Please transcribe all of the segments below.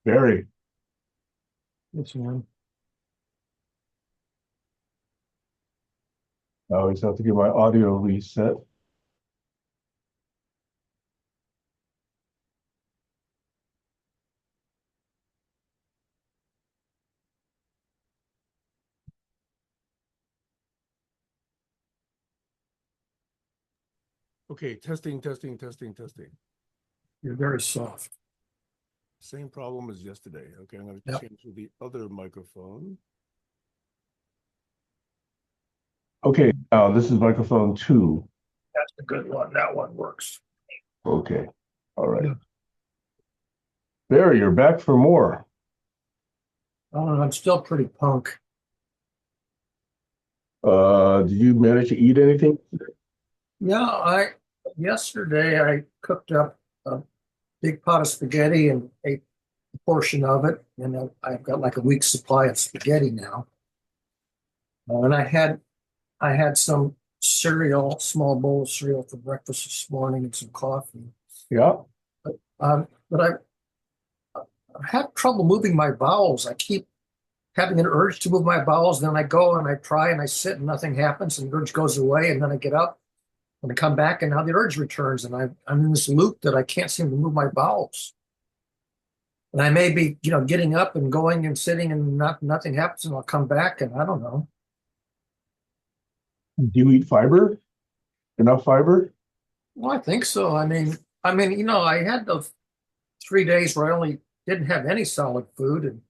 Very. This one. I always have to get my audio reset. Okay, testing, testing, testing, testing. You're very soft. Same problem as yesterday. Okay, I'm going to Yep, change to the other microphone. Okay, now this is microphone two. that's a good one. That one works. Okay, all right. Yeah. Barry, you're back for more. I don't know. I'm still pretty punk. Did you manage to eat anything? Yeah, I yesterday I cooked up a big pot of spaghetti and ate a portion of it, and I've got like a week's supply of spaghetti now. And I had some cereal, small bowl of cereal for breakfast this morning and some coffee. Yeah. But I have trouble moving my bowels. I keep having an urge to move my bowels. Then I go and I try and I sit and nothing happens, and the urge goes away. And then I get up and I come back, and now the urge returns, and I'm in this loop that I can't seem to move my bowels. And I may be, getting up and going and sitting, and nothing happens, and I'll come back, and I don't know. Do you eat fiber? Enough fiber? Well, I think so. I mean, I had those 3 days where I only didn't have any solid food, and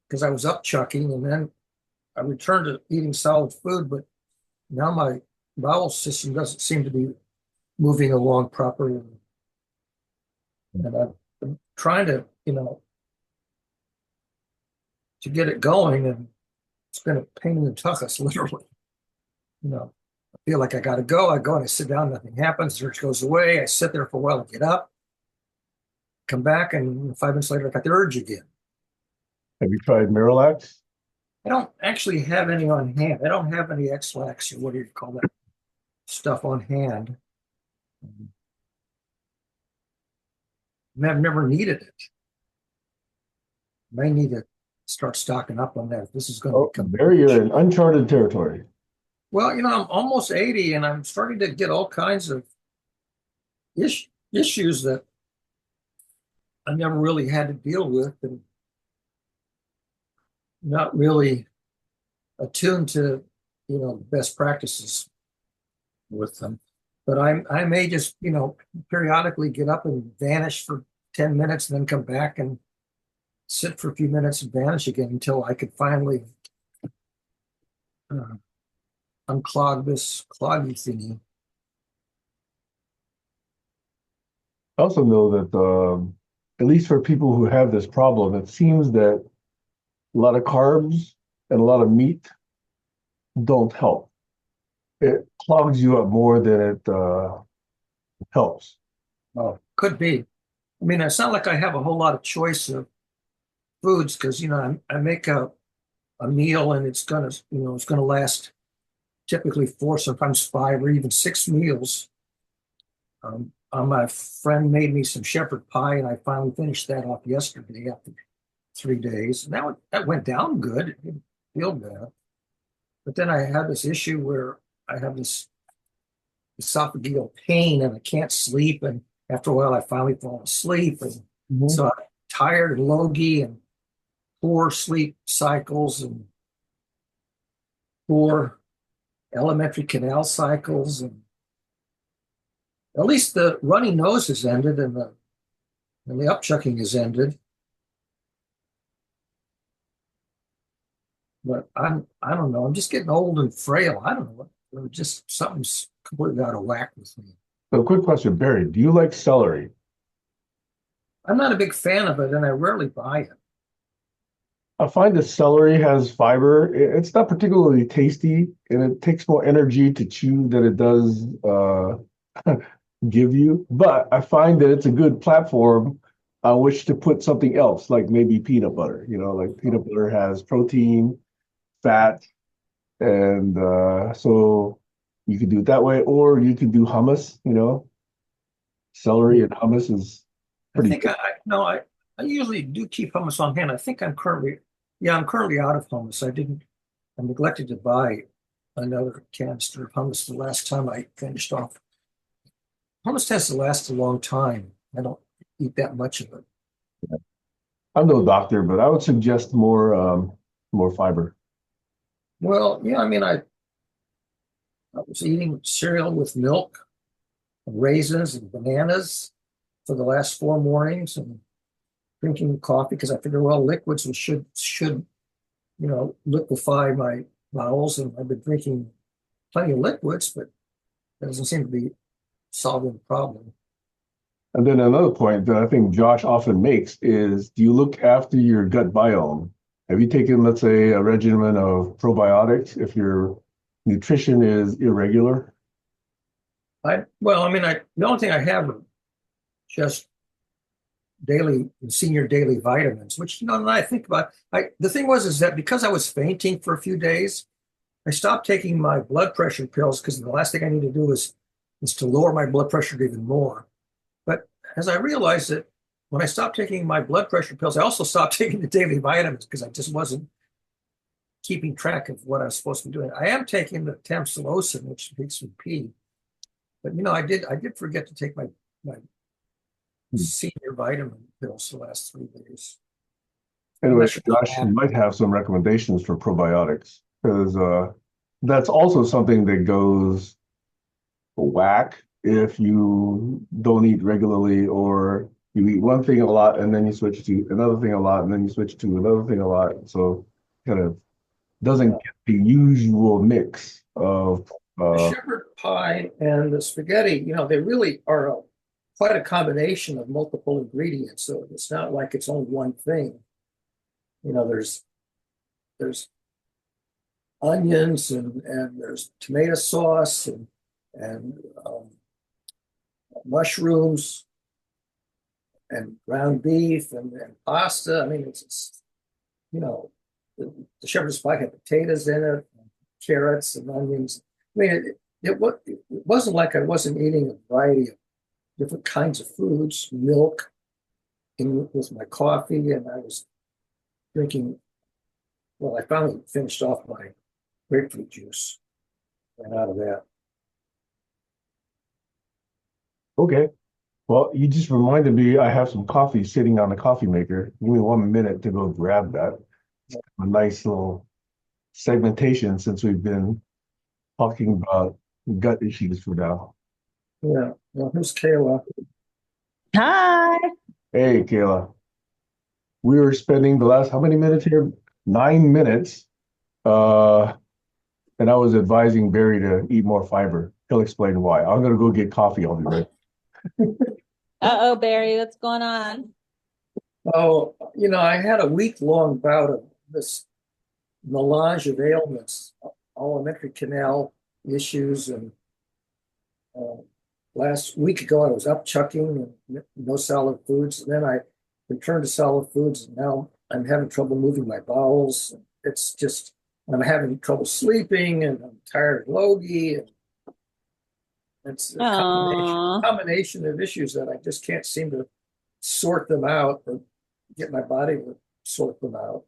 because I was up chucking, and then I returned to eating solid food, but now my bowel system doesn't seem to be moving along properly. And I'm trying to get it going, and it's been a pain in the tuchus, literally. You know, I feel like I got to go. I go and I sit down, nothing happens. The urge goes away. I sit there for a while, I get up, come back, and 5 minutes later, I got the urge again. Have you tried Miralax? I don't actually have any on hand. I don't have any X-Lax or what do you call that stuff on hand. I've never needed it. May need to start stocking up on that if this is going to Oh, become Barry, huge. you're in uncharted territory. Well, I'm almost 80 and I'm starting to get all kinds of issues that I never really had to deal with and not really attuned to, best practices with them. But I may just, periodically get up and vanish for 10 minutes and then come back and sit for a few minutes and vanish again until I could finally uh, unclog this cloggy thingy. I also know that, at least for people who have this problem, it seems that a lot of carbs and a lot of meat don't help. It clogs you up more than it helps. Oh, could be. I mean, it's not like I have a whole lot of choice of foods because, I make a meal and it's gonna last typically four, sometimes five or even six meals. My friend made me some shepherd pie, and I finally finished that off yesterday after 3 days. And that went down good. It didn't feel bad. But then I had this issue where I have this esophageal pain and I can't sleep. And after a while, I finally fall asleep. And Mhm. so I'm tired and logy and poor sleep cycles and poor elementary canal cycles. And at least the runny nose has ended and the upchucking has ended. But I don't know. I'm just getting old and frail. I don't know. Just something's completely out of whack with me. So, quick question, Barry, do you like celery? I'm not a big fan of it, and I rarely buy it. I find that celery has fiber. It's not particularly tasty, and it takes more energy to chew than it does give you. But I find that it's a good platform on which to put something else, like maybe peanut butter. Like peanut butter has protein, fat, and so you could do it that way, or you could do hummus. Celery and hummus is I pretty think good. I no, I usually do keep hummus on hand. I think I'm currently out of hummus. I neglected to buy another canister of hummus the last time I finished off. Hummus tends to last a long time. I don't eat that much of it. I'm no doctor, but I would suggest more fiber. Well, yeah, I mean, I was eating cereal with milk, and raisins, and bananas for the last 4 mornings, and drinking coffee because I figure, well, liquids should liquefy my bowels, and I've been drinking plenty of liquids, but that doesn't seem to be solving the problem. And then another point that I think Josh often makes is, do you look after your gut biome? Have you taken, let's say, a regimen of probiotics if your nutrition is irregular? The only thing I have are just senior daily vitamins, which, now I think about, the thing is that because I was fainting for a few days, I stopped taking my blood pressure pills because the last thing I need to do is to lower my blood pressure even more. But as I realized that when I stopped taking my blood pressure pills, I also stopped taking the daily vitamins because I just wasn't keeping track of what I was supposed to be doing. I am taking the tamsulosin, which makes me pee. But I did forget to take my senior vitamin pills the last 3 days. Anyways, Josh, you might have some recommendations for probiotics because that's also something that goes whack if you don't eat regularly or you eat one thing a lot and then you switch to another thing a lot and then you switch to another thing a lot. So kind of doesn't get the usual mix of The shepherd pie and the spaghetti, they really are quite a combination of multiple ingredients. So it's not like it's only one thing. There's onions and there's tomato sauce and mushrooms and ground beef and pasta. I mean, it's the shepherd's pie had potatoes in it, and carrots and onions. I mean, it wasn't like I wasn't eating a variety of different kinds of foods, milk with my coffee, and I was drinking. Well, I finally finished off my grapefruit juice. Ran out of that. okay. Well, you just reminded me I have some coffee sitting on the coffee maker. Give me 1 minute to go grab that. A nice little segmentation since we've been talking about gut issues for now. Yeah. Well, here's Kayla. Hi. Hey, Kayla. We were spending the last how many minutes here? 9 minutes. And I was advising Barry to eat more fiber. He'll explain why. I'm gonna go get coffee. I'll be right. Uh-oh, Barry, what's going on? Oh, I had a week-long bout of this melange of ailments, alimentary canal issues, and last week ago I was up chucking and no solid foods, and then I returned to solid foods, and now I'm having trouble moving my bowels. It's just I'm having trouble sleeping, and I'm tired of logy, and it's a combination of issues that I just can't seem to sort them out or get my body to sort them out.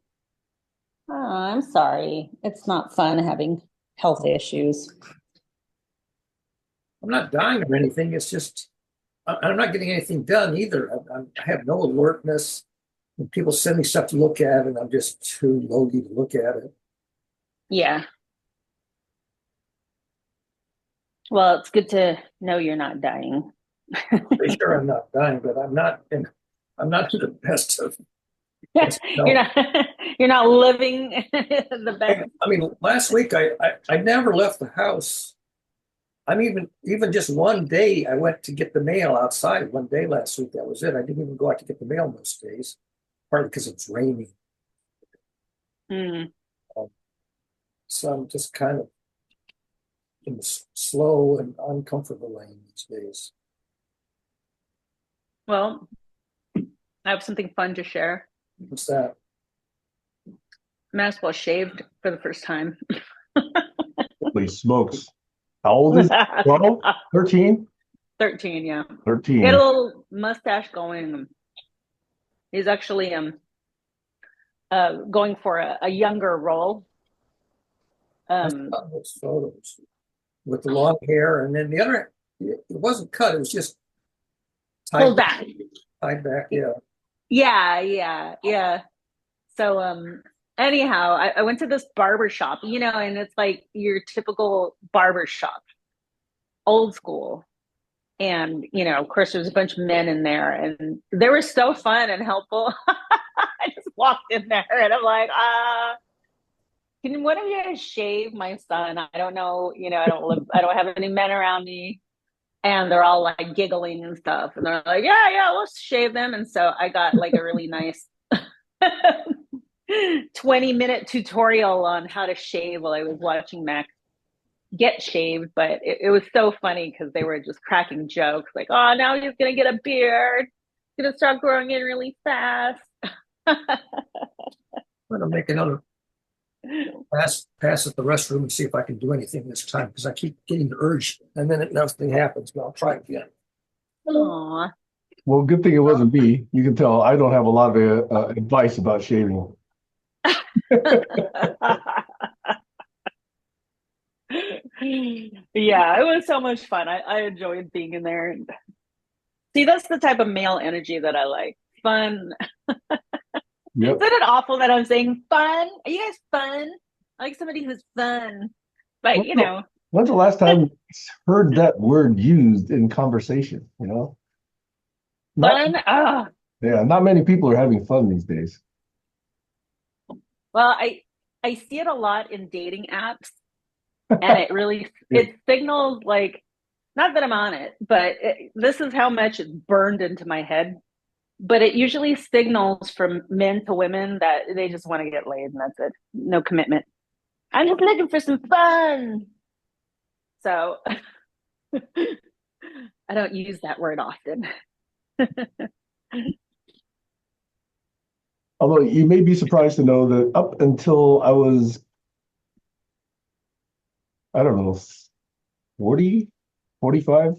Oh, I'm sorry. It's not fun having health issues. I'm not dying or anything. It's just I'm not getting anything done either. I have no alertness. When people send me stuff to look at, and I'm just too logy to look at it. Yeah. Well, it's good to know you're not dying. Pretty sure I'm not dying, but I'm not in the best of. You're not living the best. I mean, last week I never left the house. I'm even just one day I went to get the mail outside. One day last week, that was it. I didn't even go out to get the mail most days, partly because it's raining. Mm. So I'm just kind of in the slow and uncomfortable lane these days. Well, I have something fun to share. What's that? Maxwell shaved for the first time. Holy smokes. How old is he? 12? 13? 13, yeah. 13. Get a little mustache going. He's actually going for a younger role. I saw those photos with the long hair, and then the other, it wasn't cut, it was just Pulled back. tied back, yeah. Yeah. So anyhow, I went to this barber shop, and it's like your typical barber shop, old school. And, of course, there's a bunch of men in there, and they were so fun and helpful. I just walked in there and I'm like, can one of you guys shave my son? I don't know, I don't have any men around me. And they're all like giggling and stuff. And they're like, yeah, let's shave them. And so I got like a really nice 20-minute tutorial on how to shave while I was watching Max get shaved. But it was so funny because they were just cracking jokes like, oh, now he's going to get a beard. He's going to start growing in really fast. I'm gonna make another pass at the restroom and see if I can do anything this time, because I keep getting the urge and then nothing happens, but I'll try again. Aw. Well, good thing it wasn't me. You can tell I don't have a lot of advice about shaving. Yeah, it was so much fun. I enjoyed being in there. And see, that's the type of male energy that I like. Fun. Yep. Isn't it awful that I'm saying fun? Are you guys fun? I like somebody who's fun. But When's the last time you heard that word used in conversation? fun. Not many people are having fun these days. Well, I see it a lot in dating apps, and it signals like, not that I'm on it, but this is how much it's burned into my head. But it usually signals from men to women that they just want to get laid, and that's it. No commitment. I'm just looking for some fun. So I don't use that word often. Although you may be surprised to know that up until I was, I don't know, 40, 45?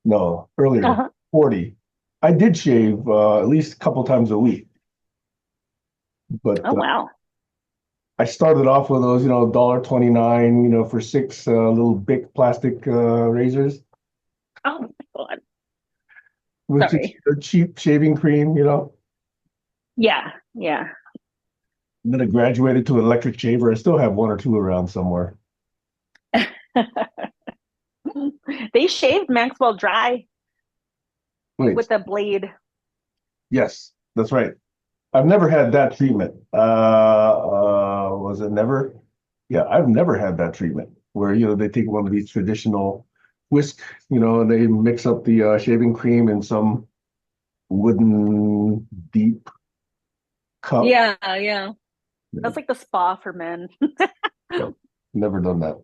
No, earlier, Uh-huh. 40. I did shave at least a couple times a week. But Oh, wow. I started off with those, $1.29, for six little big plastic razors Oh, my God. with just Sorry. a cheap shaving cream. Yeah. And then I graduated to an electric shaver. I still have one or two around somewhere. They shaved Maxwell dry Wait, with a blade. yes, that's right. I've never had that treatment. Was it never? Yeah, I've never had that treatment where, they take one of these traditional whisk, and they mix up the shaving cream in some wooden deep cup. Yeah. That's like the spa for men. Yep, never done that.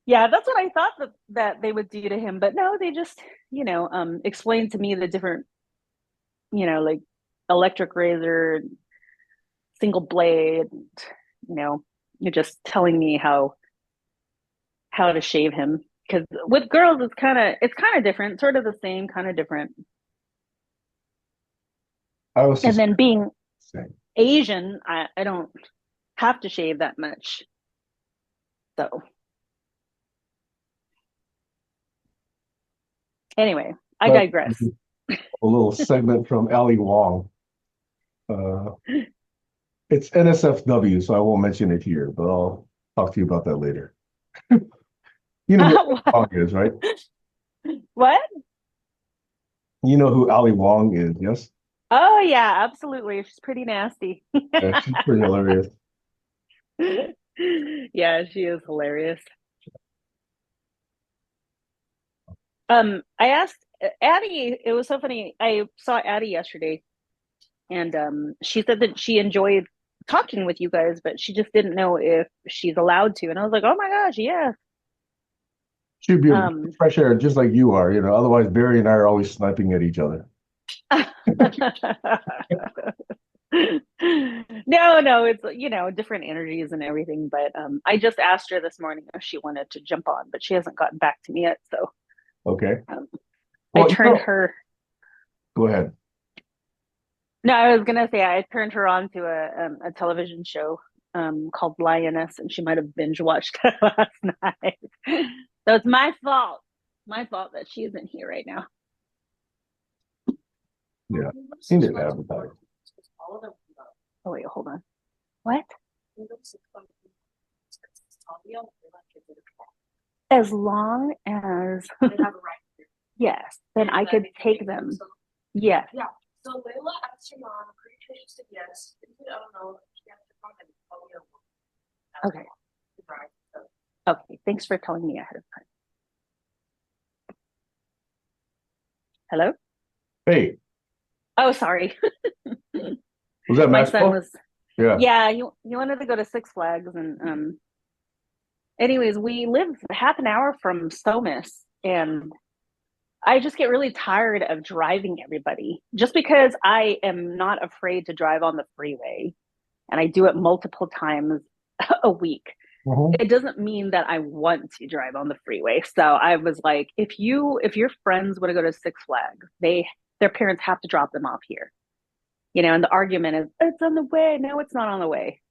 Yeah, that's what I thought that they would do to him. But no, they just, explained to me the different, like electric razor, single blade, you're just telling me how to shave him. Because with girls, it's kind of different, sort of the same, kind of different. I was And just then being saying, Asian, I don't have to shave that much. So anyway, I digress. a little segment from Ali Wong. It's NSFW, so I won't mention it here, but I'll talk to you about that later. You know who Ali Wong is, right? What? You know who Ali Wong is, yes? Oh yeah, absolutely. She's pretty nasty. Yeah, she's pretty hilarious. Yeah, she is hilarious. I asked Addie, it was so funny. I saw Addie yesterday, and she said that she enjoyed talking with you guys, but she just didn't know if she's allowed to. And I was like, oh my gosh, yeah. She'd be a fresh air just like you are, Otherwise, Barry and I are always sniping at each other. No, it's different energies and everything. But I just asked her this morning if she wanted to jump on, but she hasn't gotten back to me yet. So Okay. I turned Go ahead. No, I was gonna say I turned her on to a television show called Lioness, and she might have binge watched it last night. So it's my fault. My fault that she isn't here right now. Yeah, seen it advertised. Oh wait, hold on. What? As long as yes, then I could take them. Yes. Yeah. So Layla asked her mom, I'm pretty sure she said yes. I don't know. She asked her mom and Okay. Okay. Thanks for telling me ahead of time. Hello? Hey, Oh, sorry. was that My son Maxwell? was Yeah. yeah, he wanted to go to Six Flags and anyways, we live half an hour from Somis and I just get really tired of driving everybody just because I am not afraid to drive on the freeway and I do it multiple times a week. Mhm. It doesn't mean that I want to drive on the freeway. So I was like, if your friends want to go to Six Flags, their parents have to drop them off here. And the argument is it's on the way. No, it's not on the way.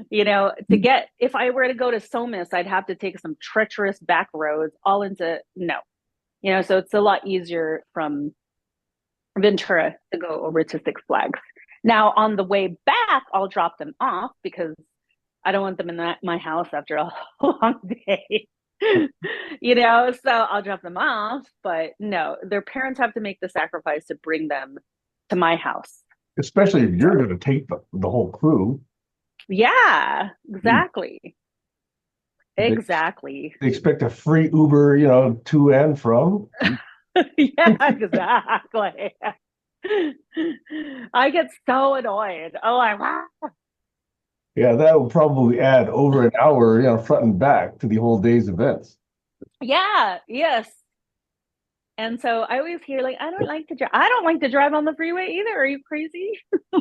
If I were to go to Somis, I'd have to take some treacherous back roads all into no. So it's a lot easier from Ventura to go over to Six Flags. Now on the way back, I'll drop them off because I don't want them in my house after a long day. So I'll drop them off, but no, their parents have to make the sacrifice to bring them to my house. Especially if you're going to take the whole crew. Yeah, exactly. They- Exactly. They expect a free Uber, to and from. Yeah, exactly. I get so annoyed. Oh, Yeah, that will probably add over an hour, front and back to the whole day's events. yeah, yes. And so I always hear like, I don't like to drive. I don't like to drive on the freeway either. Are you crazy?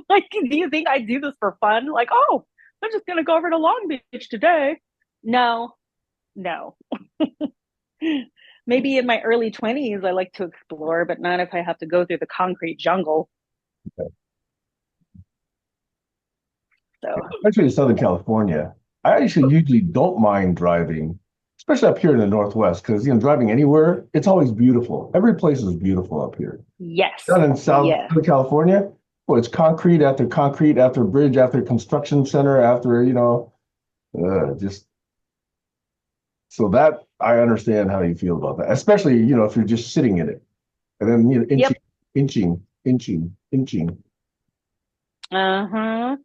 Like, do you think I do this for fun? Like, oh, I'm just gonna go over to Long Beach today. No, no. Maybe in my early 20s, I like to explore, but not if I have to go through the concrete jungle. Okay. So, Especially in Southern California. I actually usually don't mind driving, especially up here in the Northwest, because driving anywhere, it's always beautiful. Every place is beautiful up here. yes. Down in Yeah. Southern California, well, it's concrete after bridge after construction center after, just so that I understand how you feel about that, especially, if you're just sitting in it and then, Yep. inching. Uh-huh.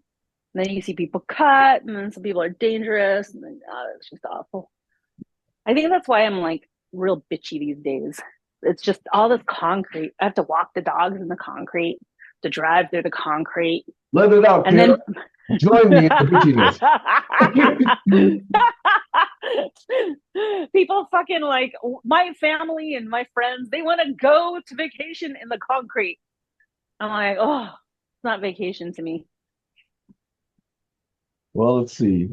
Then you see people cut, and then some people are dangerous, and then it's just awful. I think that's why I'm like real bitchy these days. It's just all this concrete. I have to walk the dogs in the concrete, to drive through the concrete. Let it out, And kid. then Join me in the bitchiness. people fucking like my family and my friends, they want to go to vacation in the concrete. I'm like, oh, it's not vacation to me. Well, let's see.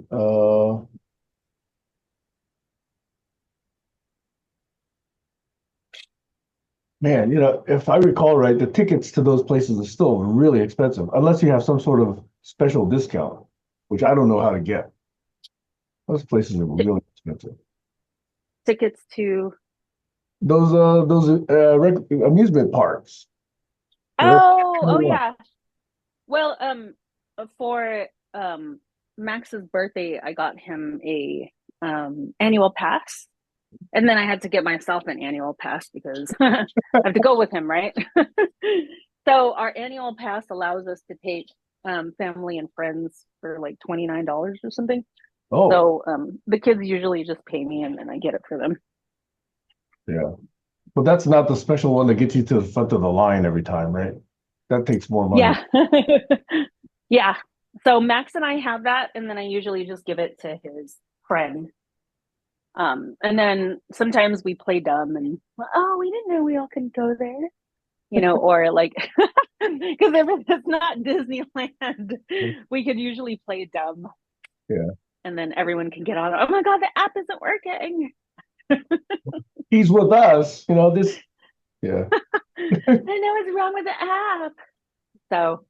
Man, if I recall right, the tickets to those places are still really expensive, unless you have some sort of special discount, which I don't know how to get. Those places are really expensive. Tickets to Those amusement parks. oh yeah. Well, for Max's birthday, I got him a annual pass. And then I had to get myself an annual pass because I have to go with him, right? So our annual pass allows us to take family and friends for like $29 or something. Oh, So the kids usually just pay me and then I get it for them. yeah. But that's not the special one that gets you to the front of the line every time, right? That takes more money. Yeah. Yeah. So Max and I have that, and then I usually just give it to his friend. And then sometimes we play dumb and oh, we didn't know we all could go there, or like because if it's not Disneyland, we could usually play dumb. Yeah. And then everyone can get on. Oh my God, the app isn't working. He's with us, this. Yeah. know what's wrong with the app. So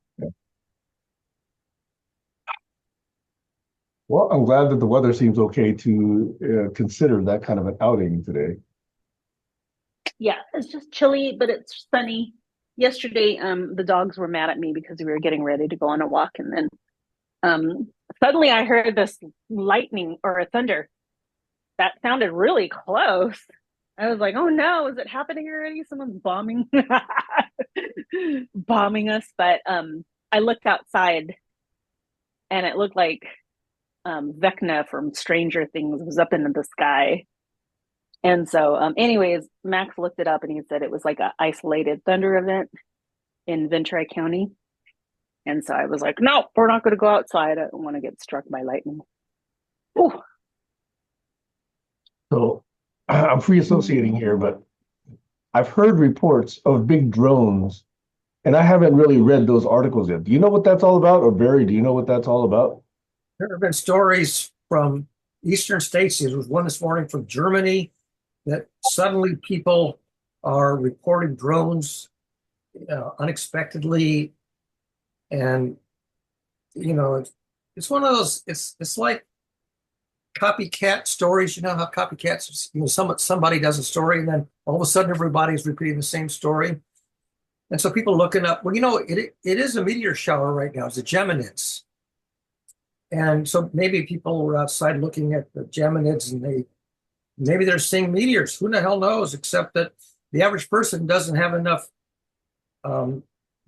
Well, I'm glad that the weather seems okay to consider that kind of an outing today. yeah, it's just chilly, but it's sunny. Yesterday, the dogs were mad at me because we were getting ready to go on a walk, and then suddenly I heard this lightning or a thunder that sounded really close. I was like, "Oh no, is it happening already? Someone's bombing, bombing us." But I looked outside, and it looked like Vecna from Stranger Things was up in the sky. And so, anyways, Max looked it up and he said it was like an isolated thunder event in Ventura County. And so I was like, no, we're not going to go outside. I don't want to get struck by lightning. Ooh. So I'm free associating here, but I've heard reports of big drones, and I haven't really read those articles yet. Do you know what that's all about? Or Barry, do you know what that's all about? There have been stories from eastern states. There was one this morning from Germany that suddenly people are reporting drones unexpectedly, and it's one of those. It's like copycat stories. You know how copycats, somebody does a story, and then all of a sudden everybody's repeating the same story. And so people looking up. Well, it is a meteor shower right now. It's the Geminids. And so maybe people were outside looking at the Geminids and maybe they're seeing meteors. Who the hell knows? Except that the average person doesn't have enough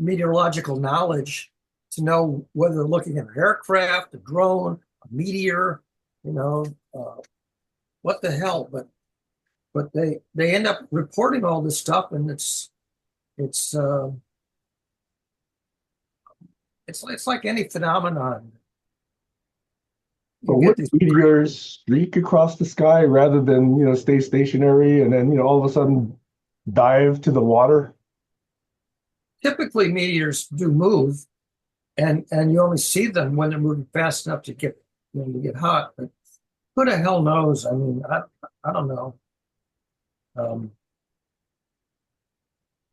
meteorological knowledge to know whether they're looking at an aircraft, a drone, a meteor, what the hell. But they end up reporting all this stuff, and it's like any phenomenon. But would meteors streak across the sky rather than, stay stationary and then, all of a sudden dive to the water? Typically, meteors do move, and you only see them when they're moving fast enough to get hot. But who the hell knows? I mean, I don't know.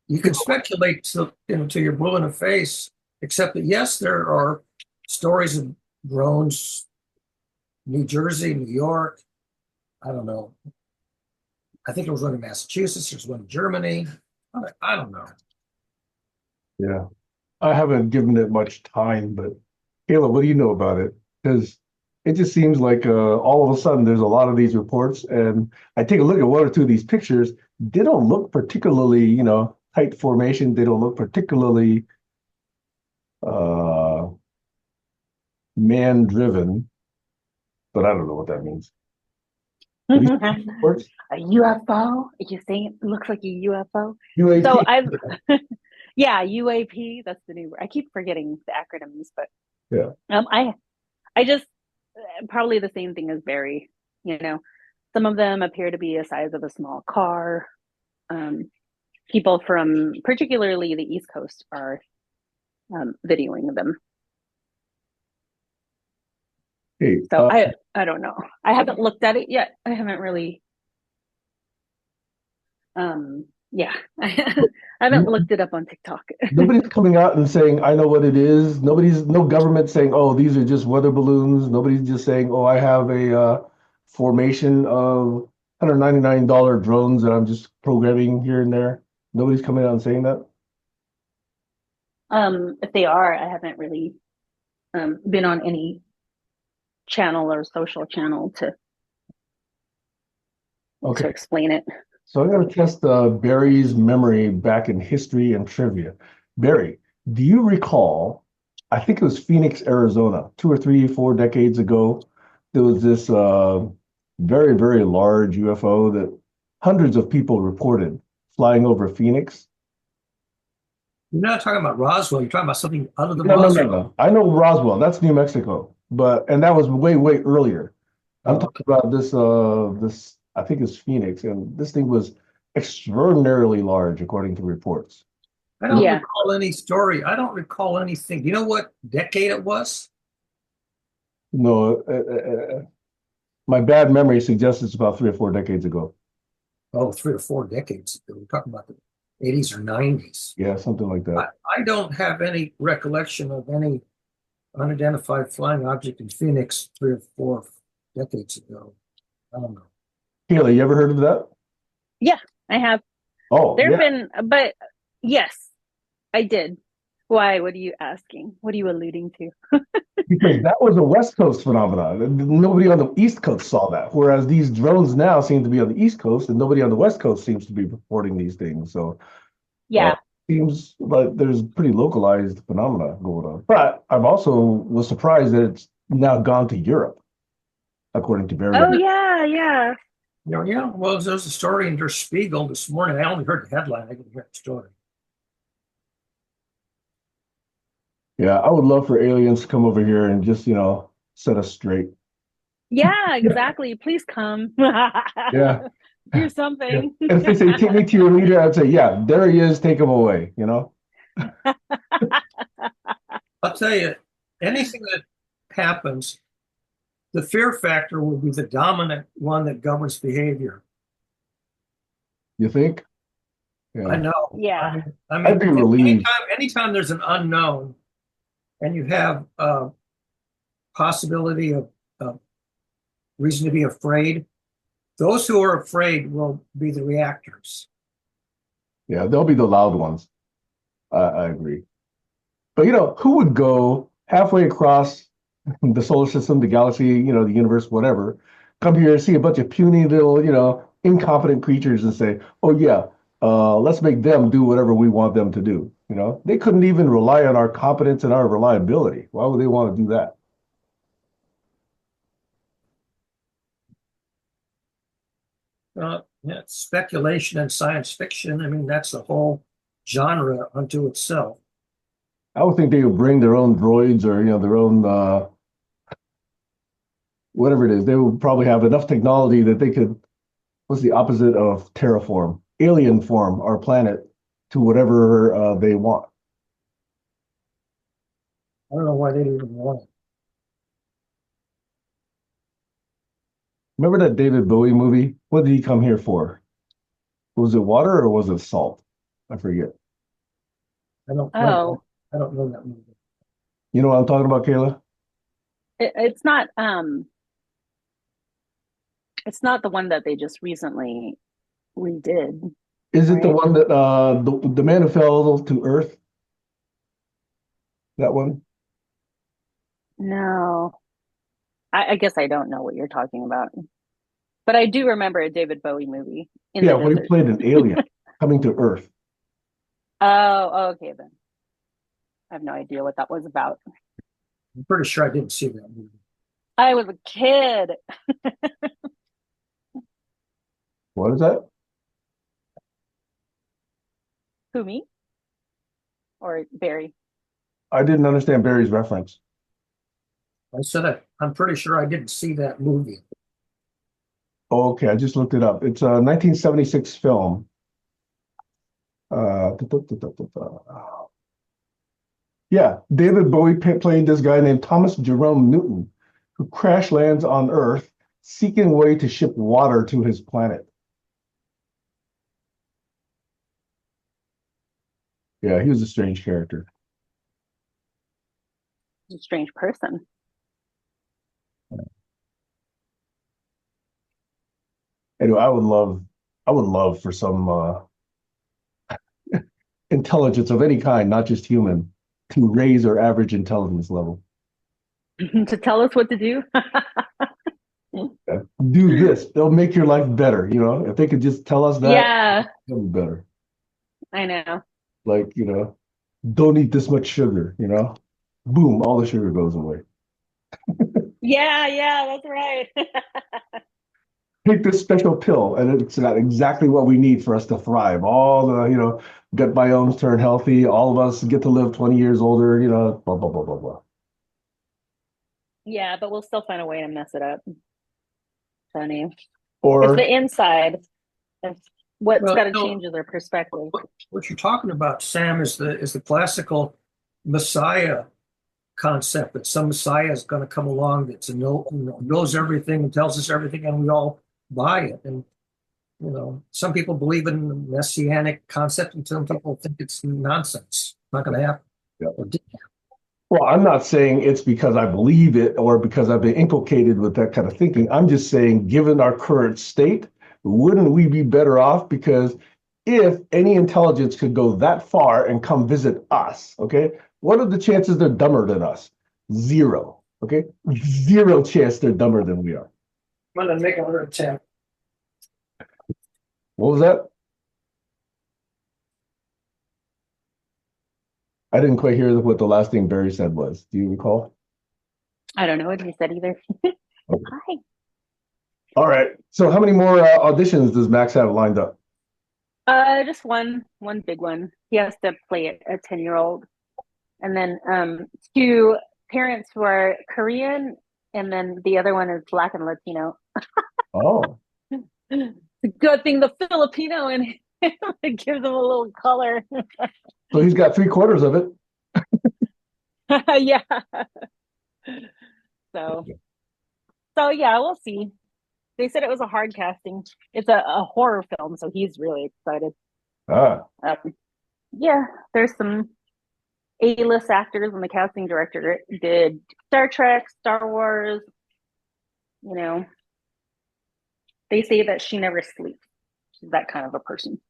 You can speculate till you're blue in the face. Except that yes, there are stories of drones. New Jersey, New York. I don't know. I think there was one in Massachusetts. There's one in Germany. I don't know. Yeah. I haven't given it much time, but Kayla, what do you know about it? Because it just seems like all of a sudden there's a lot of these reports, and I take a look at one or two of these pictures. They don't look particularly, tight formation. They don't look particularly man-driven, but I don't know what that means. Have you seen these reports? A UFO? You saying it looks like a UFO? UAP. So yeah, UAP. That's the new word. I keep forgetting the acronyms, but Yeah. I just probably the same thing as Barry. Some of them appear to be the size of a small car. People from particularly the East Coast are videoing them. Hey, So I don't know. I haven't looked at it yet. I haven't really. Yeah, I haven't looked it up on TikTok. nobody's coming out and saying, I know what it is. No government saying, oh, these are just weather balloons. Nobody's just saying, oh, I have a formation of $199 drones that I'm just programming here and there. Nobody's coming out and saying that. If they are, I haven't really been on any channel or social channel to explain it. So I'm going to test Barry's memory back in history and trivia. Barry, do you recall, I think it was Phoenix, Arizona, 2 or 3, 4 decades ago, there was this very, very large UFO that hundreds of people reported flying over Phoenix? You're not talking about Roswell. You're talking about something other than No. Roswell. I know Roswell, that's New Mexico, and that was way, way earlier. I'm talking about this, I think it's Phoenix, and this thing was extraordinarily large, according to reports. I don't recall any story. I don't recall anything. Do you know what decade it was? No, my bad memory suggests it's about 3 or 4 decades ago. Oh, 3 or 4 decades. We're talking about 80s or 90s. Yeah, something like that. I don't have any recollection of any unidentified flying object in Phoenix 3 or 4 decades ago. I don't know. Kayla, you ever heard of that? Yeah, I have. Oh, There have yeah. been, but yes, I did. Why? What are you asking? What are you alluding to? Because that was a West Coast phenomenon. And nobody on the East Coast saw that. Whereas these drones now seem to be on the East Coast, and nobody on the West Coast seems to be reporting these things. So uh, Yeah. seems like there's pretty localized phenomena going on. But I've also was surprised that it's now gone to Europe, according to Oh, Varian. yeah, yeah. Yeah. Well, there's a story in Der Spiegel this morning. I only heard the headline. I didn't hear the story. Yeah, I would love for aliens to come over here and just, set us straight. Yeah, exactly. Please come. Yeah. Do Yeah. something. And if they say, take me to your leader, I'd say, yeah, there he is, take him away, I'll tell you, anything that happens, the fear factor will be the dominant one that governs behavior. You think? I Yeah. know. Yeah. I'd be relieved. Anytime there's an unknown and you have a possibility of reason to be afraid, those who are afraid will be the reactors. Yeah, they'll be the loud ones. I agree. But who would go halfway across the solar system, the galaxy, the universe, whatever, come here and see a bunch of puny little, incompetent creatures and say, oh yeah, let's make them do whatever we want them to do. They couldn't even rely on our competence and our reliability. Why would they want to do that? Yeah, speculation and science fiction. I mean, that's a whole genre unto itself. I would think they would bring their own droids or their own whatever it is. They would probably have enough technology that they could. What's the opposite of terraform? Alien form our planet to whatever they want. I don't know why they even want it. Remember that David Bowie movie? What did he come here for? Was it water or was it salt? I forget. I don't Oh, know. I don't know that movie. You know what I'm talking about, Kayla? it's not the one that they just recently redid, Is it the right? one that the man who fell to Earth? That one? No. I guess I don't know what you're talking about. But I do remember a David Bowie movie in Yeah, the when he desert. played an alien coming to Earth. Oh, okay then. I have no idea what that was about. I'm pretty sure I didn't see that movie. I was a kid. What is that? Who, me? Or Barry? I didn't understand Barry's reference. I said I'm pretty sure I didn't see that movie. Oh, okay, I just looked it up. It's a 1976 film. Uh, Yeah, David Bowie played this guy named Thomas Jerome Newton, who crash lands on Earth, seeking a way to ship water to his planet. Yeah, he was a strange character. He's a strange person. Anyway, I would love for some intelligence of any kind, not just human, to raise our average intelligence level. To tell us what to do. Do this; it'll make your life better. If they could just tell us that, Yeah, it'll be better. I know. Like, don't eat this much sugar. Boom, all the sugar goes away. Yeah, that's right. Take this special pill, and it's got exactly what we need for us to thrive. All the, gut biomes turn healthy. All of us get to live 20 years older. Blah blah blah blah blah. Yeah, but we'll still find a way to mess it up. Funny. It's Or the inside. It's what's Well, got to no. change is their perspective. What you're talking about, Sam, is the classical Messiah concept that some Messiah is going to come along that's knows everything and tells us everything, and we all buy it. And You know, some people believe in the messianic concept, and some people think it's nonsense. Not going to happen. Yeah. Or did- Well, I'm not saying it's because I believe it or because I've been inculcated with that kind of thinking. I'm just saying, given our current state, wouldn't we be better off? Because if any intelligence could go that far and come visit us, okay, what are the chances they're dumber than us? Zero, okay? Zero chance they're dumber than we are. I'm going to make another attempt. What was that? I didn't quite hear what the last thing Barry said was. Do you recall? I don't know what he said either. Okay. Hi. All right. So how many more auditions does Max have lined up? Just one big one. He has to play a 10-year-old. And then two parents who are Korean, and then the other one is Black and Latino. Oh, It's a good thing the Filipino in him it gives him a little color. so he's got 3/4 of it. Yeah. So yeah, we'll see. They said it was a hard casting. It's a horror film, so he's really excited. Ah, Yeah, there's some A-list actors, and the casting director did Star Trek, Star Wars. You know, they say that she never sleeps. She's that kind of a person.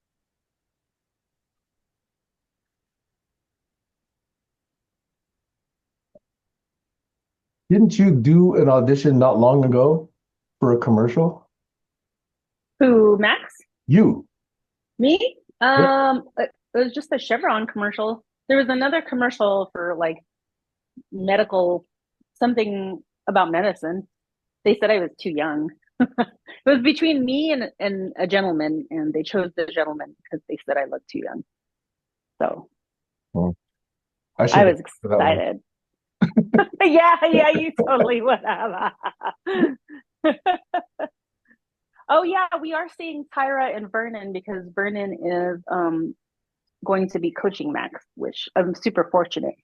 didn't you do an audition not long ago for a commercial? Who, Max? You. Me? Yeah. It was just a Chevron commercial. There was another commercial for like medical, something about medicine. They said I was too young. It was between me and a gentleman, and they chose the gentleman because they said I looked too young. So Well, I I should was have for that one. excited. Yeah, you totally would have. Oh yeah, we are seeing Tyra and Vernon because Vernon is going to be coaching Max, which I'm super fortunate.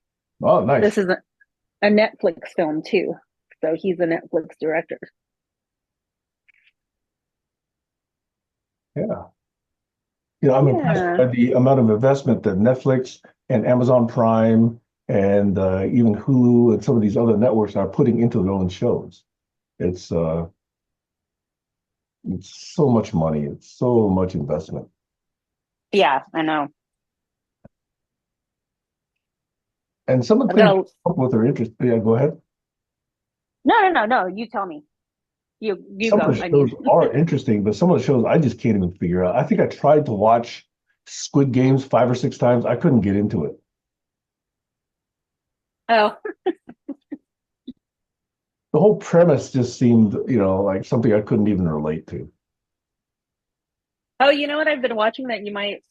Oh, nice. This is a Netflix film too, so he's a Netflix director. Yeah. You know, I'm impressed Yeah, by the amount of investment that Netflix and Amazon Prime and even Hulu and some of these other networks are putting into their own shows. It's uh, it's so much money. It's so much investment. yeah, I know. And some of the I've things got you a come up with are interesting. Yeah, go ahead. no. You tell me. You Some of go. the I shows mean, are interesting, but some of the shows I just can't even figure out. I think I tried to watch Squid Games 5 or 6 times. I couldn't get into it. oh, The whole premise just seemed, like something I couldn't even relate to. oh, you know what I've been watching that you might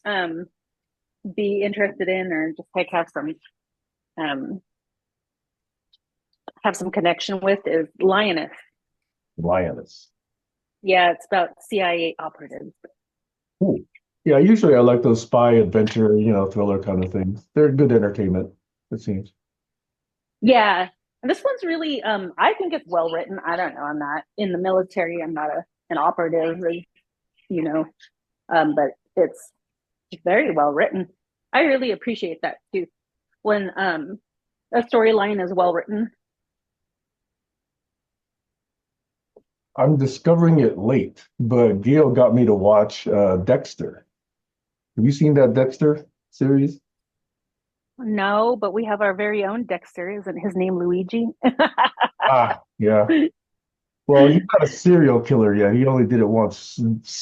be interested in, or just like um have some connection with is Lioness. Lioness. Yeah, it's about CIA operatives. Ooh. Yeah, usually I like those spy adventure, thriller kind of things. They're good entertainment, it seems. Yeah. And this one's really I think it's well written. I don't know. I'm not in the military. I'm not an operative, you know. But it's very well written. I really appreciate that too. When a storyline is well written. I'm discovering it late, but Gail got me to watch Dexter. Have you seen that Dexter series? No, but we have our very own Dexter. Isn't his name Luigi? Ah, yeah. Well, he's not a serial killer yet. He only did it once.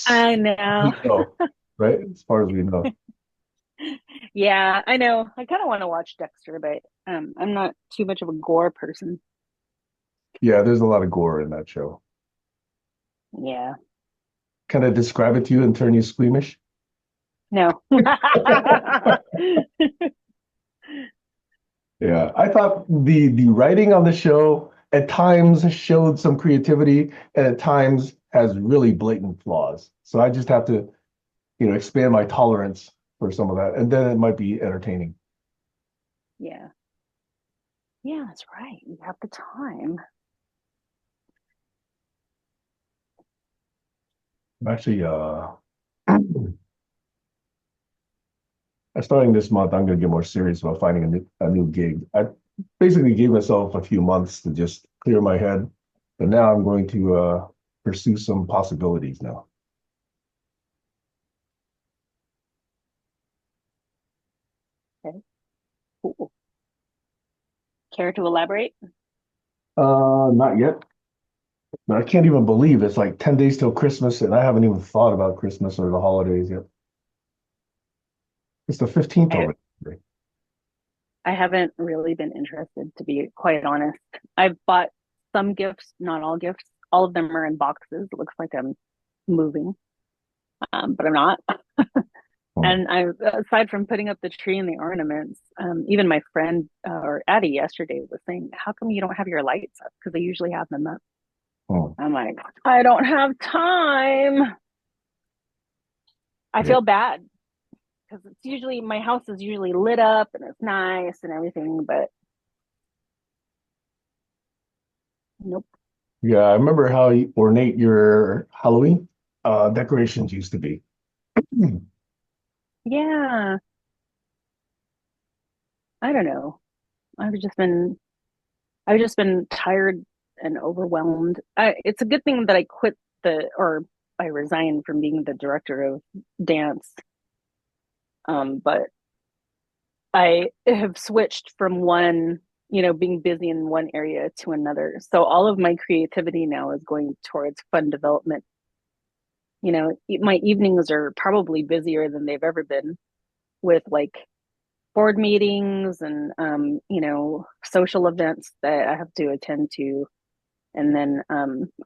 I know. We know, right? As far as we know. Yeah, I know. I kind of want to watch Dexter, but I'm not too much of a gore person. Yeah, there's a lot of gore in that show. Yeah. Kind of describe it to you and turn you squeamish? No. Yeah, I thought the writing on the show at times showed some creativity and at times has really blatant flaws. So I just have to, expand my tolerance for some of that, and then it might be entertaining. Yeah. Yeah, that's right. You have the time. I'm actually starting this month, I'm gonna get more serious about finding a new gig. I basically gave myself a few months to just clear my head, but now I'm going to pursue some possibilities now. Okay. Cool. Care to elaborate? Not yet. But I can't even believe it's like 10 days till Christmas, and I haven't even thought about Christmas or the holidays yet. It's the 15th I, already. I haven't really been interested, to be quite honest. I've bought some gifts, not all gifts. All of them are in boxes. It looks like I'm moving, but I'm not. Oh, And aside from putting up the tree and the ornaments, even my friend or Addie yesterday was saying, "How come you don't have your lights up? Because they usually have them up." oh, I'm like, I don't have time. I yeah. feel bad because it's usually my house is usually lit up and it's nice and everything, but nope. Yeah, I remember how ornate your Halloween decorations used to be. Yeah, I don't know. I've just been I've just been tired and overwhelmed. It's a good thing that I quit or I resigned from being the director of dance. But I have switched from being busy in one area to another. So all of my creativity now is going towards fun development. My evenings are probably busier than they've ever been with like board meetings and social events that I have to attend to. And then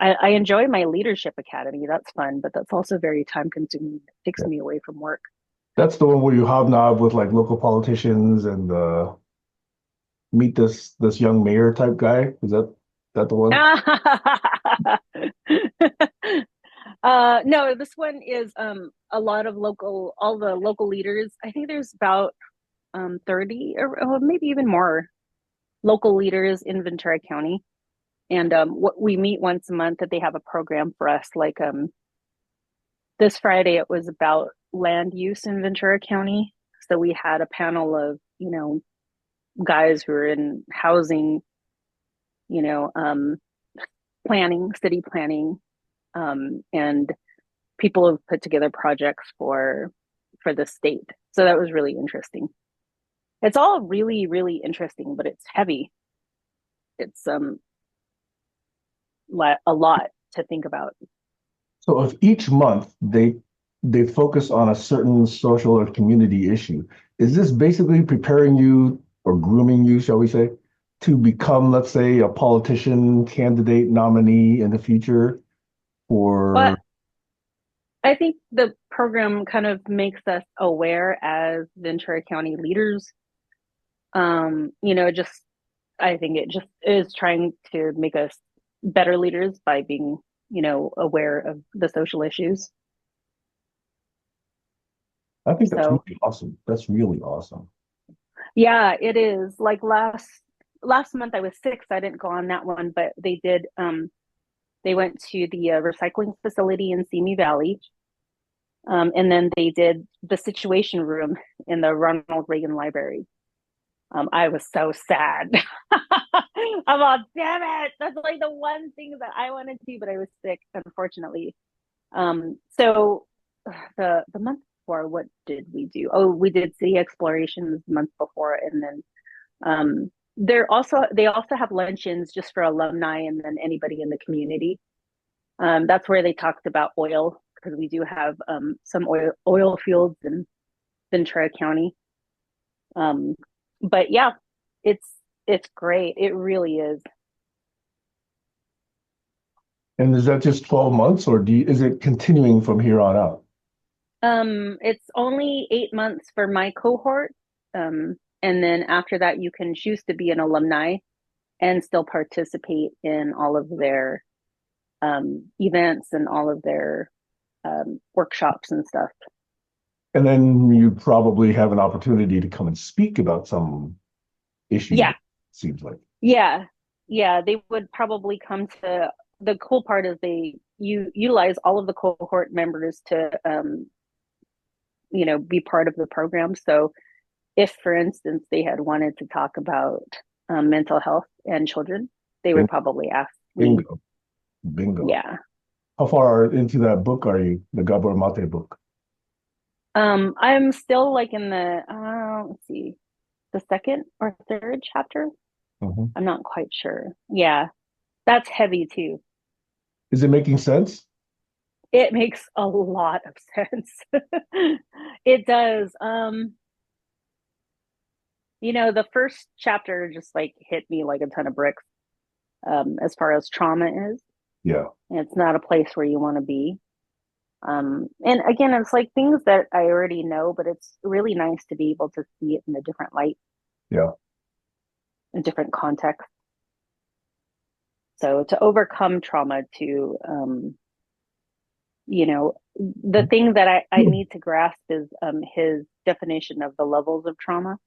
I enjoy my leadership academy. That's fun, but that's also very time consuming. It takes Yeah. me away from work. That's the one where you hobnob with like local politicians and meet this young mayor type guy. Is that the one? No, this one is all the local leaders. I think there's about 30 or maybe even more local leaders in Ventura County. And what we meet once a month that they have a program for us. Like this Friday, it was about land use in Ventura County. So we had a panel of, guys who are in housing, you know, um, planning, city planning, and people have put together projects for the state. So that was really interesting. It's all really, really interesting, but it's heavy. It's a lot to think about. So if each month they focus on a certain social or community issue, is this basically preparing you or grooming you, shall we say, to become, let's say, a politician candidate nominee in the future? But Or I think the program kind of makes us aware as Ventura County leaders. Just I think it just is trying to make us better leaders by being, aware of the social issues. I think that's So really awesome. That's really awesome. yeah, it is. Like last month I was sick, so I didn't go on that one, but they went to the recycling facility in Simi Valley. And then they did the situation room in the Ronald Reagan Library. I was so sad. I'm all, damn it. That's like the one thing that I wanted to do, but I was sick, unfortunately. So the month before, what did we do? Oh, we did city explorations the month before, and then they also have luncheons just for alumni and then anybody in the community. That's where they talked about oil because we do have some oil fields in Ventura County. Um, but yeah, it's it's great. It really is. And is that just 12 months or is it continuing from here on out? It's only 8 months for my cohort. And then after that, you can choose to be an alumni and still participate in all of their events and all of their workshops and stuff. And then you probably have an opportunity to come and speak about some issues, Yeah, it seems like. yeah, yeah. They would probably come to the cool part is you utilize all of the cohort members to be part of the program. So if, for instance, they had wanted to talk about mental health and children, they would probably ask me. Bingo. Bingo. Yeah. How far into that book are you? The Gabor Mate book? I'm still like in the let's see, the second or third chapter. Mhm. I'm not quite sure. Yeah, that's heavy too. Is it making sense? It makes a lot of sense. It does. The first chapter just like hit me like a ton of bricks, as far as trauma is. Yeah. It's not a place where you want to be. And again, it's like things that I already know, but it's really nice to be able to see it in a different light, Yeah. a different context. So to overcome trauma, to the thing that I need to grasp is his definition of the levels of trauma,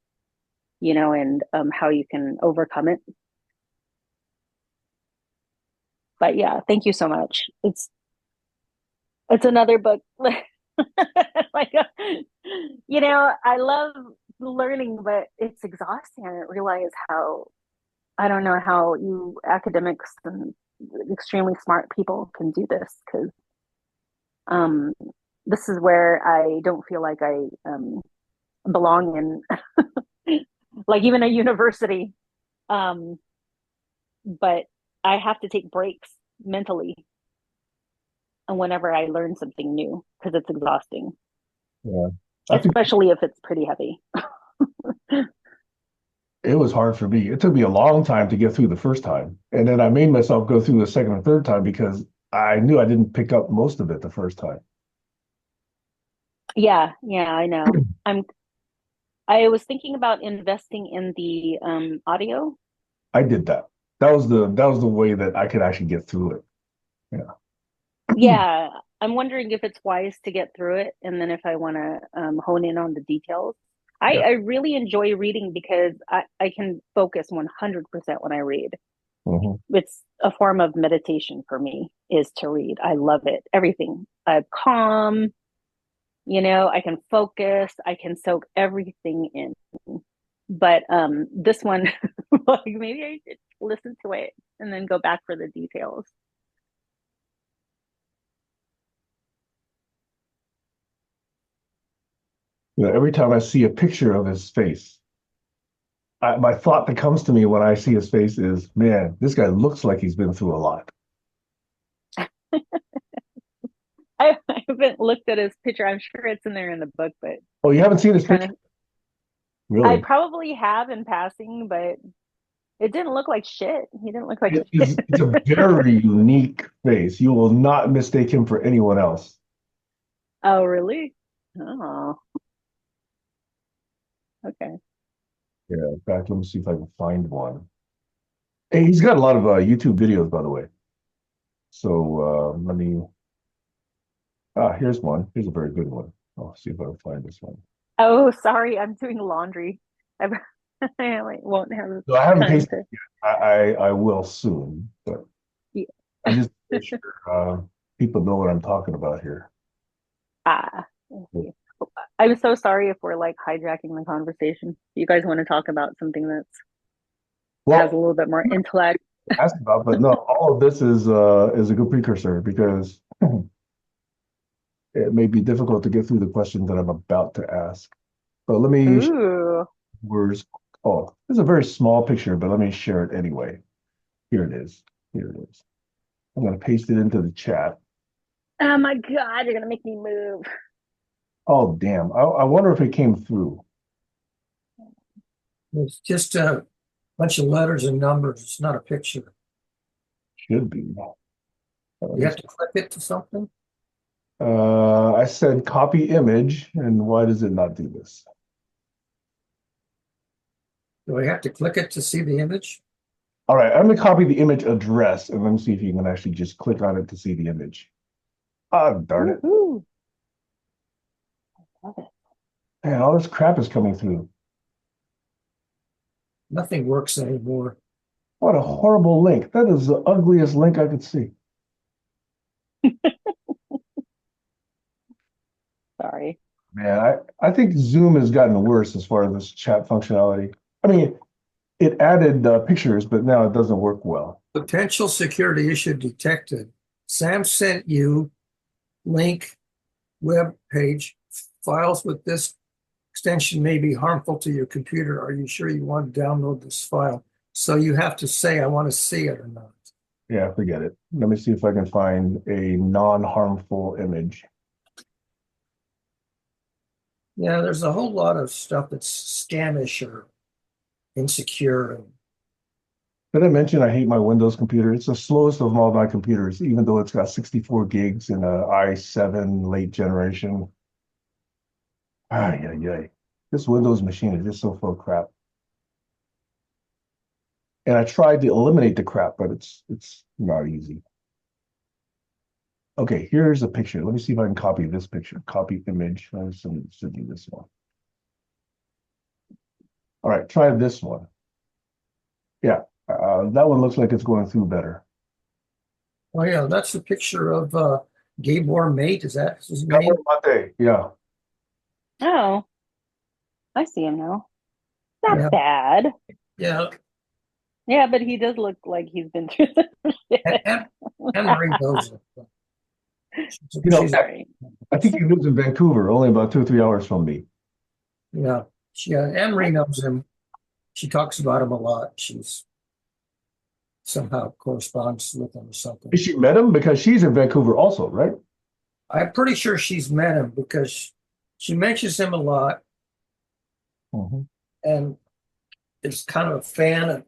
and how you can overcome it. But yeah, thank you so much. It's another book. Like, I love learning, but it's exhausting. I didn't realize how, I don't know how you academics and extremely smart people can do this, because this is where I don't feel like I belong in, like even a university. But I have to take breaks mentally and whenever I learn something new, because it's exhausting, Yeah. I think especially if it's pretty heavy. it was hard for me. It took me a long time to get through the first time. And then I made myself go through the second and third time because I knew I didn't pick up most of it the first time. Yeah, I know. I was thinking about investing in the audio. I did that. That was the way that I could actually get through it. Yeah. Yeah, I'm wondering if it's wise to get through it, and then if I want to hone in on the details. Yeah. I really enjoy reading because I can focus 100% when I read. Mhm. It's a form of meditation for me, is to read. I love it. Everything. I'm calm, I can focus, I can soak everything in. But this one, like maybe I should listen to it and then go back for the details. Every time I see a picture of his face, my thought that comes to me when I see his face is, man, this guy looks like he's been through a lot. I haven't looked at his picture. I'm sure it's in there in the book, but Oh, you haven't seen his kind picture? of, I Really? probably have in passing, but it didn't look like shit. He didn't look like It's a very unique face. You will not mistake him for anyone else. Oh, really? Oh, okay. Yeah, in fact, let me see if I can find one. Hey, he's got a lot of YouTube videos, by the way. So let me. Here's one. Here's a very good one. I'll see if I can find this one. Oh, sorry, I'm doing laundry. I, I like, won't have So I haven't time pasted to. it yet. I will soon, but Yeah. I just make sure people know what I'm talking about here. Thank you. I'm so sorry if we're like hijacking the conversation. You guys want to talk about something that has a Well, little bit more intellect? ask about, but no, all of this is a good precursor because it may be difficult to get through the questions that I'm about to ask. But let me Ooh. where's oh, it's a very small picture, but let me share it anyway. Here it is. Here it is. I'm gonna paste it into the chat. Oh my God, you're gonna make me move. Oh damn. I wonder if it came through. It's just a bunch of letters and numbers. It's not a picture. Should be. You have to click it to something. I said copy image, and why does it not do this? Do I have to click it to see the image? All right, I'm gonna copy the image address, and let me see if you can actually just click on it to see the image. Ah, darn it. Woohoo. I love it. Man, all this crap is coming through. Nothing works anymore. What a horrible link. That is the ugliest link I could see. Sorry. Man, I think Zoom has gotten worse as far as this chat functionality. I mean, it added pictures, but now it doesn't work well. Potential security issue detected. Sam sent you link web page. Files with this extension may be harmful to your computer. Are you sure you want to download this file? So you have to say, I want to see it or not. Yeah, forget it. Let me see if I can find a non-harmful image. Yeah, there's a whole lot of stuff that's scamish or insecure. And Did I mention I hate my Windows computer? It's the slowest of all my computers, even though it's got 64 gigs and a i7 late generation. Ay, ay, ay. This Windows machine is just so full of crap. And I tried to eliminate the crap, but it's not easy. Okay, here's a picture. Let me see if I can copy this picture. Copy image. I'm send you this one. All right, try this one. Yeah, that one looks like it's going through better. oh yeah, that's a picture of Gabor Mate. Is that his name? Gabor Mate. Yeah. Oh, I see him now. Not Yeah. bad. Yeah, Yeah, but he does look like he's been through some shit. and Marie knows it. You know, She's, Sorry. I think he lives in Vancouver, only about 2 or 3 hours from me. yeah, Anne Marie knows him. She talks about him a lot. She's somehow corresponds with him or something. Has she met him? Because she's in Vancouver also, right? I'm pretty sure she's met him because she mentions him a lot Mhm. and is kind of a fan of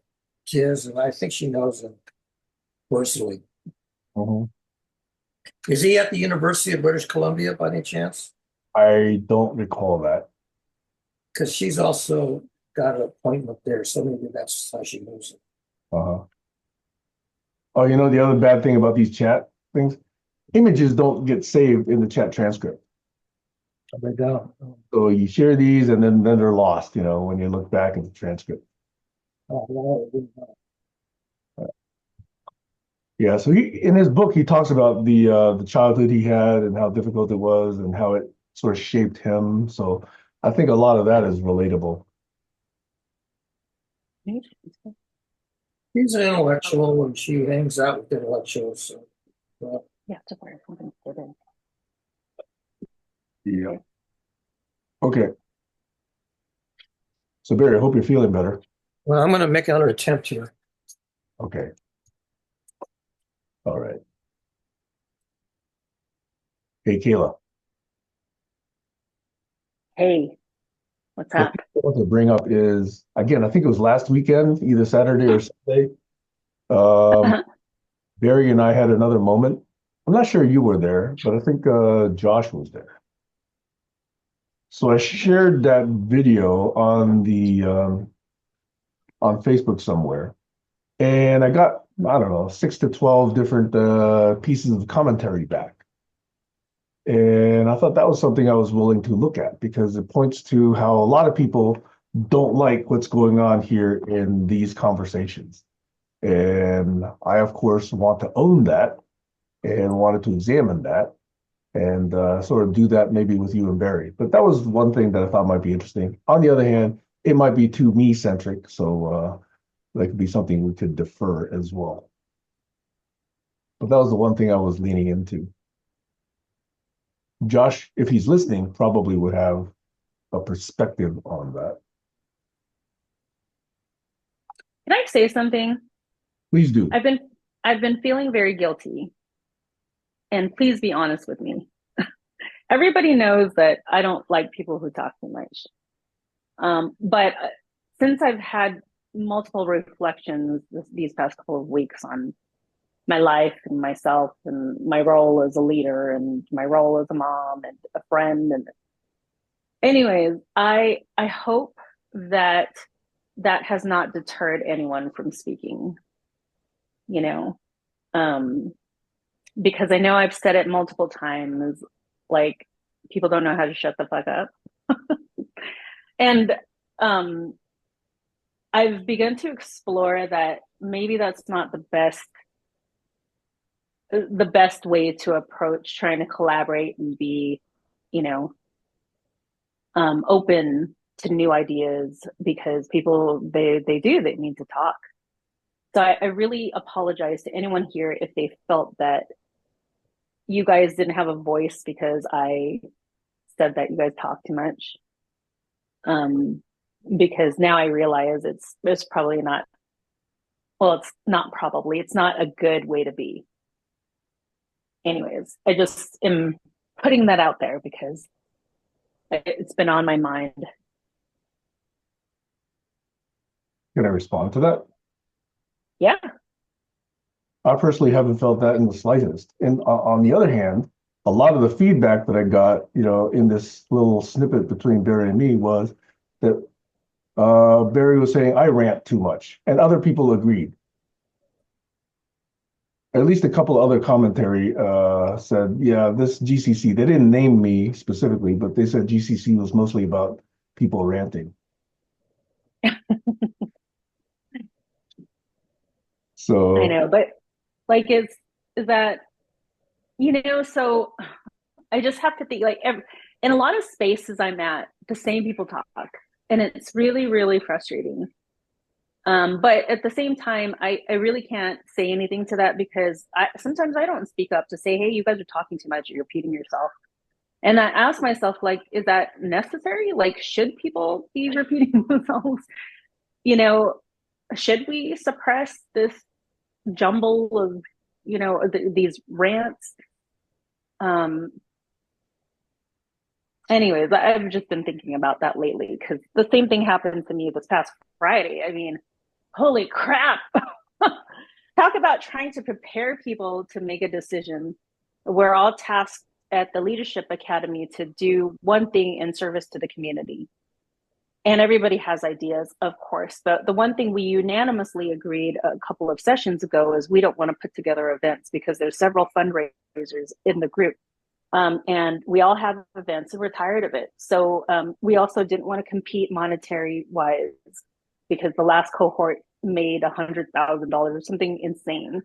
his, and I think she knows him personally. Mhm. Is he at the University of British Columbia by any chance? I don't recall that. Because she's also got an appointment there, so maybe that's how she knows him. Uh-huh. Oh, you know the other bad thing about these chat things? Images don't get saved in the chat transcript. They don't. So you share these and then they're lost, when you look back at the transcript. Oh, no. Yeah, so in his book he talks about the childhood he had and how difficult it was and how it sort of shaped him. So I think a lot of that is relatable. He's an intellectual, and she hangs out with intellectuals. So, You have to wear something fitted. Yeah. Okay. So Barry, I hope you're feeling better. well, I'm going to make another attempt here. Okay. All right. Hey, Kayla. Hey, what's The up? thing I want to bring up is, again, I think it was last weekend, either Saturday or Sunday. Barry and I had another moment. I'm not sure you were there, but I think Josh was there. So I shared that video on Facebook somewhere, and I got, I don't know, 6 to 12 different pieces of commentary back. And I thought that was something I was willing to look at because it points to how a lot of people don't like what's going on here in these conversations. And I, of course, want to own that and wanted to examine that and sort of do that maybe with you and Barry. But that was one thing that I thought might be interesting. On the other hand, it might be too me centric, so that could be something we could defer as well. But that was the one thing I was leaning into. Josh, if he's listening, probably would have a perspective on that. Can I say something? Please do. I've been feeling very guilty. And please be honest with me. Everybody knows that I don't like people who talk too much. But since I've had multiple reflections these past couple of weeks on my life and myself and my role as a leader and my role as a mom and a friend, and anyways, I hope that that has not deterred anyone from speaking, you know, because I know I've said it multiple times, like people don't know how to shut the fuck up. And I've begun to explore that maybe that's not the best the best way to approach trying to collaborate and be, you know, open to new ideas, because people they need to talk. So I really apologize to anyone here if they felt that you guys didn't have a voice because I said that you guys talk too much. Because now I realize it's probably not, well, it's not probably, it's not a good way to be. Anyways, I just am putting that out there because it's been on my mind. Can I respond to that? Yeah. I personally haven't felt that in the slightest. And on the other hand, a lot of the feedback that I got, in this little snippet between Barry and me was that Barry was saying I rant too much, and other people agreed. At least a couple other commentary said, yeah, this GCC, they didn't name me specifically, but they said GCC was mostly about people ranting. So I know, but like, is that, so I just have to think like in a lot of spaces I'm at, the same people talk, and it's really, really frustrating. But at the same time, I really can't say anything to that because sometimes I don't speak up to say, hey, you guys are talking too much, you're repeating yourself. And I ask myself, like, is that necessary? Like, should people be repeating themselves? Should we suppress this jumble of, these rants? Anyways, I've just been thinking about that lately because the same thing happened to me this past Friday. I mean, holy crap. Talk about trying to prepare people to make a decision. We're all tasked at the Leadership Academy to do one thing in service to the community. And everybody has ideas, of course. But the one thing we unanimously agreed a couple of sessions ago is we don't want to put together events because there's several fundraisers in the group. And we all have events and we're tired of it. So we also didn't want to compete monetary wise because the last cohort made $100,000 or something insane.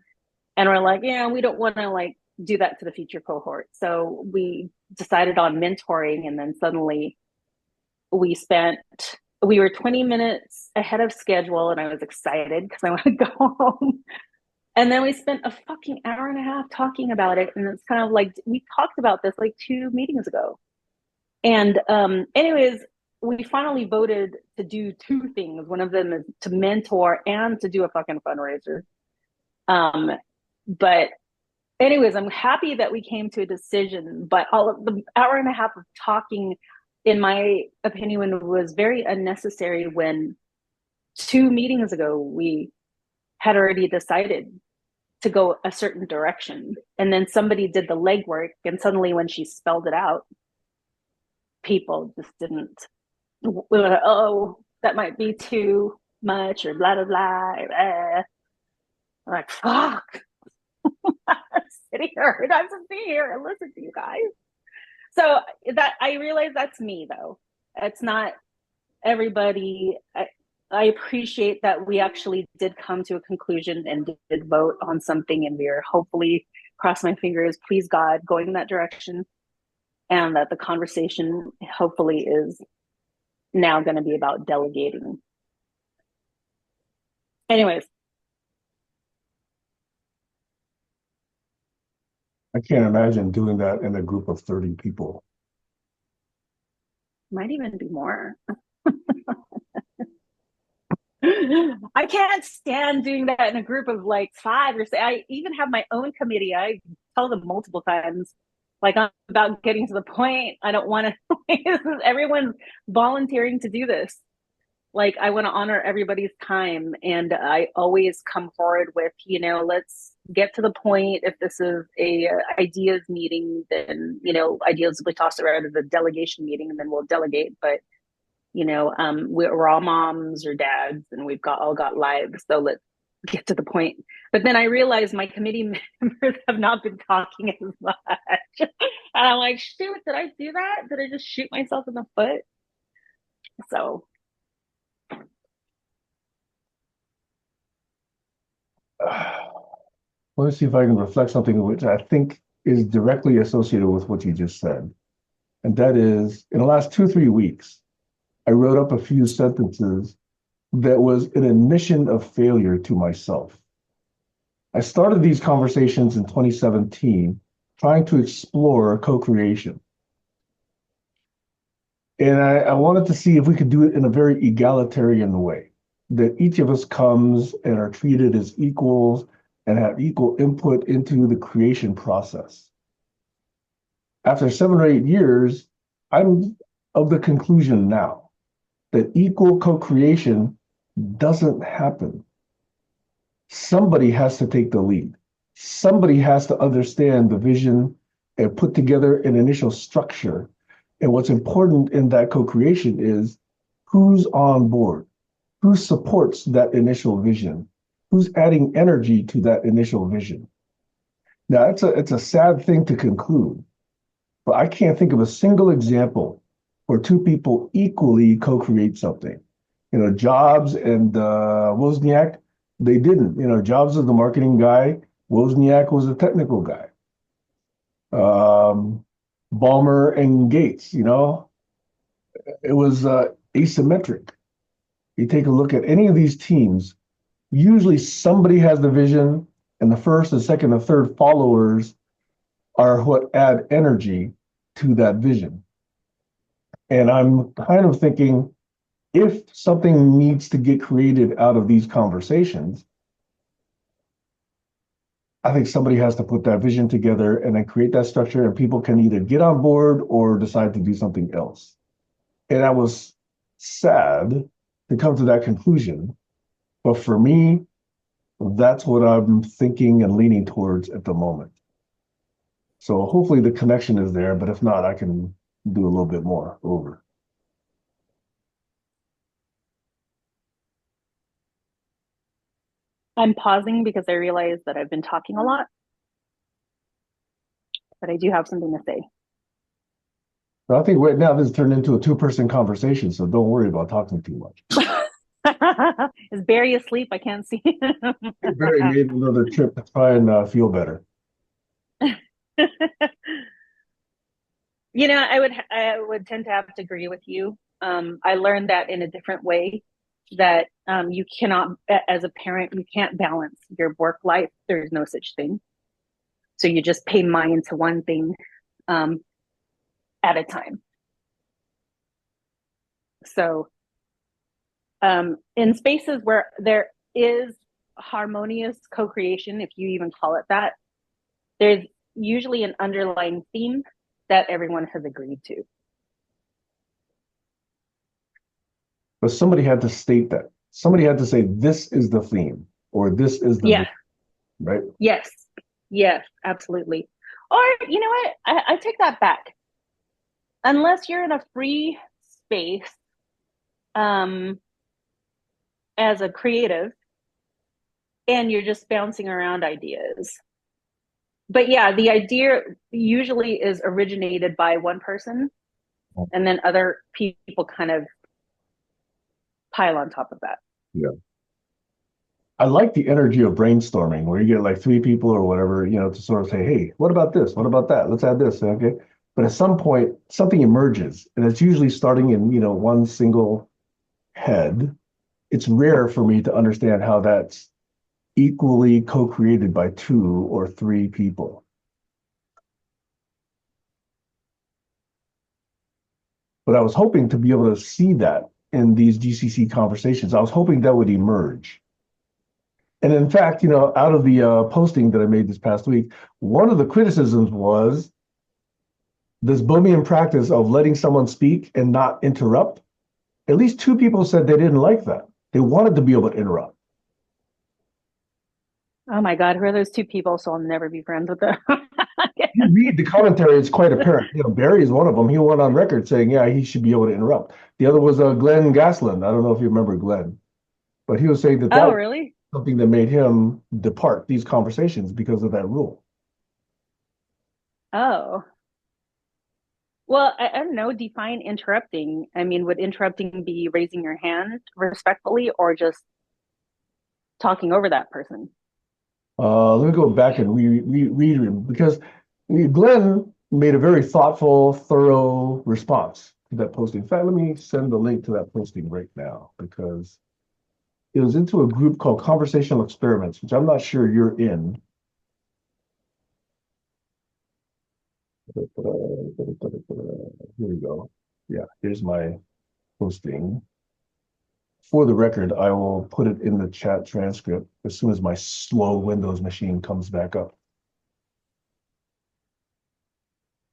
And we're like, yeah, we don't want to like do that to the future cohort. So we decided on mentoring, and then suddenly we were 20 minutes ahead of schedule, and I was excited because I want to go home. And then we spent a fucking hour and a half talking about it. And it's kind of like, we talked about this like 2 meetings ago. And anyways, we finally voted to do 2 things. One of them is to mentor and to do a fucking fundraiser. But anyways, I'm happy that we came to a decision, but all of the hour and a half of talking, in my opinion, was very unnecessary when 2 meetings ago, we had already decided to go a certain direction. And then somebody did the legwork, and suddenly when she spelled it out, people just didn't, oh, that might be too much, or blah, blah, blah. I'm like, fuck. I'm sitting here, I'm just sitting here and listen to you guys. So that, I realize that's me though. It's not everybody. I appreciate that we actually did come to a conclusion and did vote on something, and we are hopefully, cross my fingers, please God, going in that direction, and that the conversation hopefully is now going to be about delegating. Anyways. I can't imagine doing that in a group of 30 people. Might even be more. I can't stand doing that in a group of like 5 or 6. I even have my own committee. I tell them multiple times, like, I'm about getting to the point. I don't want to, everyone's volunteering to do this. Like, I want to honor everybody's time. And I always come forward with, let's get to the point. If this is a ideas meeting, then, ideas will be tossed around as a delegation meeting, and then we'll delegate. But we're all moms or dads, and we've all got lives. So let's get to the point. But then I realized my committee members have not been talking as much. And I'm like, shoot, did I do that? Did I just shoot myself in the foot? So. Let me see if I can reflect something which I think is directly associated with what you just said. And that is, in the last 2, 3 weeks, I wrote up a few sentences that was an admission of failure to myself. I started these conversations in 2017, trying to explore co-creation. And I wanted to see if we could do it in a very egalitarian way, that each of us comes and are treated as equals and have equal input into the creation process. After 7 or 8 years, I'm of the conclusion now that equal co-creation doesn't happen. Somebody has to take the lead. Somebody has to understand the vision and put together an initial structure. And what's important in that co-creation is who's on board, who supports that initial vision, who's adding energy to that initial vision. Now, it's a sad thing to conclude, but I can't think of a single example where two people equally co-create something. Jobs and Wozniak, they didn't. Jobs was the marketing guy, Wozniak was the technical guy. Ballmer and Gates, it was asymmetric. You take a look at any of these teams, usually somebody has the vision, and the first, the second, and third followers are what add energy to that vision. And I'm kind of thinking, if something needs to get created out of these conversations, I think somebody has to put that vision together and then create that structure, and people can either get on board or decide to do something else. And I was sad to come to that conclusion. But for me, that's what I'm thinking and leaning towards at the moment. So hopefully the connection is there, but if not, I can do a little bit more. Over. I'm pausing because I realize that I've been talking a lot, but I do have something to say. I think right now this has turned into a two-person conversation, so don't worry about talking too much. Is Barry asleep? I can't see him. Barry made another trip to try and feel better. I would tend to have to agree with you. I learned that in a different way, that you cannot, as a parent, you can't balance your work life. There's no such thing. So you just pay mind to one thing at a time. So in spaces where there is harmonious co-creation, if you even call it that, there's usually an underlying theme that everyone has agreed to. But somebody had to state that. Somebody had to say, this is the theme, or this is the vision, right? Yes, absolutely. Or, you know what? I take that back. Unless you're in a free space as a creative and you're just bouncing around ideas. But yeah, the idea usually is originated by one person, and then other people kind of pile on top of that. Yeah. I like the energy of brainstorming where you get like three people or whatever, to sort of say, hey, what about this? What about that? Let's add this. Okay. But at some point, something emerges, and it's usually starting in, one single head. It's rare for me to understand how that's equally co-created by 2 or 3 people. But I was hoping to be able to see that in these GCC conversations. I was hoping that would emerge. And in fact, out of the posting that I made this past week, one of the criticisms was this Bohemian practice of letting someone speak and not interrupt. At least 2 people said they didn't like that. They wanted to be able to interrupt. Oh my God, who are those 2 people? So I'll never be friends with them. You read the commentary, it's quite apparent. Barry is one of them. He went on record saying, yeah, he should be able to interrupt. The other was Glenn Gaslin. I don't know if you remember Glenn, but he was saying that oh, really? Was something that made him depart these conversations because of that rule. Oh. Well, I don't know, define interrupting. I mean, would interrupting be raising your hand respectfully or just talking over that person? Let me go back and read it because Glenn made a very thoughtful, thorough response to that posting. In fact, let me send the link to that posting right now because it was into a group called Conversational Experiments, which I'm not sure you're in. Here we go. Yeah, here's my posting. For the record, I will put it in the chat transcript as soon as my slow Windows machine comes back up.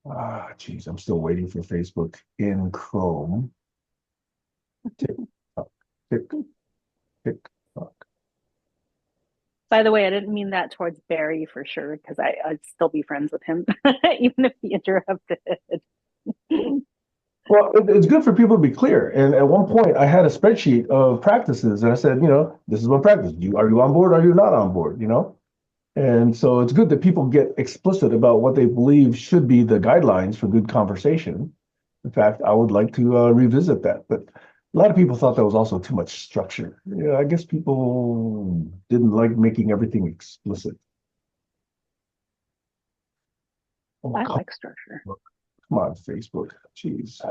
Ah, geez, I'm still waiting for Facebook in Chrome. Tick, tock, tick, tick, tock. By the way, I didn't mean that towards Barry for sure, because I'd still be friends with him, even if he interrupted. Well, it's good for people to be clear. And at one point, I had a spreadsheet of practices, and I said, this is one practice. Are you on board? Are you not on board? And so it's good that people get explicit about what they believe should be the guidelines for good conversation. In fact, I would like to revisit that. But a lot of people thought that was also too much structure. I guess people didn't like making everything explicit. Oh, I come like structure. on, Facebook. Jeez.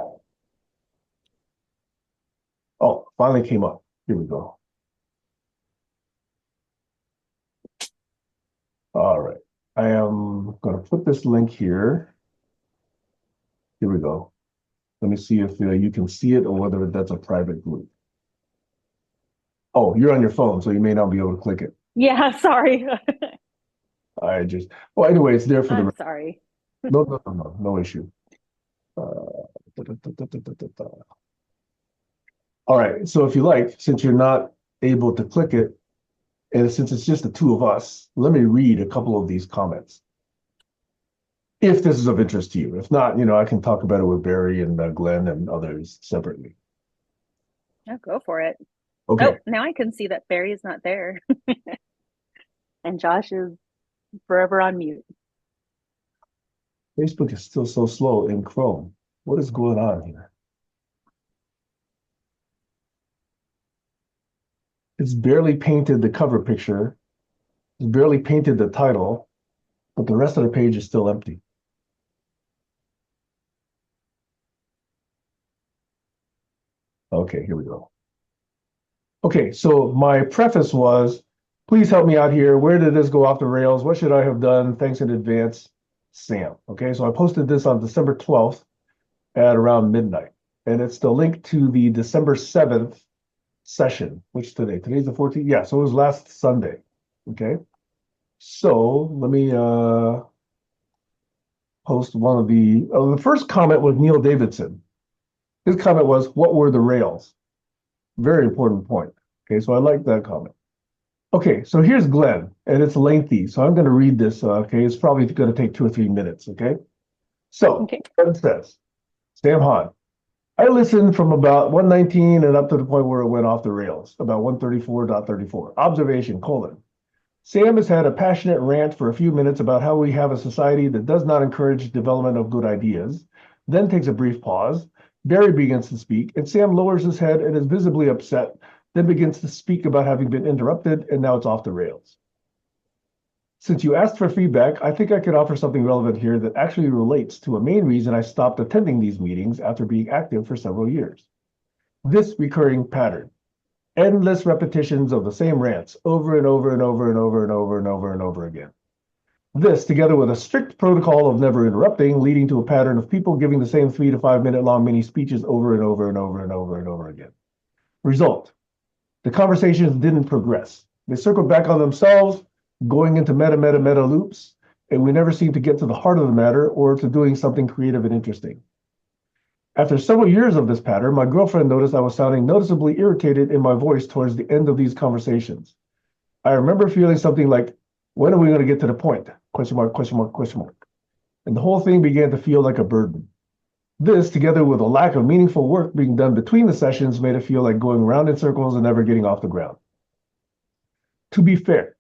Oh, finally came up. Here we go. All right. I am going to put this link here. Here we go. Let me see if you can see it or whether that's a private group. Oh, you're on your phone, so you may not be able to click it. Yeah, sorry. Well, anyway, it's there for I'm sorry. no issue. All right, so if you like, since you're not able to click it, and since it's just the two of us, let me read a couple of these comments. If this is of interest to you. If not, I can talk about it with Barry and Glenn and others separately. No, go for it. Okay. Oh, now I can see that Barry is not there. And Josh is forever on mute. Facebook is still so slow in Chrome. What is going on here? It's barely painted the cover picture. It's barely painted the title, but the rest of the page is still empty. Okay, here we go. Okay, so my preface was, please help me out here. Where did this go off the rails? What should I have done? Thanks in advance, Sam. Okay, so I posted this on December 12th at around midnight. And it's the link to the December 7th session, which today's the 14th. Yeah, so it was last Sunday. Okay, so let me post one of the first comment was Neil Davidson. His comment was, what were the rails? Very important point. Okay, so I like that comment. Okay, so here's Glenn, and it's lengthy, so I'm going to read this. Okay, it's probably going to take 2 or 3 minutes. Okay, so Glenn says, Sam Hahn, I listened from about 119 and up to the point where it went off the rails, about 134.34. Observation, : Sam has had a passionate rant for a few minutes about how we have a society that does not encourage development of good ideas, then takes a brief pause. Barry begins to speak, and Sam lowers his head and is visibly upset, then begins to speak about having been interrupted, and now it's off the rails. Since you asked for feedback, I think I could offer something relevant here that actually relates to a main reason I stopped attending these meetings after being active for several years. This recurring pattern. Endless repetitions of the same rants over and over and over and over and over and over and over again. This, together with a strict protocol of never interrupting, leading to a pattern of people giving the same 3 to 5 minute long mini speeches over and over and over and over and over again. Result, the conversations didn't progress. They circled back on themselves, going into meta loops, and we never seemed to get to the heart of the matter or to doing something creative and interesting. After several years of this pattern, my girlfriend noticed I was sounding noticeably irritated in my voice towards the end of these conversations. I remember feeling something like, when are we going to get to the point? ? And the whole thing began to feel like a burden. This, together with a lack of meaningful work being done between the sessions, made it feel like going round in circles and never getting off the ground. To be fair,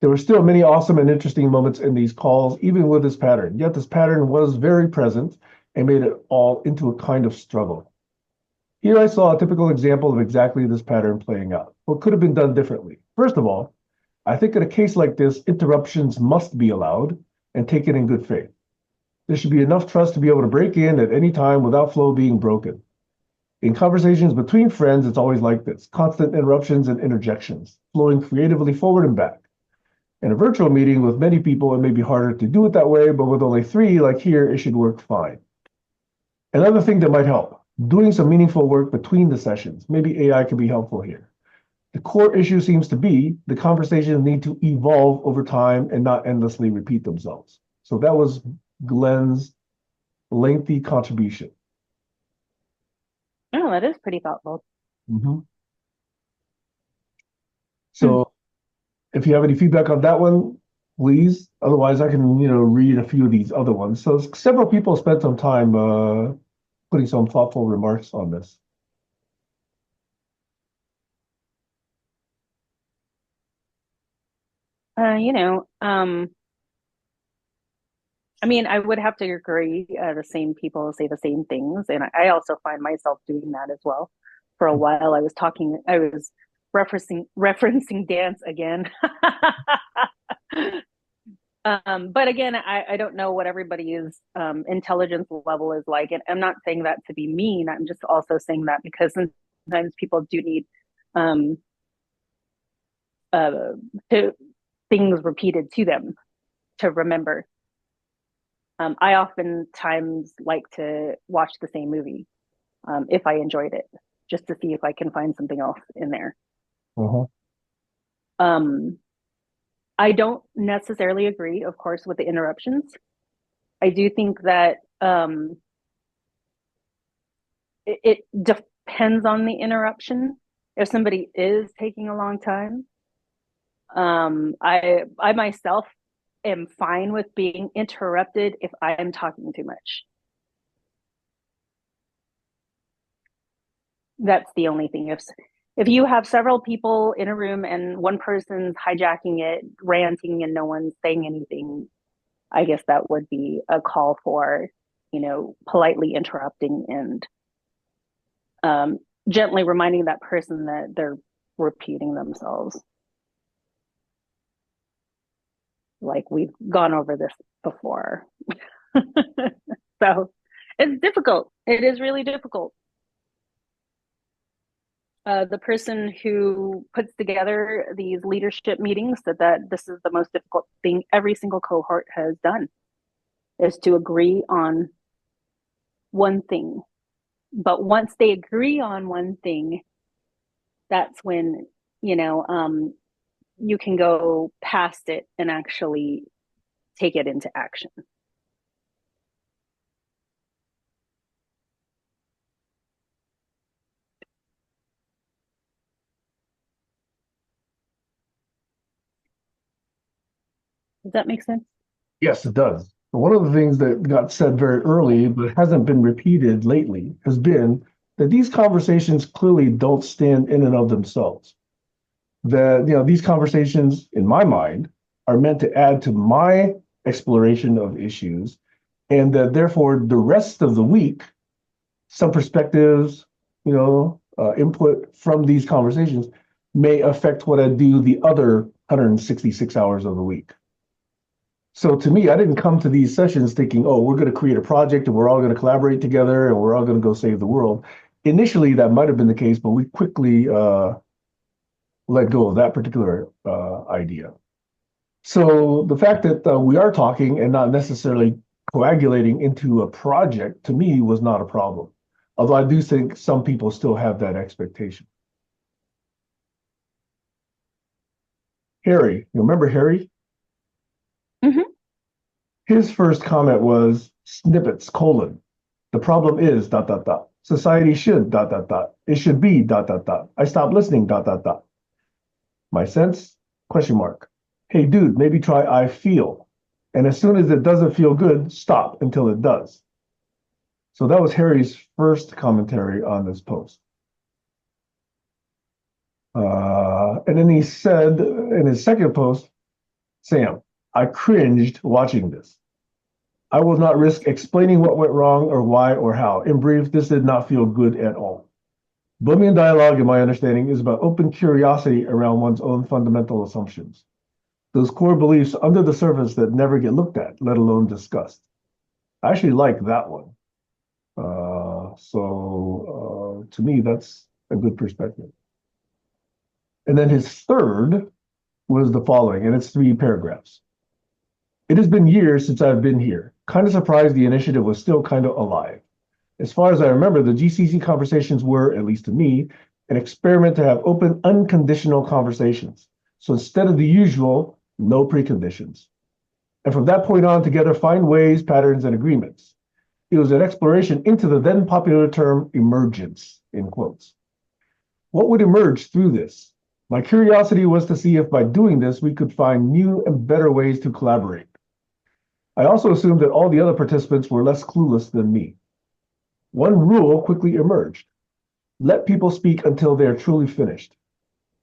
there were still many awesome and interesting moments in these calls, even with this pattern. Yet this pattern was very present and made it all into a kind of struggle. Here I saw a typical example of exactly this pattern playing out. What could have been done differently? First of all, I think in a case like this, interruptions must be allowed and taken in good faith. There should be enough trust to be able to break in at any time without flow being broken. In conversations between friends, it's always like this, constant interruptions and interjections, flowing creatively forward and back. In a virtual meeting with many people, it may be harder to do it that way, but with only 3, like here, it should work fine. Another thing that might help, doing some meaningful work between the sessions. Maybe AI can be helpful here. The core issue seems to be the conversations need to evolve over time and not endlessly repeat themselves. So that was Glenn's lengthy contribution. Oh, that is pretty thoughtful. So if you have any feedback on that one, please. Otherwise, I can, read a few of these other ones. So several people spent some time putting some thoughtful remarks on this. I mean, I would have to agree. The same people say the same things, and I also find myself doing that as well. For a while, I was referencing dance again. But again, I don't know what everybody's intelligence level is like, and I'm not saying that to be mean. I'm just also saying that because sometimes people do need things repeated to them to remember. I oftentimes like to watch the same movie if I enjoyed it, just to see if I can find something else in there. I don't necessarily agree, of course, with the interruptions. I do think that it depends on the interruption. If somebody is taking a long time, I myself am fine with being interrupted if I am talking too much. That's the only thing. If you have several people in a room and one person's hijacking it, ranting, and no one's saying anything, I guess that would be a call for, politely interrupting and gently reminding that person that they're repeating themselves. Like we've gone over this before. So it's difficult. It is really difficult. The person who puts together these leadership meetings said that this is the most difficult thing every single cohort has done, is to agree on one thing. But once they agree on one thing, that's when, you can go past it and actually take it into action. Does that make sense? Yes, it does. One of the things that got said very early, but hasn't been repeated lately, has been that these conversations clearly don't stand in and of themselves. That, these conversations, in my mind, are meant to add to my exploration of issues, and that therefore the rest of the week, some perspectives, input from these conversations may affect what I do the other 166 hours of the week. So to me, I didn't come to these sessions thinking, oh, we're going to create a project and we're all going to collaborate together and we're all going to go save the world. Initially, that might have been the case, but we quickly let go of that particular idea. So the fact that we are talking and not necessarily coagulating into a project, to me, was not a problem. Although I do think some people still have that expectation. Harry, you remember Harry? His first comment was snippets, : the problem is ... Society should ... It should be ... I stopped listening ... My sense? ? Hey dude, maybe try I feel. And as soon as it doesn't feel good, stop until it does. So that was Harry's first commentary on this post. And then he said in his second post, Sam, I cringed watching this. I will not risk explaining what went wrong or why or how. In brief, this did not feel good at all. Blooming dialogue, in my understanding, is about open curiosity around one's own fundamental assumptions. Those core beliefs under the surface that never get looked at, let alone discussed. I actually like that one. To me, that's a good perspective. And then his third was the following, and it's 3 paragraphs. It has been years since I've been here. Kind of surprised the initiative was still kind of alive. As far as I remember, the GCC conversations were, at least to me, an experiment to have open, unconditional conversations. So instead of the usual, no preconditions. And from that point on, together find ways, patterns, and agreements. It was an exploration into the then popular term emergence, in quotes. What would emerge through this? My curiosity was to see if by doing this, we could find new and better ways to collaborate. I also assumed that all the other participants were less clueless than me. One rule quickly emerged. Let people speak until they are truly finished.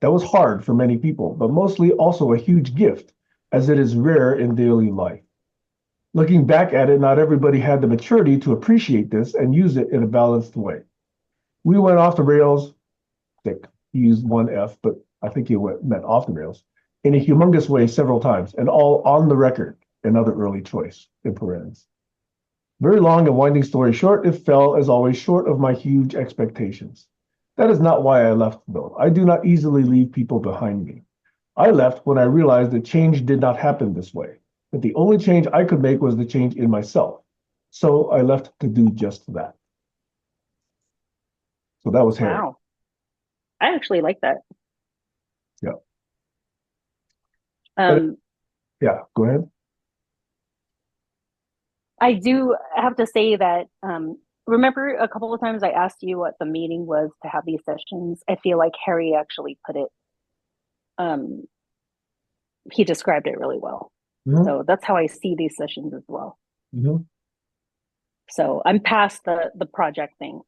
That was hard for many people, but mostly also a huge gift, as it is rare in daily life. Looking back at it, not everybody had the maturity to appreciate this and use it in a balanced way. We went off the rails, I think he used one F, but I think he meant off the rails, in a humongous way several times, and all on the record, another early choice, in parentheses. Very long and winding story short, it fell, as always, short of my huge expectations. That is not why I left, though. I do not easily leave people behind me. I left when I realized that change did not happen this way, that the only change I could make was the change in myself. So I left to do just that. So that was Harry. Wow. I actually like that. Yeah. Yeah, go ahead. I do have to say that remember a couple of times I asked you what the meaning was to have these sessions. I feel like Harry actually put it, he described it really well. Mm-hmm. So that's how I see these sessions as well. Mm-hmm. So I'm past the project thing.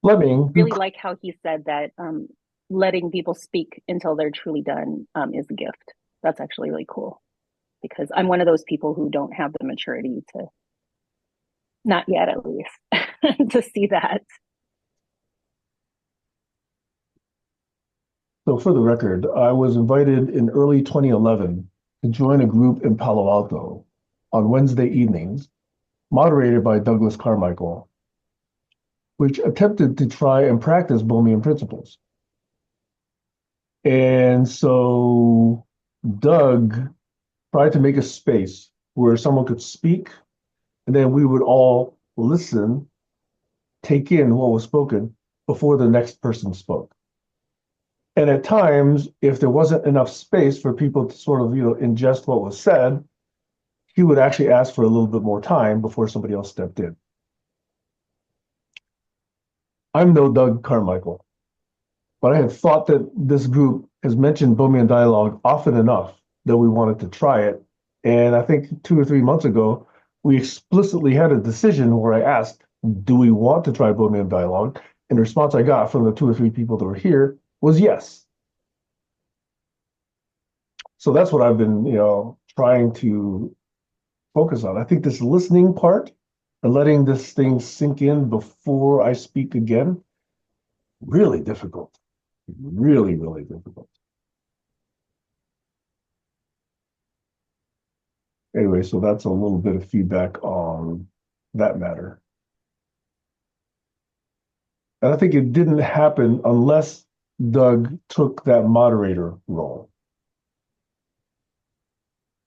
Fleming. Really like how he said that letting people speak until they're truly done is a gift. That's actually really cool, because I'm one of those people who don't have the maturity to, not yet at least, to see that. So for the record, I was invited in early 2011 to join a group in Palo Alto on Wednesday evenings, moderated by Douglas Carmichael, which attempted to try and practice Bohemian principles. And so Doug tried to make a space where someone could speak, and then we would all listen, take in what was spoken before the next person spoke. And at times, if there wasn't enough space for people to sort of, ingest what was said, he would actually ask for a little bit more time before somebody else stepped in. I'm no Doug Carmichael, but I have thought that this group has mentioned Bohemian dialogue often enough that we wanted to try it. And I think 2 or 3 months ago, we explicitly had a decision where I asked, do we want to try Bohemian dialogue? And the response I got from the 2 or 3 people that were here was yes. So that's what I've been, trying to focus on. I think this listening part and letting this thing sink in before I speak again, really difficult. Really, really difficult. Anyway, so that's a little bit of feedback on that matter. And I think it didn't happen unless Doug took that moderator role.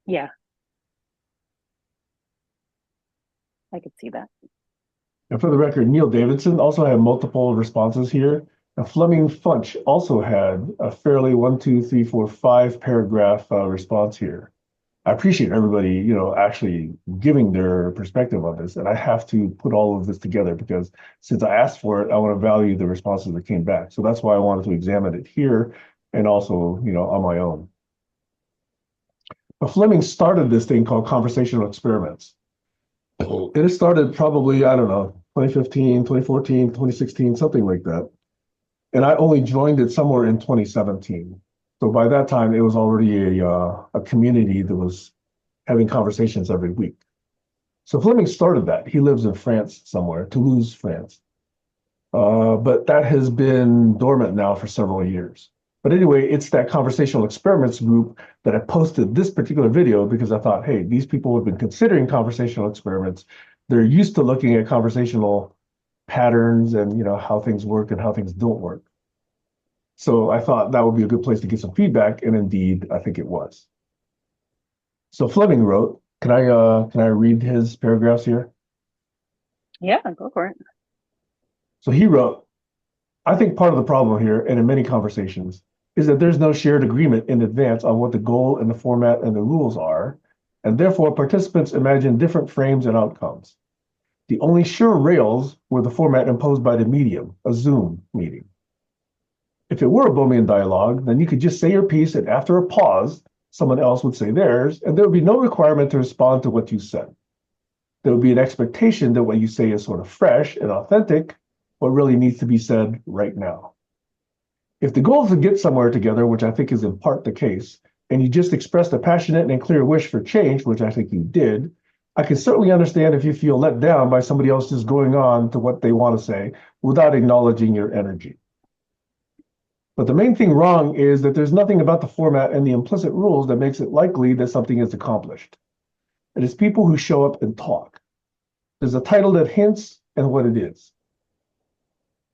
Yeah. I could see that. And for the record, Neil Davidson also had multiple responses here. And Fleming Funch also had a fairly 1, 2, 3, 4, 5 paragraph response here. I appreciate everybody, actually giving their perspective on this. And I have to put all of this together because since I asked for it, I want to value the responses that came back. So that's why I wanted to examine it here and also, on my own. But Fleming started this thing called conversational experiments. It started probably, I don't know, 2015, 2014, 2016, something like that. And I only joined it somewhere in 2017. So by that time, it was already a community that was having conversations every week. So Fleming started that. He lives in France somewhere, Toulouse, France. But that has been dormant now for several years. But anyway, it's that conversational experiments group that I posted this particular video because I thought, hey, these people have been considering conversational experiments. They're used to looking at conversational patterns and how things work and how things don't work. So I thought that would be a good place to get some feedback, and indeed, I think it was. So Fleming wrote, can I read his paragraphs here? Yeah, go for it. So he wrote, I think part of the problem here, and in many conversations, is that there's no shared agreement in advance on what the goal and the format and the rules are, and therefore participants imagine different frames and outcomes. The only sure rails were the format imposed by the medium, a Zoom meeting. If it were a Bohemian dialogue, then you could just say your piece, and after a pause, someone else would say theirs, and there would be no requirement to respond to what you said. There would be an expectation that what you say is sort of fresh and authentic, what really needs to be said right now. If the goal is to get somewhere together, which I think is in part the case, and you just expressed a passionate and clear wish for change, which I think you did, I can certainly understand if you feel let down by somebody else just going on to what they want to say without acknowledging your energy. But the main thing wrong is that there's nothing about the format and the implicit rules that makes it likely that something is accomplished. It is people who show up and talk. There's a title that hints and what it is.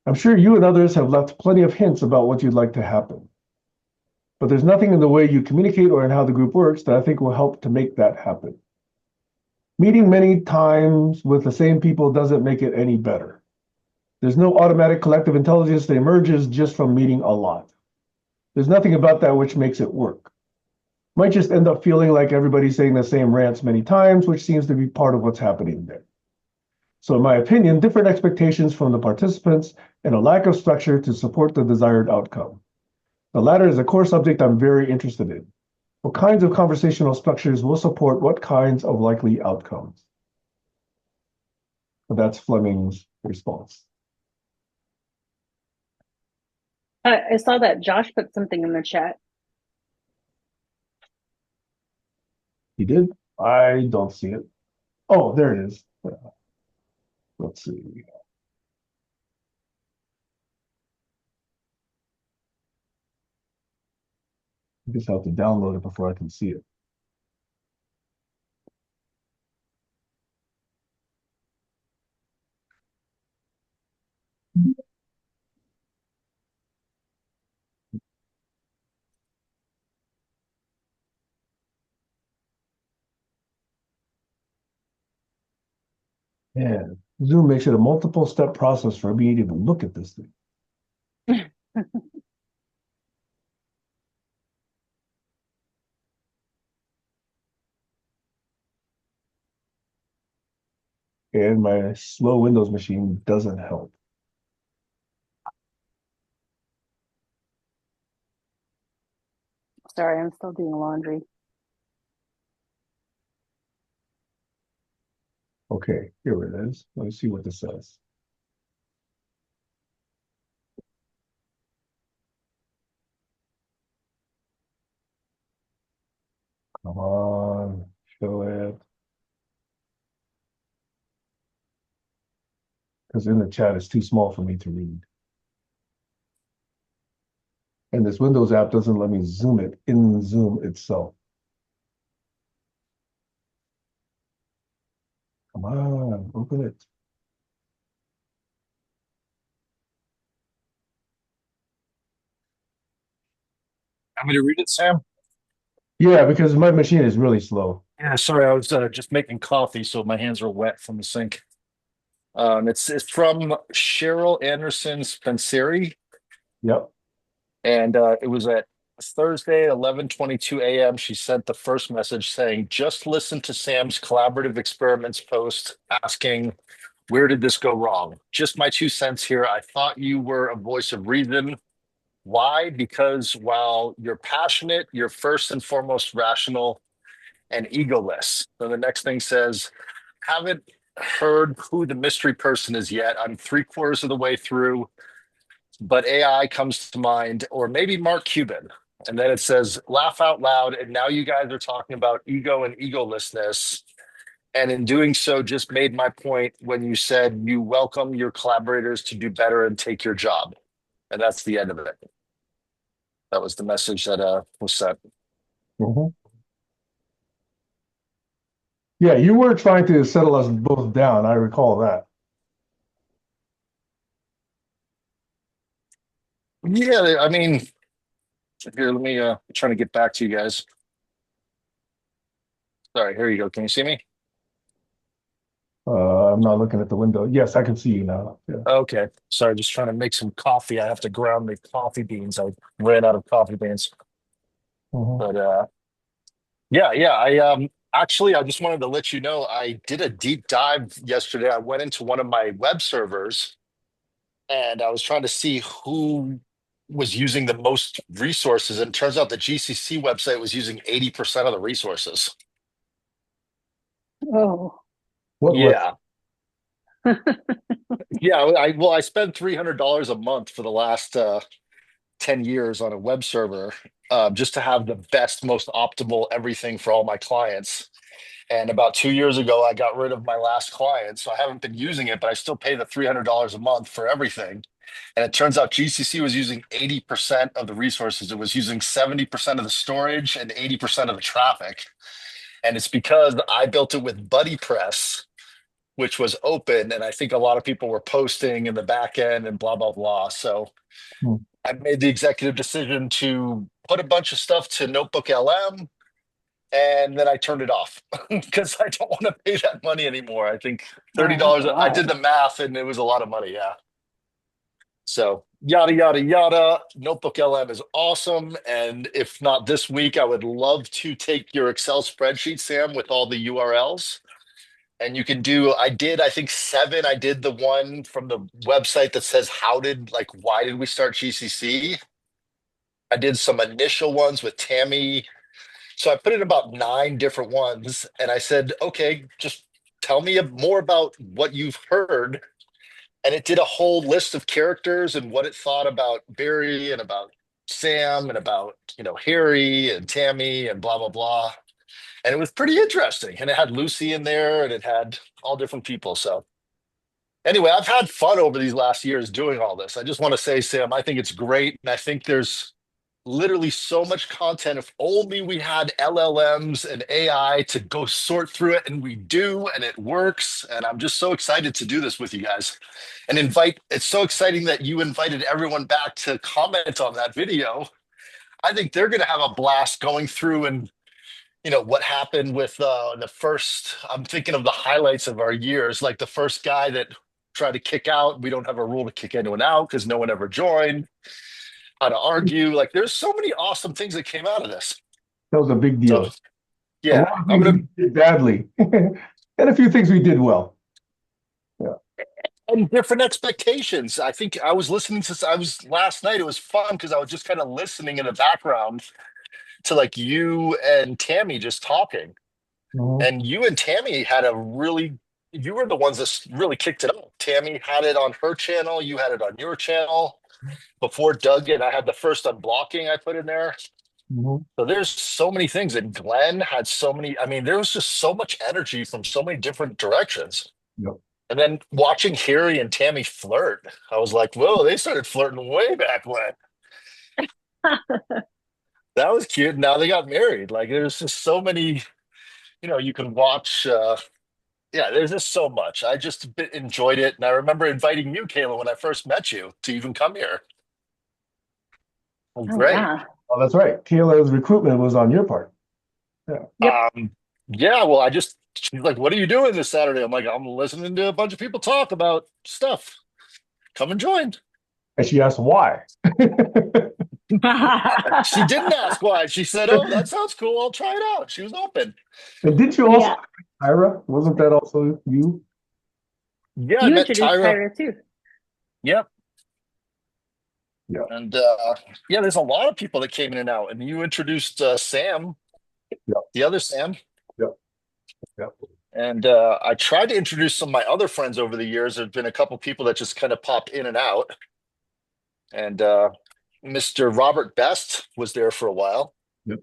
I'm sure you and others have left plenty of hints about what you'd like to happen. But there's nothing in the way you communicate or in how the group works that I think will help to make that happen. Meeting many times with the same people doesn't make it any better. There's no automatic collective intelligence that emerges just from meeting a lot. There's nothing about that which makes it work. Might just end up feeling like everybody's saying the same rants many times, which seems to be part of what's happening there. So in my opinion, different expectations from the participants and a lack of structure to support the desired outcome. The latter is a core subject I'm very interested in. What kinds of conversational structures will support what kinds of likely outcomes? So that's Fleming's response. I saw that Josh put something in the chat. He did? I don't see it. Oh, there it is. Let's see. I just have to download it before I can see it. Man, Zoom makes it a multiple step process for me to even look at this thing. And my slow Windows machine doesn't help. Sorry, I'm still doing laundry. Okay, here it is. Let me see what this says. Come on, show it. Because in the chat, it's too small for me to read. And this Windows app doesn't let me zoom it in Zoom itself. Come on, open it. Want me to read it, Sam? Yeah, because my machine is really slow. Yeah, sorry, I was just making coffee, so my hands are wet from the sink. It's from Cheryl Anderson Spenceri, Yep. and it was at Thursday, 11:22 a.m. She sent the first message saying, "Just listen to Sam's collaborative experiments post asking, where did this go wrong? Just my 2 cents here. I thought you were a voice of reason. Why? Because while you're passionate, you're first and foremost rational and egoless." So the next thing says, haven't heard who the mystery person is yet. I'm 3/4 of the way through, but AI comes to mind, or maybe Mark Cuban. And then it says, laugh out loud. And now you guys are talking about ego and egolessness. And in doing so, just made my point when you said you welcome your collaborators to do better and take your job. And that's the end of it. That was the message that was sent. Mhm. Yeah, you were trying to settle us both down. I recall that. Yeah, I mean, here, let me trying to get back to you guys. Sorry, here you go. Can you see me? I'm not looking at the window. Yes, I can see you now. Yeah. Okay. Sorry, just trying to make some coffee. I have to ground the coffee beans. I ran out of coffee beans. Mhm. But yeah, I actually I just wanted to let you know I did a deep dive yesterday. I went into one of my web servers and I was trying to see who was using the most resources. And it turns out the GCC website was using 80% of the resources. Oh. What? Yeah. Yeah, I spend $300 a month for the last 10 years on a web server just to have the best, most optimal everything for all my clients. And about 2 years ago, I got rid of my last client. So I haven't been using it, but I still pay the $300 a month for everything. And it turns out GCC was using 80% of the resources. It was using 70% of the storage and 80% of the traffic. And it's because I built it with BuddyPress, which was open. And I think a lot of people were posting in the back end and blah, blah, blah. So Hmm. I made the executive decision to put a bunch of stuff to Notebook LM, and then I turned it off because I don't want to pay that money anymore. I think Oh, that's $30. a I lot. did the math and it was a lot of money. Yeah. So yada yada yada. Notebook LM is awesome. And if not this week, I would love to take your Excel spreadsheet, Sam, with all the URLs. And you can do, I think 7. I did the one from the website that says, why did we start GCC? I did some initial ones with Tammy. So I put in about 9 different ones and I said, okay, just tell me more about what you've heard. And it did a whole list of characters and what it thought about Barry and about Sam and about, Harry and Tammy and blah, blah, blah. And it was pretty interesting. And it had Lucy in there and it had all different people. So anyway, I've had fun over these last years doing all this. I just want to say, Sam, I think it's great. And I think there's literally so much content. If only we had LLMs and AI to go sort through it, and we do, and it works. And I'm just so excited to do this with you guys and it's so exciting that you invited everyone back to comment on that video. I think they're going to have a blast going through and what happened with the first. I'm thinking of the highlights of our years, like the first guy that tried to kick out. We don't have a rule to kick anyone out because no one ever joined. How to argue. Like there's so many awesome things that came out of this. That was a big So deal. A yeah, lot of I'm things gonna we did badly, and a few things we did well. Yeah. and different expectations. I think I was listening to I was last night, it was fun because I was just kind of listening in the background to like you and Tammy just talking. Mhm. And you and Tammy had you were the ones that really kicked it up. Tammy had it on her channel, you had it on your channel before Doug and I had the first unblocking I put in there. Mhm. So there's so many things, and Glenn had so many. I mean, there was just so much energy from so many different directions. Yep. And then watching Harry and Tammy flirt, I was like, whoa, they started flirting way back when. That was cute. Now they got married. Like there's just so many, you can watch. Yeah, there's just so much. I just enjoyed it. And I remember inviting you, Kayla, when I first met you to even come here. It was Oh, great. yeah. Oh, that's right. Kayla's recruitment was on your part. Yeah. Yep. Yeah, well, she's like, what are you doing this Saturday? I'm like, I'm listening to a bunch of people talk about stuff. Come and join. And she asked why. She didn't ask why. She said, oh, that sounds cool. I'll try it out. She was open. And didn't you also, Yeah. Ira? Wasn't that also you? Yeah, I You met introduced Tyra. Tyra too. Yep. Yeah. And yeah, there's a lot of people that came in and out. And you introduced Sam, Yep. the other Sam. Yep. Yep. And I tried to introduce some of my other friends over the years. There's been a couple people that just kind of pop in and out. And Mr. Robert Best was there for a while. Yep.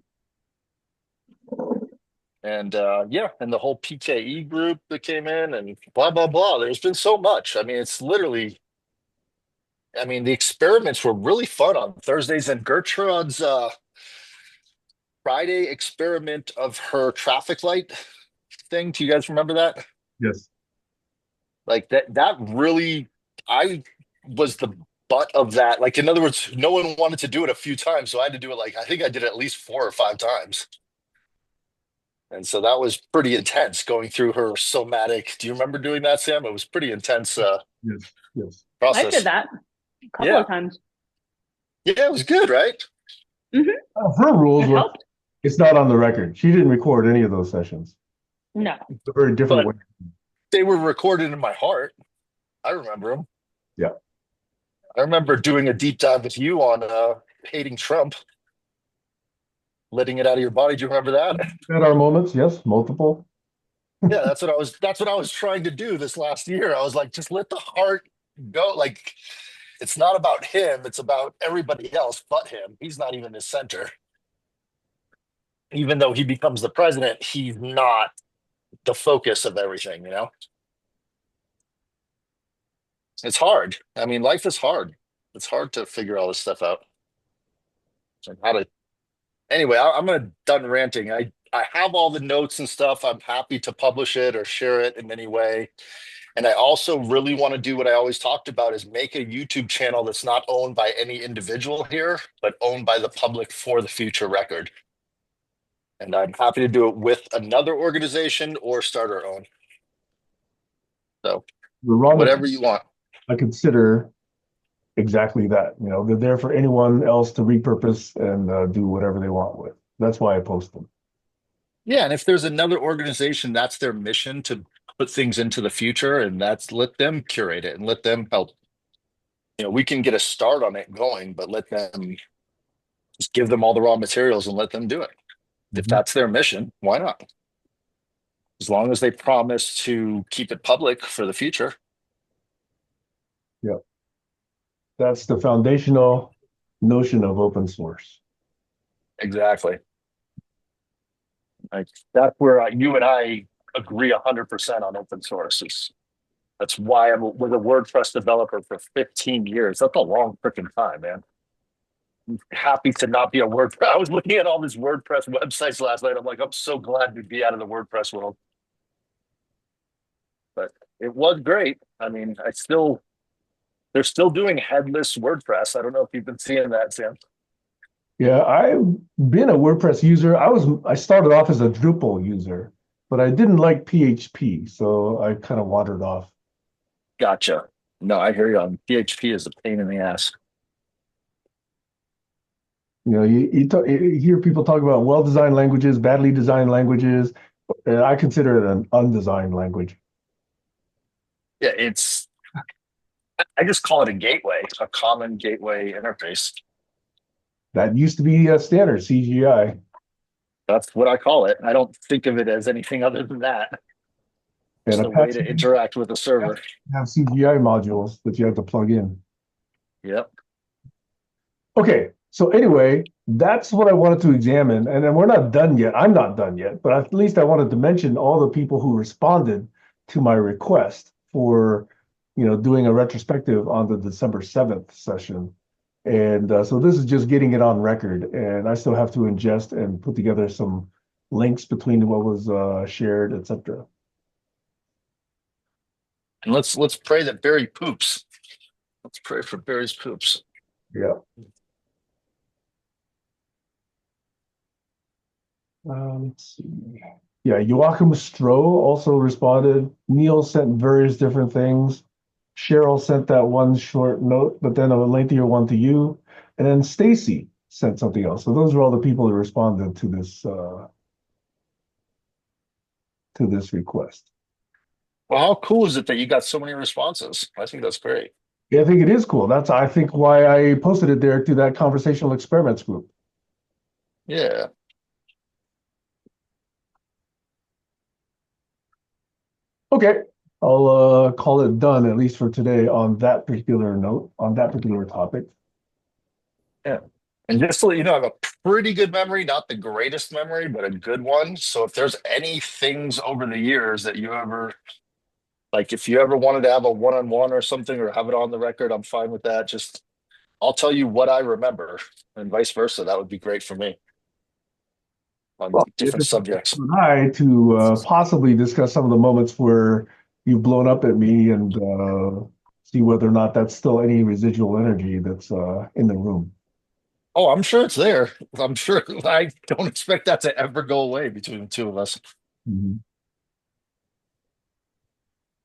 And yeah, and the whole PKE group that came in and blah blah blah. There's been so much. I mean, it's literally. I mean, the experiments were really fun on Thursdays, and Gertrude's Friday experiment of her traffic light thing. Do you guys remember that? Yes. Like that really, I was the butt of that. Like, in other words, no one wanted to do it a few times, so I had to do it like I think I did it at least 4 or 5 times. And so that was pretty intense going through her somatic. Do you remember doing that, Sam? It was pretty intense Yes. Yes. I did process. that a couple Yeah. of times. Yeah, it was good, right? Her rules It were, helped. it's not on the record. She didn't record any of those sessions. No. It's a very different But way. they were recorded in my heart. I remember them. Yeah. I remember doing a deep dive with you on hating Trump, letting it out of your body. Do you remember that? At our moments, yes, multiple. Yeah, that's what I was trying to do this last year. I was like, just let the heart go. Like, it's not about him, it's about everybody else but him. He's not even the center. Even though he becomes the president, he's not the focus of everything, you know? It's hard. I mean, life is hard. It's hard to figure all this stuff out. And how to anyway, I'm gonna done ranting. I have all the notes and stuff. I'm happy to publish it or share it in any way. And I also really want to do what I always talked about is make a YouTube channel that's not owned by any individual here, but owned by the public for the future record. And I'm happy to do it with another organization or start our own. So The raw whatever you want. I consider exactly that. You know, they're there for anyone else to repurpose and do whatever they want with. That's why I post them. Yeah, and if there's another organization, that's their mission to put things into the future, and that's let them curate it and let them help. You know, we can get a start on it going, but let them just give them all the raw materials and let them do it. If Mhm. that's their mission, why not? As long as they promise to keep it public for the future. That's the foundational notion of open source. Exactly. Like that's where you and I agree 100% on open source. That's why I was a WordPress developer for 15 years. That's a long freaking time, man. I'm happy to not be a WordPress. I was looking at all these WordPress websites last night. I'm like, I'm so glad to be out of the WordPress world. But it was great. I mean, they're still doing headless WordPress. I don't know if you've been seeing that, Sam. Yeah, I've been a WordPress user. I started off as a Drupal user, but I didn't like PHP, so I kind of wandered off. Gotcha. No, I hear you on PHP is a pain in the ass. You know, you hear people talk about well-designed languages, badly designed languages. I consider it an undesigned language. Yeah, I just call it a gateway, a common gateway interface. That used to be a standard CGI. That's what I call it. I don't think of it as anything other than that. It's And a way to interact with the server. have CGI modules that you have to plug in. Yep. Okay, so anyway, that's what I wanted to examine. And then we're not done yet. I'm not done yet, but at least I wanted to mention all the people who responded to my request for, doing a retrospective on the December 7th session. And so this is just getting it on record. And I still have to ingest and put together some links between what was shared, etc. And let's pray that Barry poops. Let's pray for Barry's poops. Yeah. Let's see. Yeah, Joachim Stroh also responded. Neil sent various different things. Cheryl sent that one short note, but then a lengthier one to you. And then Stacy sent something else. So those are all the people who responded to this request. Well, how cool is it that you got so many responses? I think that's great. Yeah, I think it is cool. That's, I think, why I posted it there to that conversational experiments group. Yeah. Okay, I'll call it done, at least for today, on that particular note, on that particular topic. Yeah. And just to let you know, I have a pretty good memory, not the greatest memory, but a good one. So if there's any things over the years that you ever like, if you ever wanted to have a one-on-one or something or have it on the record, I'm fine with that. Just I'll tell you what I remember and vice versa. That would be great for me on Well, if different it's up subjects. to you and I to possibly discuss some of the moments where you've blown up at me and see whether or not that's still any residual energy that's in the room. Oh, I'm sure it's there. I'm sure I don't expect that to ever go away between the two of us. Mhm.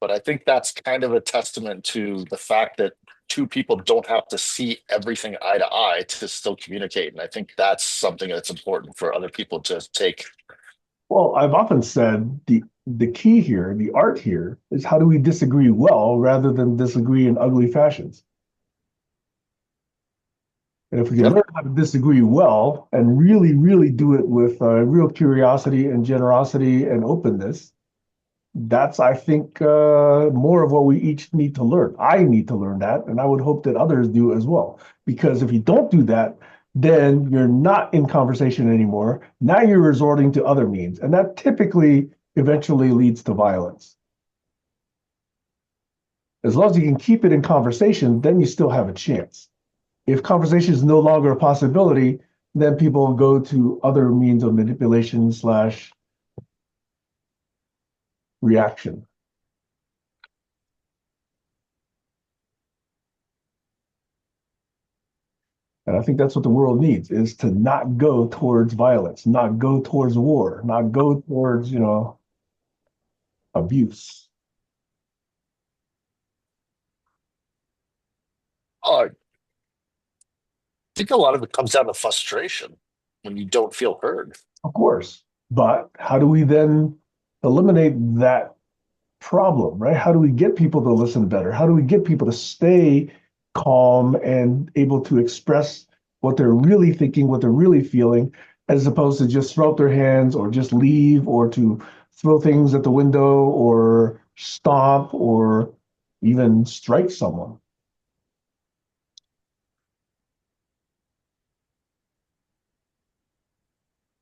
But I think that's kind of a testament to the fact that two people don't have to see everything eye to eye to still communicate. And I think that's something that's important for other people to take. Well, I've often said the key here, the art here, is how do we disagree well rather than disagree in ugly fashions. And if we can Yep. learn how to disagree well and really, really do it with real curiosity and generosity and openness, that's, I think, more of what we each need to learn. I need to learn that, and I would hope that others do as well. Because if you don't do that, then you're not in conversation anymore. Now you're resorting to other means, and that typically eventually leads to violence. As long as you can keep it in conversation, then you still have a chance. If conversation is no longer a possibility, then people go to other means of manipulation slash reaction. And I think that's what the world needs is to not go towards violence, not go towards war, not go towards, abuse. Oh, I think a lot of it comes down to frustration when you don't feel heard. Of course. But how do we then eliminate that problem, right? How do we get people to listen better? How do we get people to stay calm and able to express what they're really thinking, what they're really feeling, as opposed to just throw up their hands or just leave or to throw things at the window or stomp or even strike someone?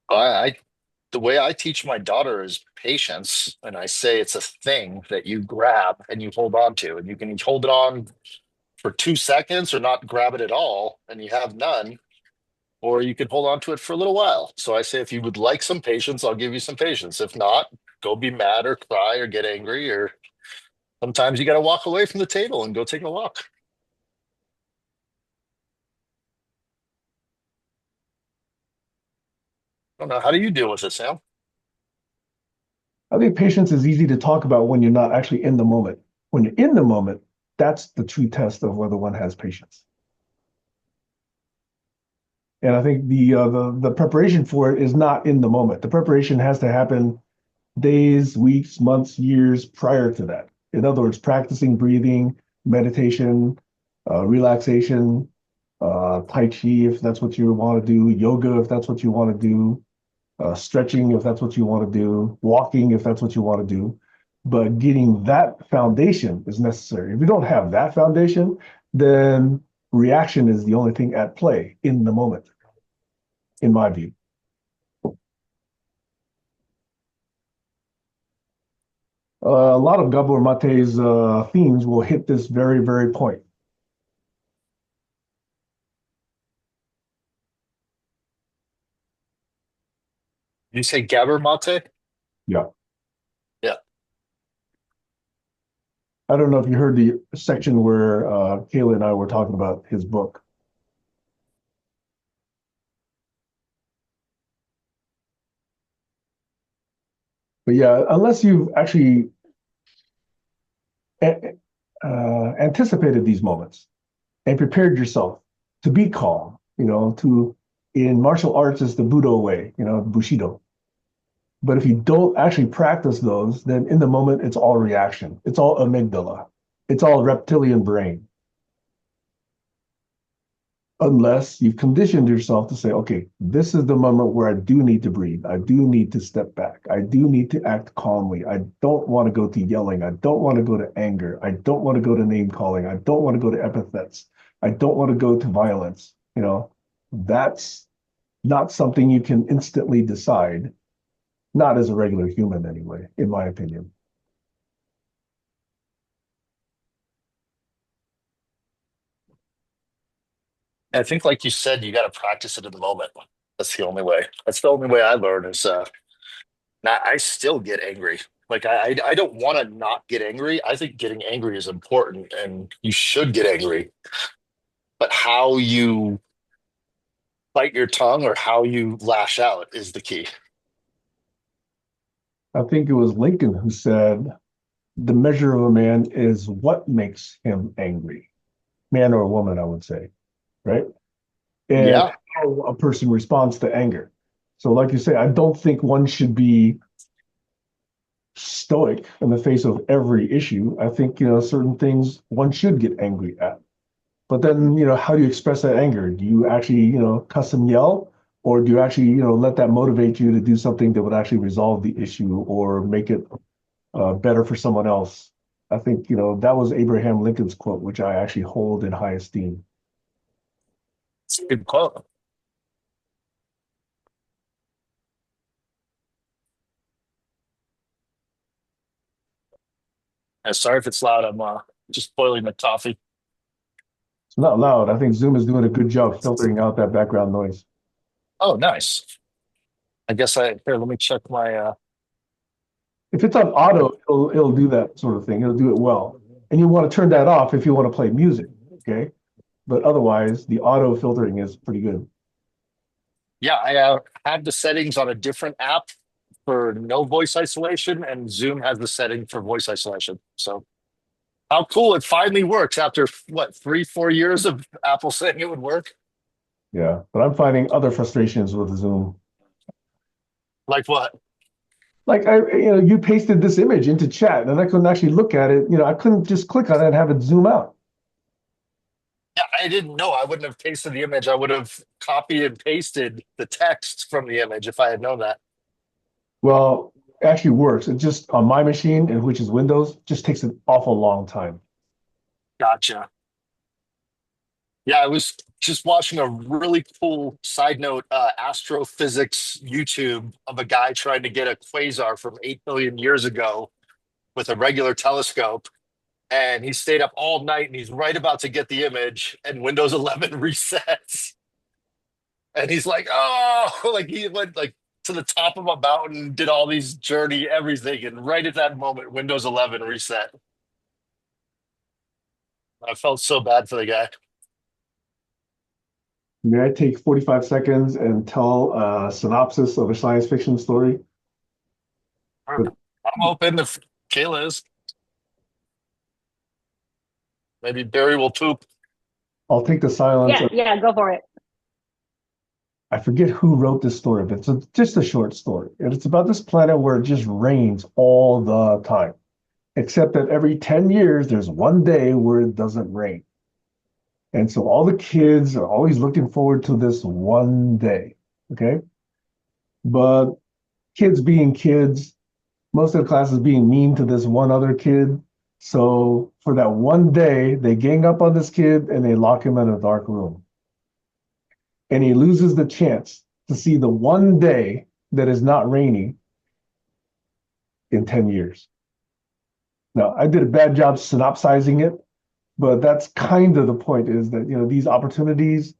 I the way I teach my daughter is patience, and I say it's a thing that you grab and you hold on to, and you can hold it on for 2 seconds or not grab it at all, and you have none, or you can hold on to it for a little while. So I say, if you would like some patience, I'll give you some patience. If not, go be mad or cry or get angry, or sometimes you got to walk away from the table and go take a walk. I don't know. How do you deal with it, Sam? I think patience is easy to talk about when you're not actually in the moment. When you're in the moment, that's the true test of whether one has patience. And I think the preparation for it is not in the moment. The preparation has to happen days, weeks, months, years prior to that. In other words, practicing breathing, meditation, relaxation, Tai Chi, if that's what you want to do, yoga, if that's what you want to do, stretching, if that's what you want to do, walking, if that's what you want to do. But getting that foundation is necessary. If you don't have that foundation, then reaction is the only thing at play in the moment, in my view. A lot of Gabor Mate's themes will hit this very, very point. You say Gabor Mate? Yeah. Yeah. I don't know if you heard the section where Kayla and I were talking about his book. But yeah, unless you've actually anticipated these moments and prepared yourself to be calm, in martial arts is the Budo way, Bushido. But if you don't actually practice those, then in the moment, it's all reaction. It's all amygdala. It's all reptilian brain. Unless you've conditioned yourself to say, okay, this is the moment where I do need to breathe. I do need to step back. I do need to act calmly. I don't want to go to yelling. I don't want to go to anger. I don't want to go to name calling. I don't want to go to epithets. I don't want to go to violence. that's not something you can instantly decide, not as a regular human anyway, in my opinion. I think, like you said, you got to practice it in the moment. That's the only way. That's the only way I learn is now I still get angry. Like I don't want to not get angry. I think getting angry is important and you should get angry. But how you bite your tongue or how you lash out is the key. I think it was Lincoln who said, the measure of a man is what makes him angry. Man or woman, I would say, right? And Yeah. how a person responds to anger. So, like you say, I don't think one should be stoic in the face of every issue. I think, certain things one should get angry at. But then, how do you express that anger? Do you actually, cuss and yell? Or do you actually, let that motivate you to do something that would actually resolve the issue or make it better for someone else? I think, that was Abraham Lincoln's quote, which I actually hold in high esteem. It's a good quote. Sorry if it's loud. I'm just boiling the coffee. It's not loud. I think Zoom is doing a good job filtering out that background noise. Oh, nice. I guess here, let me check my If it's on auto, it'll do that sort of thing. It'll do it well. And you want to turn that off if you want to play music, okay? But otherwise, the auto filtering is pretty good. yeah, I have the settings on a different app for no voice isolation, and Zoom has the setting for voice isolation. So how cool it finally works after what 3-4 years of Apple saying it would work. Yeah, but I'm finding other frustrations with Zoom. Like what? Like you pasted this image into chat, and I couldn't actually look at it. I couldn't just click on it and have it zoom out. Yeah, I didn't know. I wouldn't have pasted the image. I would have copied and pasted the text from the image if I had known that. Well, it actually works. It just on my machine, and which is Windows, just takes an awful long time. Gotcha. Yeah, I was just watching a really cool side note astrophysics YouTube of a guy trying to get a quasar from 8 billion years ago with a regular telescope. And he stayed up all night and he's right about to get the image, and Windows 11 resets. And he's like, oh, like he went like to the top of a mountain, did all these journey, everything. And right at that moment, Windows 11 reset. I felt so bad for the guy. May I take 45 seconds and tell a synopsis of a science fiction story? I'm open if Kayla is. Maybe Barry will poop. I'll take the silence. Yeah, go for it. I forget who wrote this story, but it's just a short story. And it's about this planet where it just rains all the time, except that every 10 years, there's one day where it doesn't rain. And so all the kids are always looking forward to this one day, okay? But kids being kids, most of the classes being mean to this one other kid. So for that one day, they gang up on this kid and they lock him in a dark room. And he loses the chance to see the one day that is not rainy in 10 years. Now, I did a bad job synopsizing it, but that's kind of the point, is that, these opportunities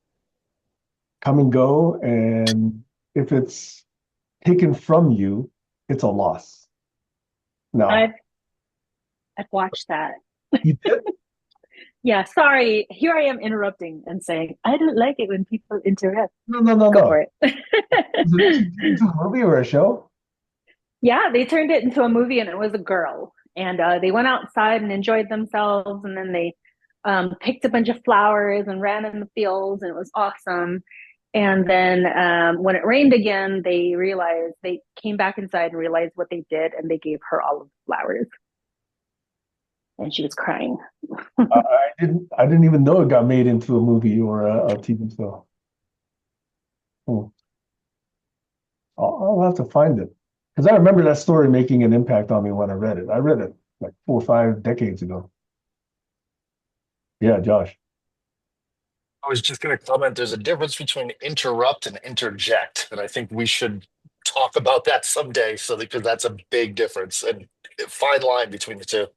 come and go, and if it's taken from you, it's a loss. Now, I've watched that. you did? Yeah, sorry. Here I am interrupting and saying, I don't like it when people interrupt. No. Go for it. Is it into a movie or a show? Yeah, they turned it into a movie and it was a girl. And they went outside and enjoyed themselves. And then they picked a bunch of flowers and ran in the fields, and it was awesome. And then when it rained again, they came back inside and realized what they did, and they gave her all of the flowers. And she was crying. I didn't even know it got made into a movie or a TV show. I'll have to find it, because I remember that story making an impact on me when I read it. I read it like 4 or 5 decades ago. Yeah, Josh. I was just going to comment. There's a difference between interrupt and interject, and I think we should talk about that someday. So because that's a big difference and a fine line between the two.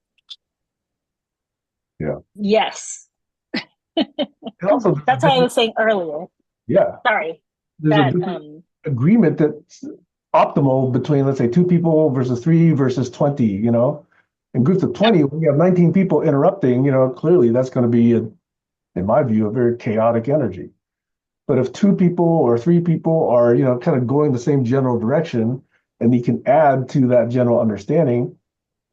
Yes. And also, there's a That's what I different, was saying earlier. yeah, Sorry. there's a That different agreement that's optimal between, let's say, 2 people versus 3 versus 20, you know? In groups of 20, when you have 19 people interrupting, you know, clearly that's going to be, in my view, a very chaotic energy. But if 2 people or 3 people are, you know, kind of going the same general direction and you can add to that general understanding,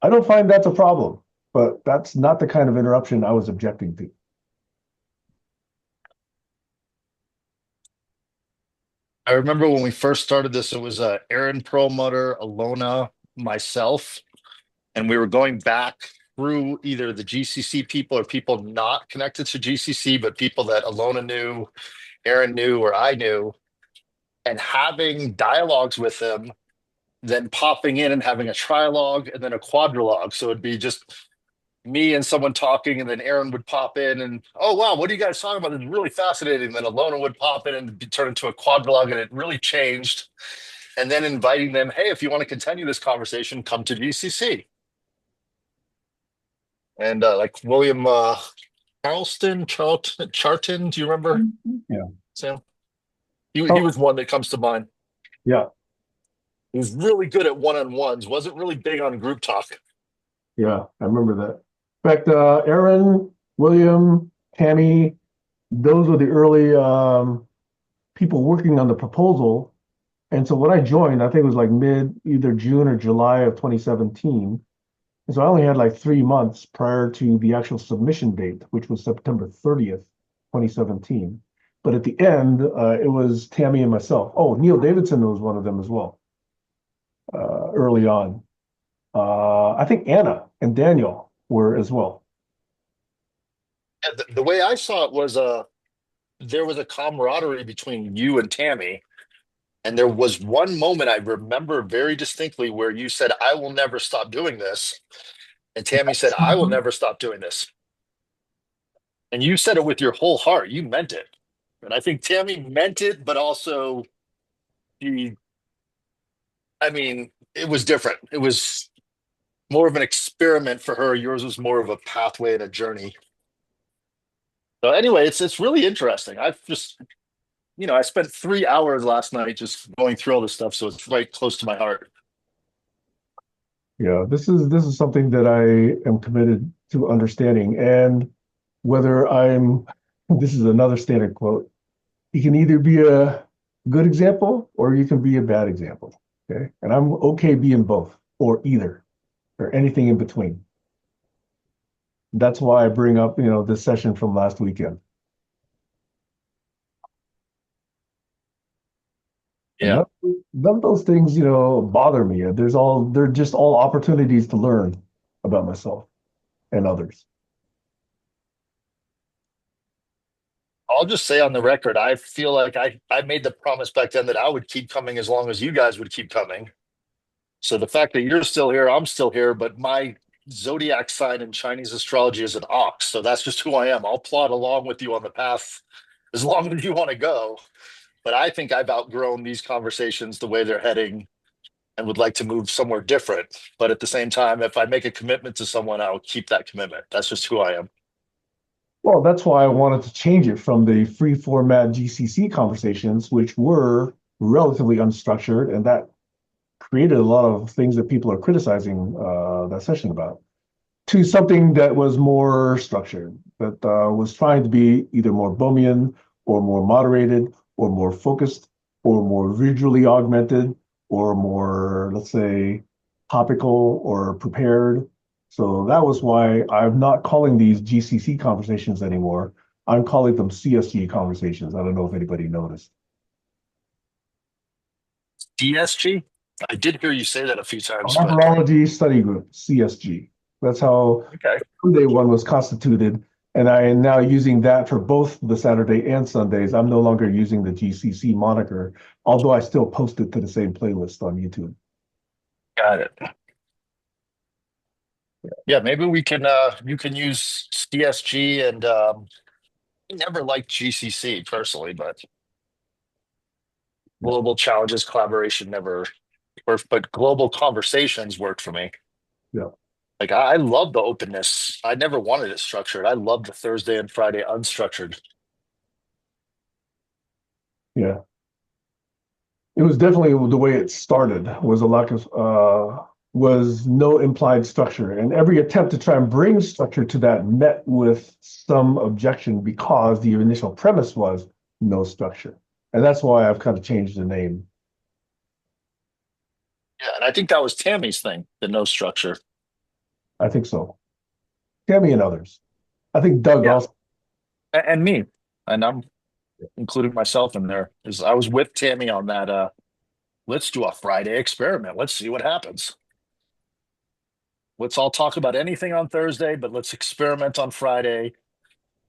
I don't find that's a problem. But that's not the kind of interruption I was objecting to. I remember when we first started this, it was Aaron Perlmutter, Alona, myself, and we were going back through either the GCC people or people not connected to GCC, but people that Alona knew, Aaron knew, or I knew, and having dialogues with them, then popping in and having a trilogue and then a quadrilogue. So it'd be just me and someone talking, and then Aaron would pop in and, oh, wow, what are you guys talking about? It's really fascinating. Then Alona would pop in and turn into a quadrilogue, and it really changed. And then inviting them, hey, if you want to continue this conversation, come to GCC. And like William Charlton, do you remember? Yeah. Sam? He was one that comes to mind. Yeah. He was really good at one-on-ones, wasn't really big on group talk. Yeah, I remember that. In fact, Aaron, William, Tammy, those were the early people working on the proposal. And so when I joined, I think it was like either June or July of 2017. And so I only had like 3 months prior to the actual submission date, which was September 30th, 2017. But at the end, it was Tammy and myself. Oh, Neil Davidson was one of them as well, early on. I think Anna and Daniel were as well. The way I saw it was there was a camaraderie between you and Tammy. And there was one moment I remember very distinctly where you said, I will never stop doing this. And Tammy said, I will never stop doing this. And you said it with your whole heart. You meant it. And I think Tammy meant it, but also it was different. It was more of an experiment for her. Yours was more of a pathway and a journey. So anyway, it's really interesting. I've just, I spent 3 hours last night just going through all this stuff, so it's right close to my heart. Yeah, this is something that I am committed to understanding. And whether this is another standard quote, you can either be a good example or you can be a bad example. Okay. And I'm okay being both or either or anything in between. That's why I bring up, this session from last weekend. Yeah. None of those things, bother me. They're just all opportunities to learn about myself and others. I'll just say on the record, I feel like I made the promise back then that I would keep coming as long as you guys would keep coming. So the fact that you're still here, I'm still here, but my zodiac sign in Chinese astrology is an ox. So that's just who I am. I'll plod along with you on the path as long as you want to go. But I think I've outgrown these conversations the way they're heading and would like to move somewhere different. But at the same time, if I make a commitment to someone, I'll keep that commitment. That's just who I am. Well, that's why I wanted to change it from the free format GCC conversations, which were relatively unstructured, and that created a lot of things that people are criticizing that session about, to something that was more structured, that was trying to be either more Bohemian or more moderated or more focused or more visually augmented or more, let's say, topical or prepared. So that was why I'm not calling these GCC conversations anymore. I'm calling them CSG conversations. I don't know if anybody noticed. DSG? I did hear you say that a few times, but Collaborology Study Group, CSG. That's how okay. Sunday one was constituted. And I am now using that for both the Saturday and Sundays. I'm no longer using the GCC moniker, although I still post it to the same playlist on YouTube. Got it. Yeah, maybe we can you can use CSG and I never liked GCC personally, but global challenges, collaboration never worked, but global conversations worked for me. Yeah. Like I love the openness. I never wanted it structured. I love the Thursday and Friday unstructured. Yeah. It was definitely the way it started was a lack of was no implied structure. And every attempt to try and bring structure to that met with some objection because the initial premise was no structure. And that's why I've kind of changed the name. Yeah, and I think that was Tammy's thing, the no structure. I think so. Tammy and others. I think Doug Yeah. also. And me. And I'm including myself in there. Is I was with Tammy on that let's do a Friday experiment. Let's see what happens. Let's all talk about anything on Thursday, but let's experiment on Friday.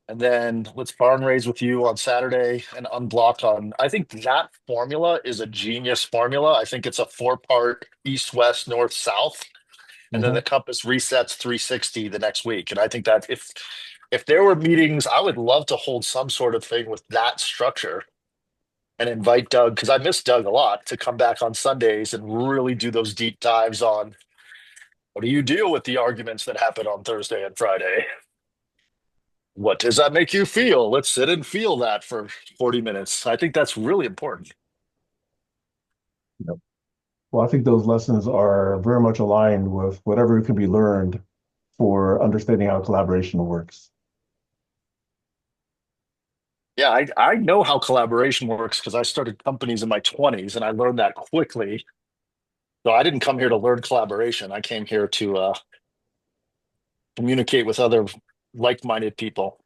And then let's barn raise with you on Saturday and unblock on. I think that formula is a genius formula. I think it's a 4-part east, west, north, south. And then the compass resets 360 the next week. And I think that if there were meetings, I would love to hold some sort of thing with that structure and invite Doug, because I miss Doug a lot, to come back on Sundays and really do those deep dives on how do you deal with the arguments that happen on Thursday and Friday? What does that make you feel? Let's sit and feel that for 40 minutes. I think that's really important. Yep. Well, I think those lessons are very much aligned with whatever can be learned for understanding how collaboration works. Yeah, I know how collaboration works because I started companies in my 20s and I learned that quickly. So I didn't come here to learn collaboration. I came here to communicate with other like-minded people.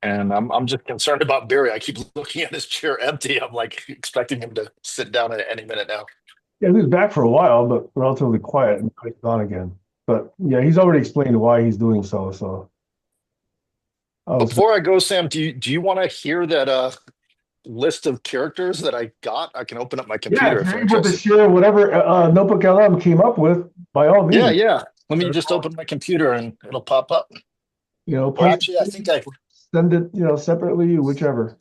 And I'm just concerned about Barry. I keep looking at his chair empty. I'm like expecting him to sit down at any minute now. Yeah, he was back for a while, but relatively quiet, and now he's gone again. But yeah, he's already explained why he's doing so. So Before I go, Sam, do you want to hear that list of characters that I got? I can open up my yeah, computer if if you're you're able to interested. share whatever Notebook LM came up with, by all Yeah, means, yeah. Let me just open my computer and it'll pop up. Or post actually, I think I send it, separately, whichever.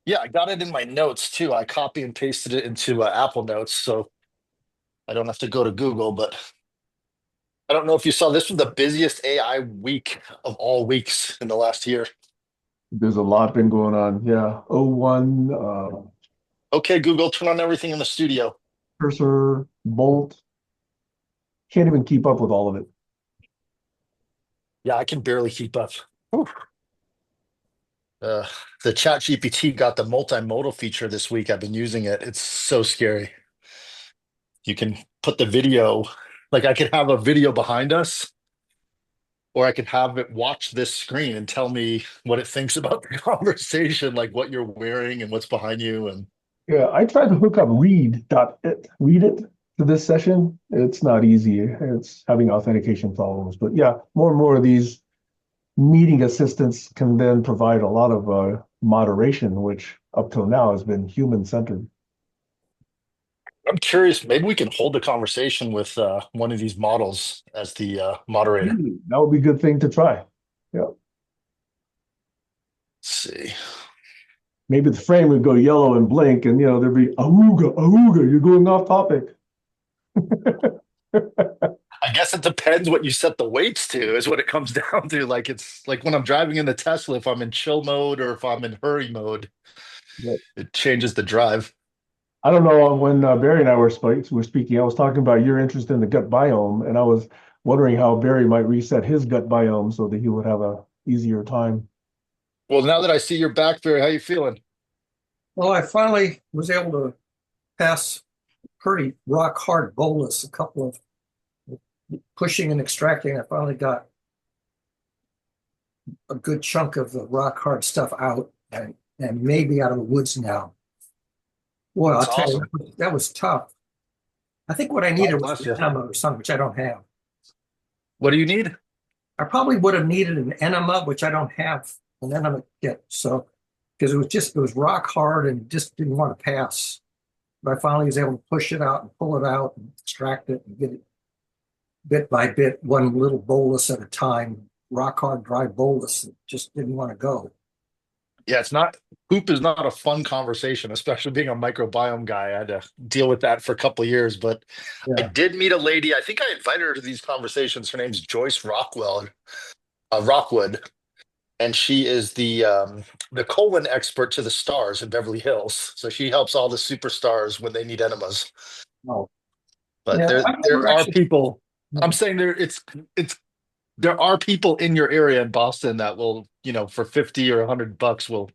yeah, I got it in my notes too. I copy and pasted it into Apple Notes, so I don't have to go to Google. But I don't know if you saw this was the busiest AI week of all weeks in the last year. There's a lot been going on. Yeah, O1, Okay, Google, turn on everything in the studio. Cursor, Bolt. Can't even keep up with all of it. Yeah, I can barely keep up. Whew. Uh, the Chat GPT got the multimodal feature this week. I've been using it. It's so scary. You can put the video, like I could have a video behind us, or I could have it watch this screen and tell me what it thinks about the conversation, like what you're wearing and what's behind you. And Yeah, I tried to hook up read it to this session. It's not easy. It's having authentication problems. But yeah, more and more of these meeting assistants can then provide a lot of moderation, which up till now has been human-centered. I'm curious, maybe we can hold the conversation with one of these models as the moderator. That would be a good thing to try. Yeah. Let's see. Maybe the frame would go yellow and blink, and there'd be awooga, awooga, you're going off topic. I guess it depends what you set the weights to, is what it comes down to. Like it's like when I'm driving in the Tesla, if I'm in chill mode or if I'm in hurry mode, Right. it changes the drive. I don't know, when Barry and I were speaking, I was talking about your interest in the gut biome, and I was wondering how Barry might reset his gut biome so that he would have a easier time. Well, now that I see your back, Barry, how you feeling? Well, I finally was able to pass pretty rock hard bolus, a couple of pushing and extracting. I finally got a good chunk of the rock hard stuff out and maybe out of the woods now. Boy, I'll That's tell awesome. you, that was tough. I think what I God needed bless was you. an enema or something, which I don't have. What do you need? I probably would have needed an enema, which I don't have and then I'm a kid. So because it was rock hard and just didn't want to pass. But I finally was able to push it out and pull it out and extract it and get it bit by bit, one little bolus at a time, rock hard, dry bolus that just didn't want to go. Yeah, it's not poop is not a fun conversation, especially being a microbiome guy. I had to deal with that for a couple of years, but I Yeah. did meet a lady. I think I invited her to these conversations. Her name's Joyce Rockwood, and she is the colon expert to the stars in Beverly Hills. So she helps all the superstars when they need enemas. Oh, But yeah. there I've there never are actually. people. I'm saying it's there are people in your area in Boston that will, for 50 or $100 will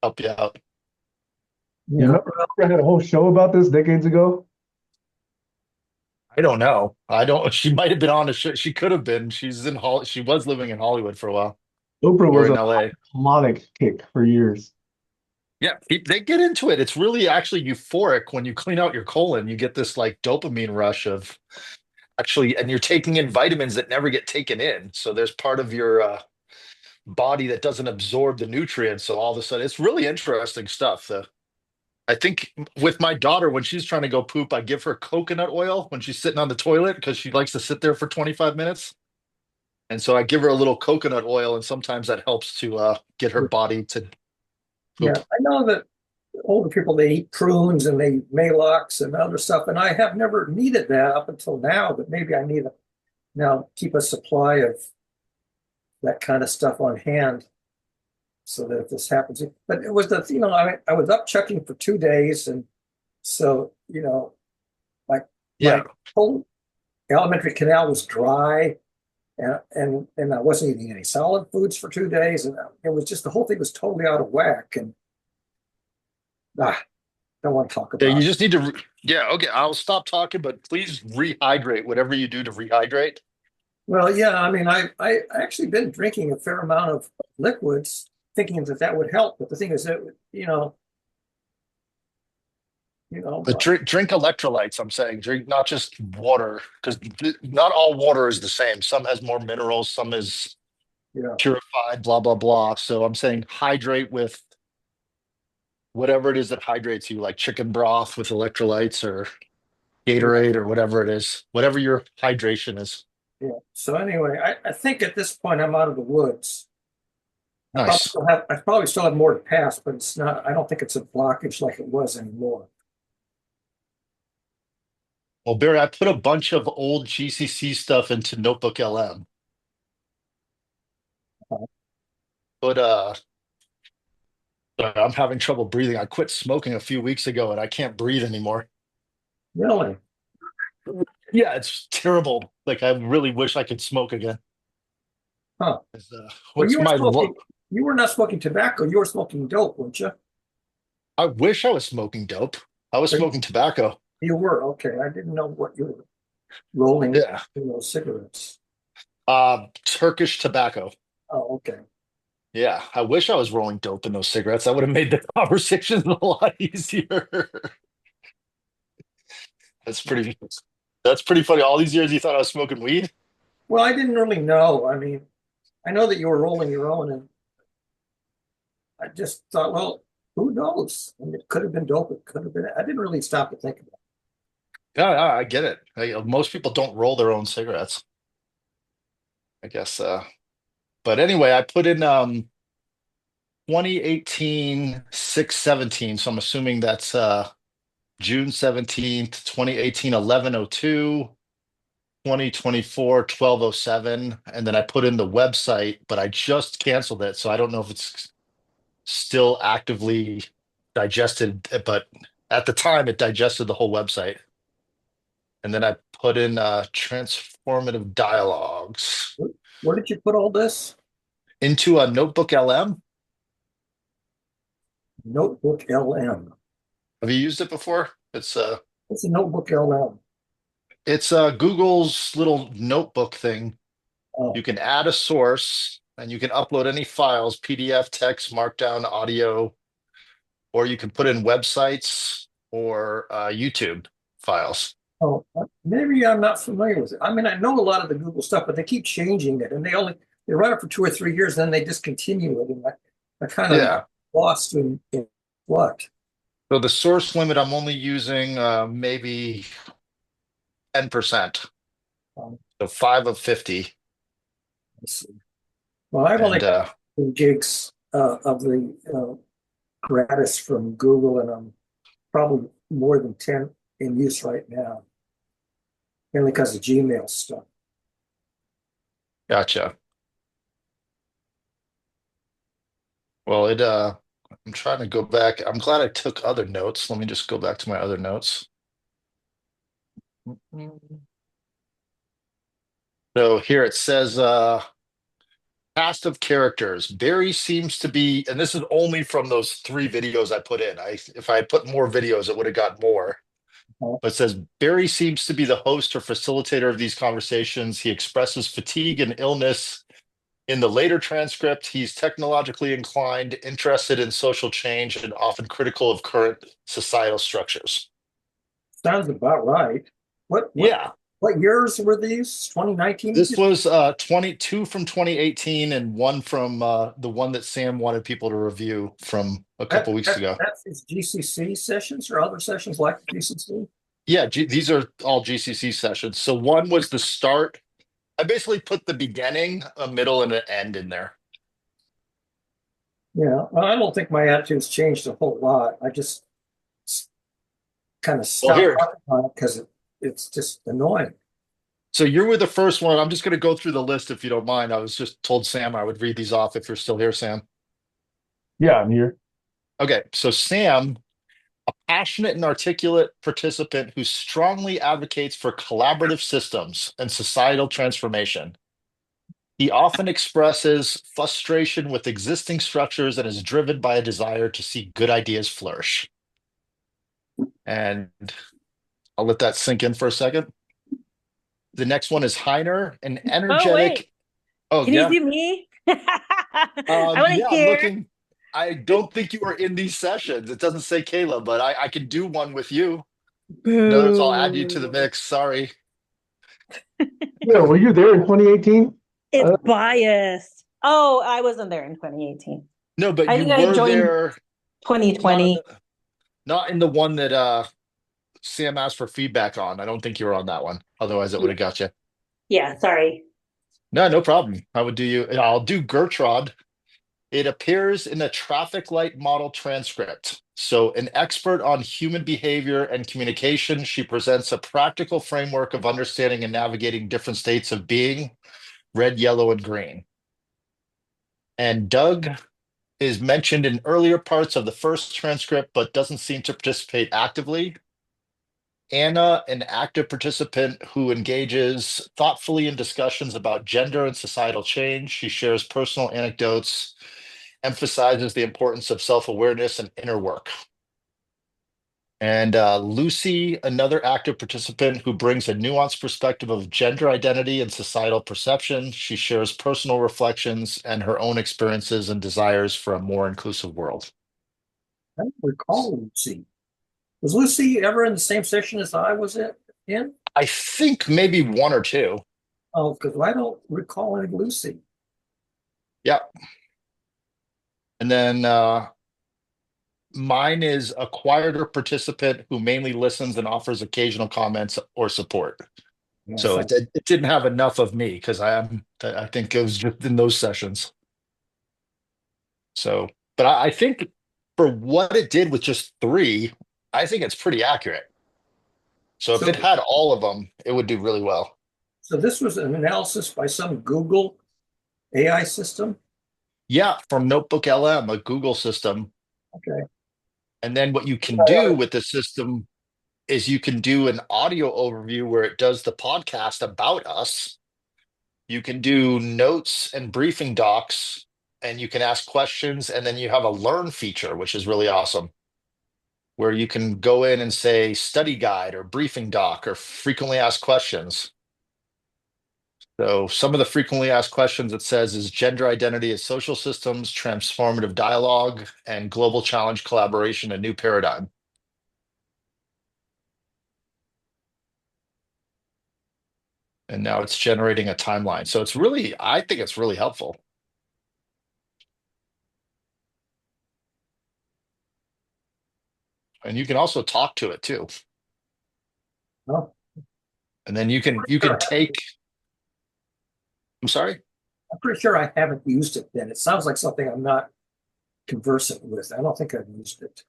help you out. You Yeah. remember I had a whole show about this decades ago? I don't know. I don't. She might have been on a show. She could have been. She was living in Hollywood for a while, Oprah or was in a LA. colonic kick for years. Yeah, they get into it. It's really actually euphoric when you clean out your colon. You get this like dopamine rush of actually, and you're taking in vitamins that never get taken in. So there's part of your body that doesn't absorb the nutrients. So all of a sudden, it's really interesting stuff. I think with my daughter, when she's trying to go poop, I give her coconut oil when she's sitting on the toilet because she likes to sit there for 25 minutes. And so I give her a little coconut oil, and sometimes that helps to get her body to Yeah. poop. I know that older people, they eat prunes and they Maalox and other stuff. And I have never needed that up until now, but maybe I need to now keep a supply of that kind of stuff on hand so that if this happens. But it was I was up checking for 2 days. And so, like my Yeah. whole alimentary canal was dry and I wasn't eating any solid foods for 2 days. And it was just, the whole thing was totally out of whack. And don't want to talk Yeah, you about it. just need to. Yeah, okay. I'll stop talking, but please rehydrate whatever you do to rehydrate. Well, yeah, I mean, I actually been drinking a fair amount of liquids, thinking that that would help. But the thing is that, you know, But drink electrolytes. I'm saying drink not just water because not all water is the same. Some has more minerals, some is yeah, purified, blah blah blah. So I'm saying hydrate with whatever it is that hydrates you, like chicken broth with electrolytes or yeah, Gatorade or whatever it is, whatever your hydration is. yeah. So anyway, I think at this point I'm out of the woods. Nice. I probably still have more to pass, but it's not. I don't think it's a blockage like it was anymore. Well, Barry, I put a bunch of old GCC stuff into Notebook LM, but sorry, I'm having trouble breathing. I quit smoking a few weeks ago and I can't breathe anymore. Really? Yeah, it's terrible. Like I really wish I could smoke again. Huh? 'Cause, Well, what's my lo You were not smoking tobacco. You were smoking dope, weren't you? I wish I was smoking dope. I was smoking tobacco. You were. Okay. I didn't know what you were rolling Yeah. in those cigarettes. Turkish tobacco. Oh, okay. Yeah, I wish I was rolling dope in those cigarettes. That would have made the conversation a lot easier. That's pretty that's pretty funny. All these years you thought I was smoking weed? Well, I didn't really know. I mean, I know that you were rolling your own, and I just thought, well, who knows? I mean, it could have been dope. It could have been. I didn't really stop to think about Yeah, yeah, I get it. Most people don't roll their own cigarettes, I guess. But anyway, I put in 2018 6/17. So I'm assuming that's June 17th, 2018 11/02, 2024 12/07. And then I put in the website, but I just canceled it. So I don't know if it's still actively digested, but at the time it digested the whole website. And then I put in transformative dialogues it. Where did you put all this? into a Notebook LM. Notebook LM. Have you used it before? What's a Notebook LM? It's Google's little notebook thing. Oh, You can add a source and you can upload any files, PDF, text, markdown, audio, or you can put in websites or YouTube files. maybe I'm not familiar with it. I mean, I know a lot of the Google stuff, but they keep changing it, and they run it for 2 or 3 years, then they discontinue it, and I kind of Yeah. lost in what. So the source limit, I'm only using maybe 10%. Um, So 5 of 50. let's see. Well, I've only And got 2 gigs of the gratis from Google, and I'm probably more than 10 in use right now, mainly because of Gmail stuff. gotcha. Well, I'm trying to go back. I'm glad I took other notes. Let me just go back to my other notes. So here it says cast of characters. Barry seems to be, and this is only from those 3 videos I put in. If I had put more videos, it would have got more. But it says Barry seems to be the host or facilitator of these conversations. He expresses fatigue and illness. In the later transcript, he's technologically inclined, interested in social change, and often critical of current societal structures. Sounds about right. What Yeah, what years were these? 2019? this was 22 from 2018 and one from the one that Sam wanted people to review from a couple weeks ago. That's his GCC sessions or other sessions like the GCC? Yeah, these are all GCC sessions. So one was the start. I basically put the beginning, a middle, and an end in there. Yeah, well, I don't think my attitude's changed a whole lot. I just kind of Well, stopped here. talking about it because it's just annoying. So you were the first one. I'm just going to go through the list if you don't mind. I was just told Sam I would read these off if you're still here, Sam. Yeah, I'm here. Okay, so Sam, a passionate and articulate participant who strongly advocates for collaborative systems and societal transformation. He often expresses frustration with existing structures and is driven by a desire to see good ideas flourish. And I'll let that sink in for a second. The next one is Heiner, an Oh, wait. energetic. Oh, Can yeah. you see me? I want to Yeah, I'm hear. looking. I don't think you were in these sessions. It doesn't say Kayla, but I can do one with you. Notice I'll add you to the Boo. mix. Sorry. Yeah, were you there in 2018? It's biased. Oh, I wasn't there in 2018. No, but I you think I were joined there, not in 2020. not in the one that Sam asked for feedback on. I don't think you were on that one. Otherwise, it would have got you. Yeah, sorry. No, no problem. I would do you. I'll do Gertrude. It appears in a traffic light model transcript. So, an expert on human behavior and communication, she presents a practical framework of understanding and navigating different states of being, red, yellow, and green. And Doug is mentioned in earlier parts of the first transcript, but doesn't seem to participate actively. Anna, an active participant who engages thoughtfully in discussions about gender and societal change. She shares personal anecdotes, emphasizes the importance of self-awareness and inner work. And Lucy, another active participant who brings a nuanced perspective of gender identity and societal perception. She shares personal reflections and her own experiences and desires for a more inclusive world. I don't recall Lucy. Was Lucy ever in the same session as I was in? I think maybe one or two. Oh, because I don't recall any Lucy. Yeah. And then mine is a quieter participant who mainly listens and offers occasional comments or support. Yeah, So it didn't have enough of me because I think it was just in those sessions. So, but I think for what it did with just 3, I think it's pretty accurate. So if it had all of them, it would do really well. So this was an analysis by some Google AI system? Yeah, from Notebook LM, a Google system. Okay. And then what you can do with the system is you can do an audio overview where it does the podcast about us. You can do notes and briefing docs, and you can ask questions, and then you have a learn feature, which is really awesome, where you can go in and say study guide or briefing doc or frequently asked questions. So some of the frequently asked questions it says is gender identity as social systems, transformative dialogue, and global challenge collaboration, a new paradigm. And now it's generating a timeline. So it's really, I think it's really helpful. And you can also talk to it too. Oh, And then you can take, I'm sorry? I'm pretty sure I haven't used it then. It sounds like something I'm not conversant with. I don't think I've used it.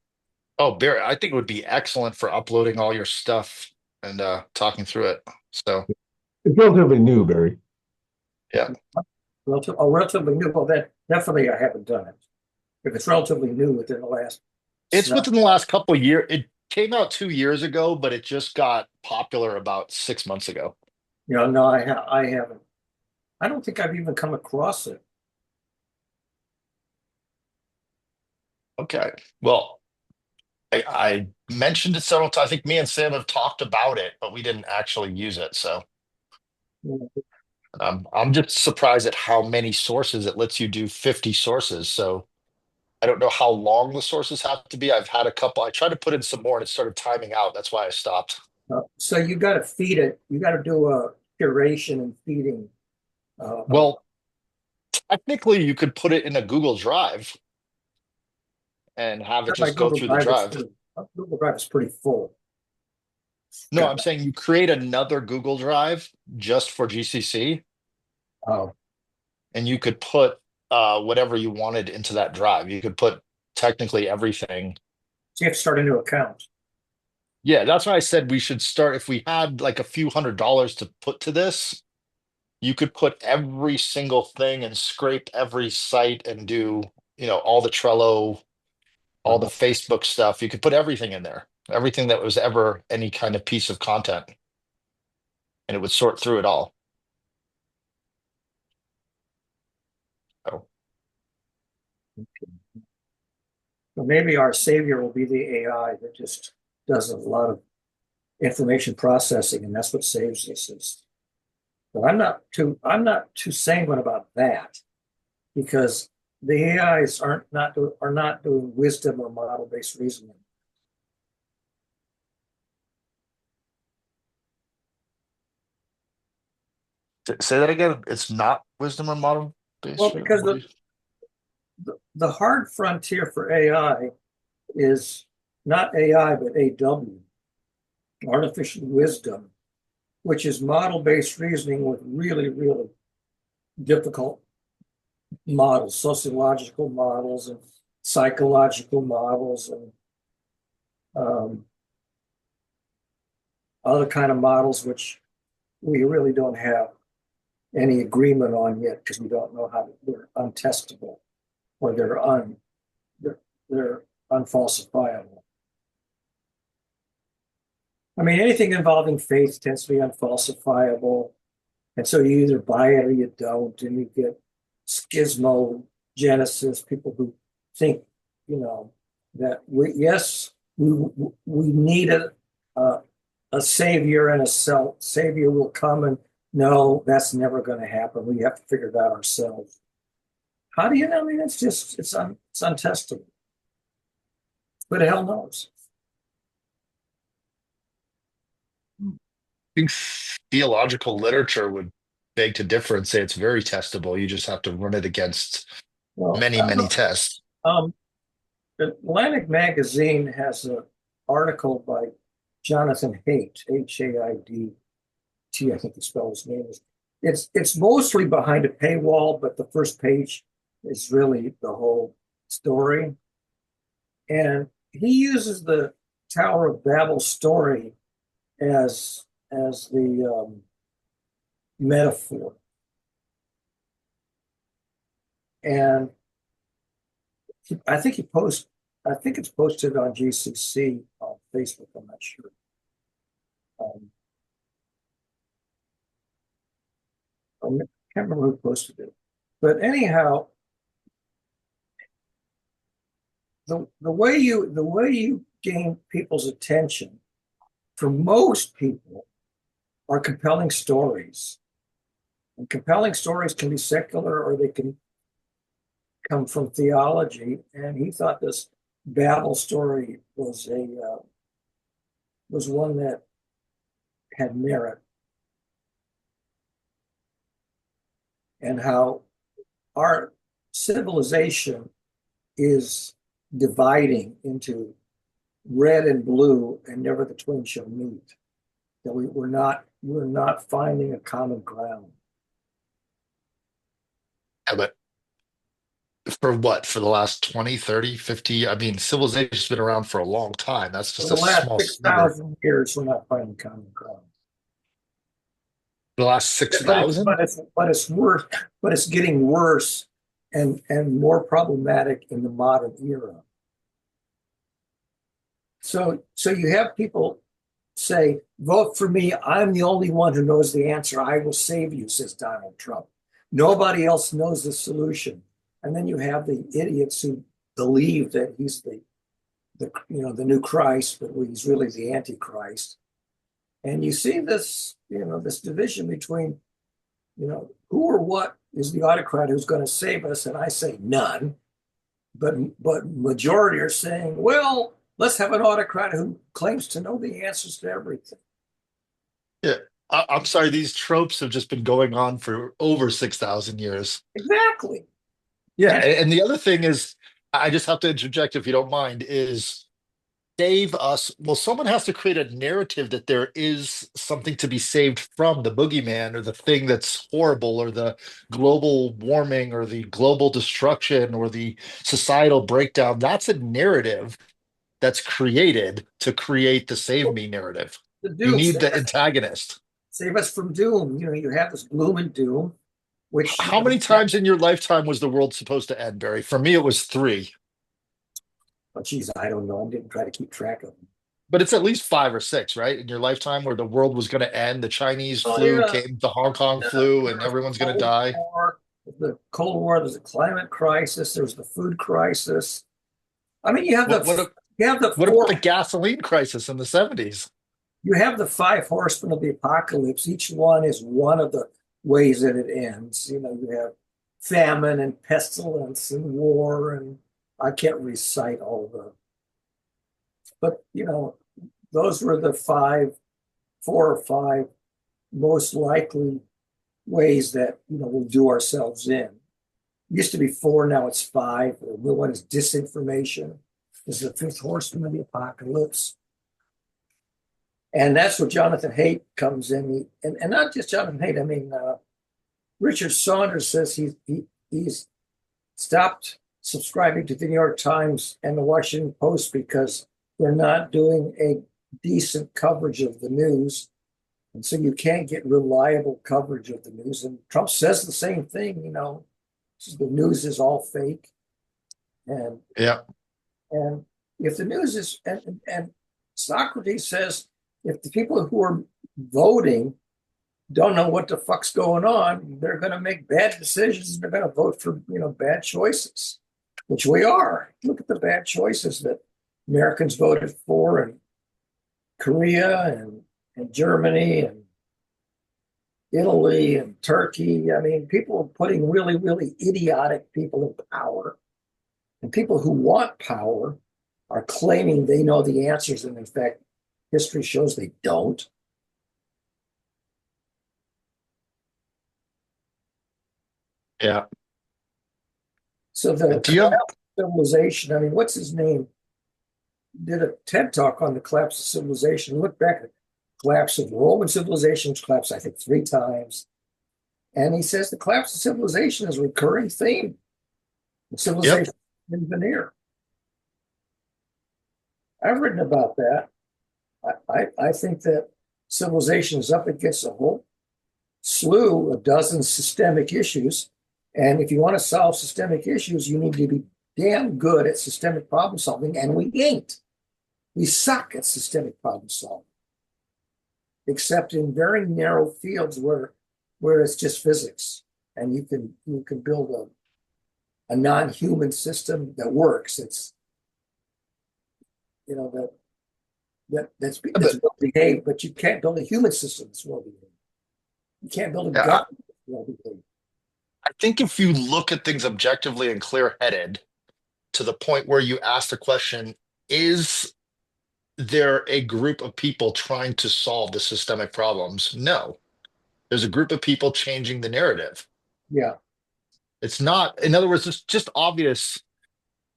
Oh, Barry, I think it would be excellent for uploading all your stuff and talking through it. So It's relatively new, Barry. yeah. Relatively new. Well, then definitely I haven't done it. If it's relatively new within the last, It's within the last couple of years. It came out 2 years ago, but it just got popular about 6 months ago. no, I haven't. I don't think I've even come across it. Okay. Well, I mentioned it several times. I think me and Sam have talked about it, but we didn't actually use it. So I'm just surprised at how many sources it lets you do 50 sources. So I don't know how long the sources have to be. I've had a couple. I tried to put in some more and it started timing out. That's why I stopped. So you got to feed it. You got to do a curation and feeding. Well, technically, you could put it in a Google Drive and have it my just go through the drive. Google Drive is pretty full. No, I'm saying you create another Google Drive just for GCC, Oh, and you could put whatever you wanted into that drive. You could put technically everything. so you have to start a new account. Yeah, that's why I said we should start. If we had like a few $100s to put to this, you could put every single thing and scrape every site and do, all the Trello, all the Facebook stuff. You could put everything in there, everything that was ever any kind of piece of content, and it would sort through it all. So, So maybe our savior will be the AI that just does a lot of information processing, and that's what saves us. But I'm not too sanguine about that because the AIs are not doing wisdom or model-based reasoning. say that again. It's not wisdom or model Well, based. because the hard frontier for AI is not AI, but AW, artificial wisdom, which is model-based reasoning with really, really difficult models, sociological models and psychological models and other kind of models, which we really don't have any agreement on yet because we don't know how they're untestable or they're unfalsifiable. I mean, anything involving faith tends to be unfalsifiable. And so you either buy it or you don't, and you get schismogenesis, people who think, that we need a savior and a savior will come, and no, that's never going to happen. We have to figure it out ourselves. How do you know? I mean, it's untestable. Who the hell knows? I think theological literature would beg to differ and say it's very testable. You just have to run it against Well, many, many tests. Atlantic Magazine has an article by Jonathan Haidt, H-A-I-D-T, I think the spell his name is. It's mostly behind a paywall, but the first page is really the whole story. And he uses the Tower of Babel story as the metaphor. And I think it's posted on GCC on Facebook. I'm not sure. I can't remember who posted it, but anyhow, the way you gain people's attention for most people are compelling stories, and compelling stories can be secular or they can come from theology. And he thought this Babel story was one that had merit. and how our civilization is dividing into red and blue, and never the twain shall meet. That we're not finding a common ground. Yeah, but for what? For the last 20, 30, 50? I mean, civilization's been around for a long time. That's For just the a last small six sliver. thousand years, we're not finding common ground. The last 6,000? But it's worse. But it's getting worse and more problematic in the modern era. So you have people say, "Vote for me. I'm the only one who knows the answer. I will save you," says Donald Trump. Nobody else knows the solution. And then you have the idiots who believe that he's the new Christ, but he's really the Antichrist. And you see this, this division between, who or what is the autocrat who's going to save us? And I say none. But majority are saying, well, let's have an autocrat who claims to know the answers to everything. Yeah. I'm sorry, these tropes have just been going on for over 6,000 years. Exactly. Yeah. And the other thing is, I just have to interject if you don't mind, is save us. Well, someone has to create a narrative that there is something to be saved from the boogeyman or the thing that's horrible or the global warming or the global destruction or the societal breakdown. That's a narrative that's created to create the save me narrative. The You doom, need the antagonist. save us from doom. You have this gloom and doom, which How many times in your lifetime was the world supposed to end, Barry? For me, it was 3, oh, geez, I don't know. I didn't try to keep track of them. but it's at least 5 or 6, right? In your lifetime where the world was going to end, the Chinese Oh, flu yeah. came, the Hong Kong flu, and everyone's going to die. The Cold War, there's a climate crisis, there's the food crisis. I mean, you have What, the what, you have the what four, about the gasoline crisis in the 70s? you have the 5 horsemen of the apocalypse. Each one is one of the ways that it ends. You have famine and pestilence and war, and I can't recite all of them. But those were the 4 or 5 most likely ways that we'll do ourselves in. It used to be 4, now it's 5. The new one is disinformation. This is the 5th horseman of the apocalypse. And that's where Jonathan Haidt comes in. And not just Jonathan Haidt. I mean, Richard Saunders says he's stopped subscribing to the New York Times and the Washington Post because they're not doing a decent coverage of the news. And so you can't get reliable coverage of the news. And Trump says the same thing, the news is all fake. And Yeah. and if the news is, and Socrates says, if the people who are voting don't know what the fuck's going on, they're going to make bad decisions. They're going to vote for, bad choices, which we are. Look at the bad choices that Americans voted for in Korea and Germany and Italy and Turkey. I mean, people are putting really, really idiotic people in power. And people who want power are claiming they know the answers. And in fact, history shows they don't. Yeah. So the Do you have, civilization, I mean, what's his name? Did a TED talk on the collapse of civilization. Look back at the collapse of Roman civilization, which collapsed, I think, 3 times. And he says the collapse of civilization is a recurring theme. Civilization in veneer. I've written about that. I think that civilization is up against a whole slew, a dozen systemic issues. And if you want to solve systemic issues, you need to be damn good at systemic problem solving, and we ain't. We suck at systemic problem solving, except in very narrow fields where it's just physics, and you can build a non-human system that works. It's that's well behaved, but you can't build a human system that's well behaved. You can't build a government that's well behaved. I think if you look at things objectively and clear-headed to the point where you ask the question, is there a group of people trying to solve the systemic problems? No. There's a group of people changing the narrative. Yeah. It's not, in other words, it's just obvious.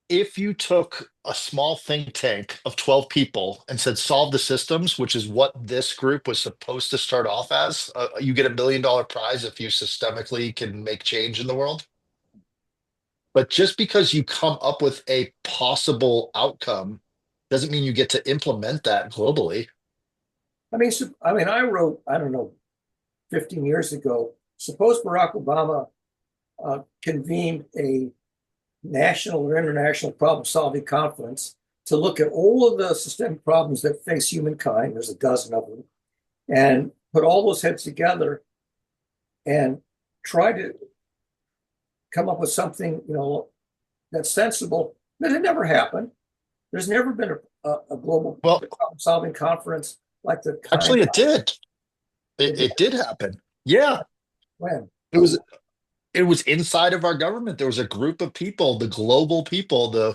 If you took a small think tank of 12 people and said, solve the systems, which is what this group was supposed to start off as, you get $1 million prize if you systemically can make change in the world. But just because you come up with a possible outcome doesn't mean you get to implement that globally. I wrote, I don't know, 15 years ago, suppose Barack Obama convened a national or international problem-solving conference to look at all of the systemic problems that face humankind. There's a dozen of them, and put all those heads together and try to come up with something, that's sensible. But it never happened. There's never been a global Well, problem-solving conference like the kind. actually, it did. It did happen. Yeah, When? it was. It was inside of our government. There was a group of people, the global people, the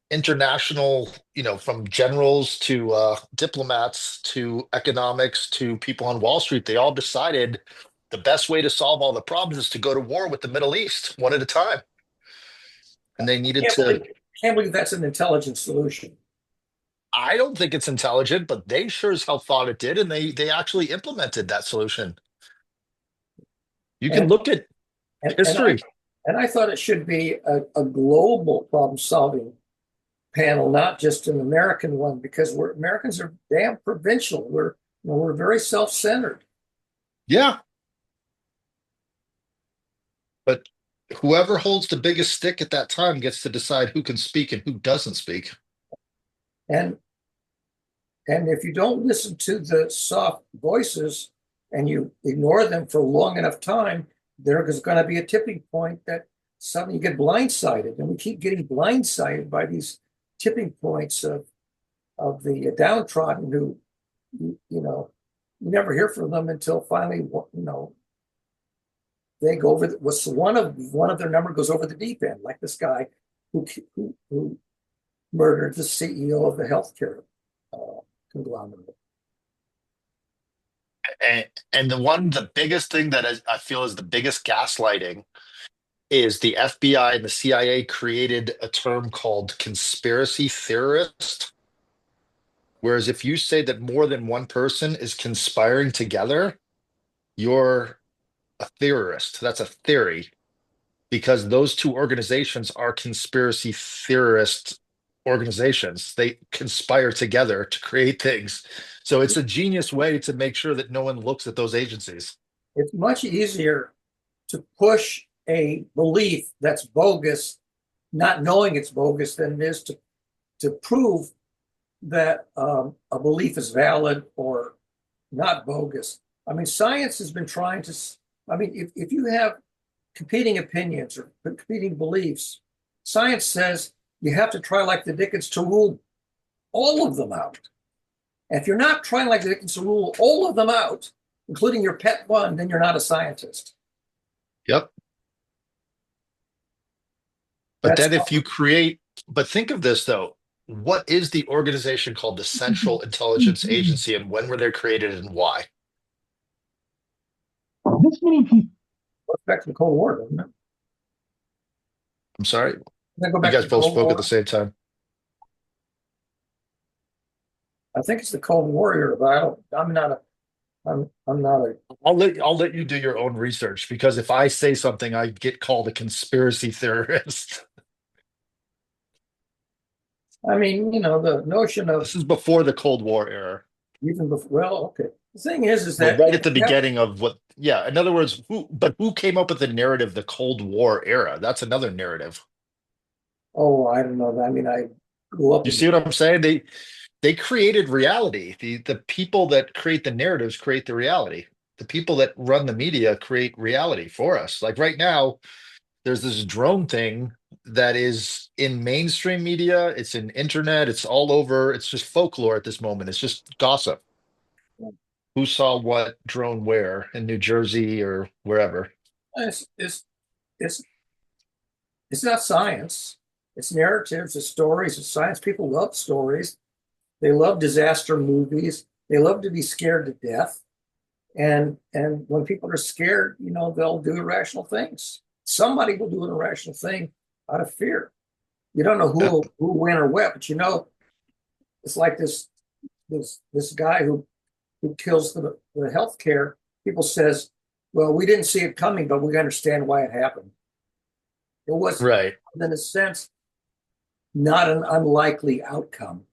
international, from generals to diplomats to economics to people on Wall Street. They all decided the best way to solve all the problems is to go to war with the Middle East one at a time. And they needed to. Can't believe that's an intelligent solution. I don't think it's intelligent, but they sure as hell thought it did, and they actually implemented that solution. You can look at history. And I thought it should be a global problem-solving panel, not just an American one, because Americans are damn provincial. We're very self-centered. Yeah. But whoever holds the biggest stick at that time gets to decide who can speak and who doesn't speak. And if you don't listen to the soft voices and you ignore them for a long enough time, there is going to be a tipping point that suddenly you get blindsided. And we keep getting blindsided by these tipping points of the downtrodden who, you never hear from them until finally, they go over. One of their number goes over the deep end, like this guy who murdered the CEO of the healthcare conglomerate. And the biggest thing that I feel is the biggest gaslighting is the FBI and the CIA created a term called conspiracy theorist. Whereas if you say that more than one person is conspiring together, you're a theorist. That's a theory, because those two organizations are conspiracy theorist organizations. They conspire together to create things. So it's a genius way to make sure that no one looks at those agencies. It's much easier to push a belief that's bogus, not knowing it's bogus, than it is to prove that a belief is valid or not bogus. Science has been trying to. If you have competing opinions or competing beliefs, science says you have to try like the Dickens to rule all of them out. And if you're not trying like the Dickens to rule all of them out, including your pet one, then you're not a scientist. Yep. But then if you create, but think of this though, what is the organization called the Central Intelligence Agency, and when were they created and why? This many people. Goes back to the Cold War, doesn't it? I'm sorry. Then go You back guys to the both Cold spoke War. at the same time. I think it's the Cold War era, but I'm not a. I'll let you do your own research, because if I say something, I get called a conspiracy theorist. The notion of This is before the Cold War era. even before. Well, okay. The thing is We're that right at the beginning of what, yeah. In other words, who came up with the narrative, the Cold War era? That's another narrative. Oh, I don't know. I grew up. You see what I'm saying? They created reality. The people that create the narratives create the reality. The people that run the media create reality for us. Like right now, there's this drone thing that is in mainstream media. It's in internet. It's all over. It's just folklore at this moment. It's just gossip. Who saw what drone where in New Jersey or wherever? It's not science. It's narratives. It's stories. It's science. People love stories. They love disaster movies. They love to be scared to death. And when people are scared, they'll do irrational things. Somebody will do an irrational thing out of fear. You don't know who will win or what, but it's like this guy who kills the healthcare. People says, well, we didn't see it coming, but we understand why it happened. It was, Right. in a sense, not an unlikely outcome,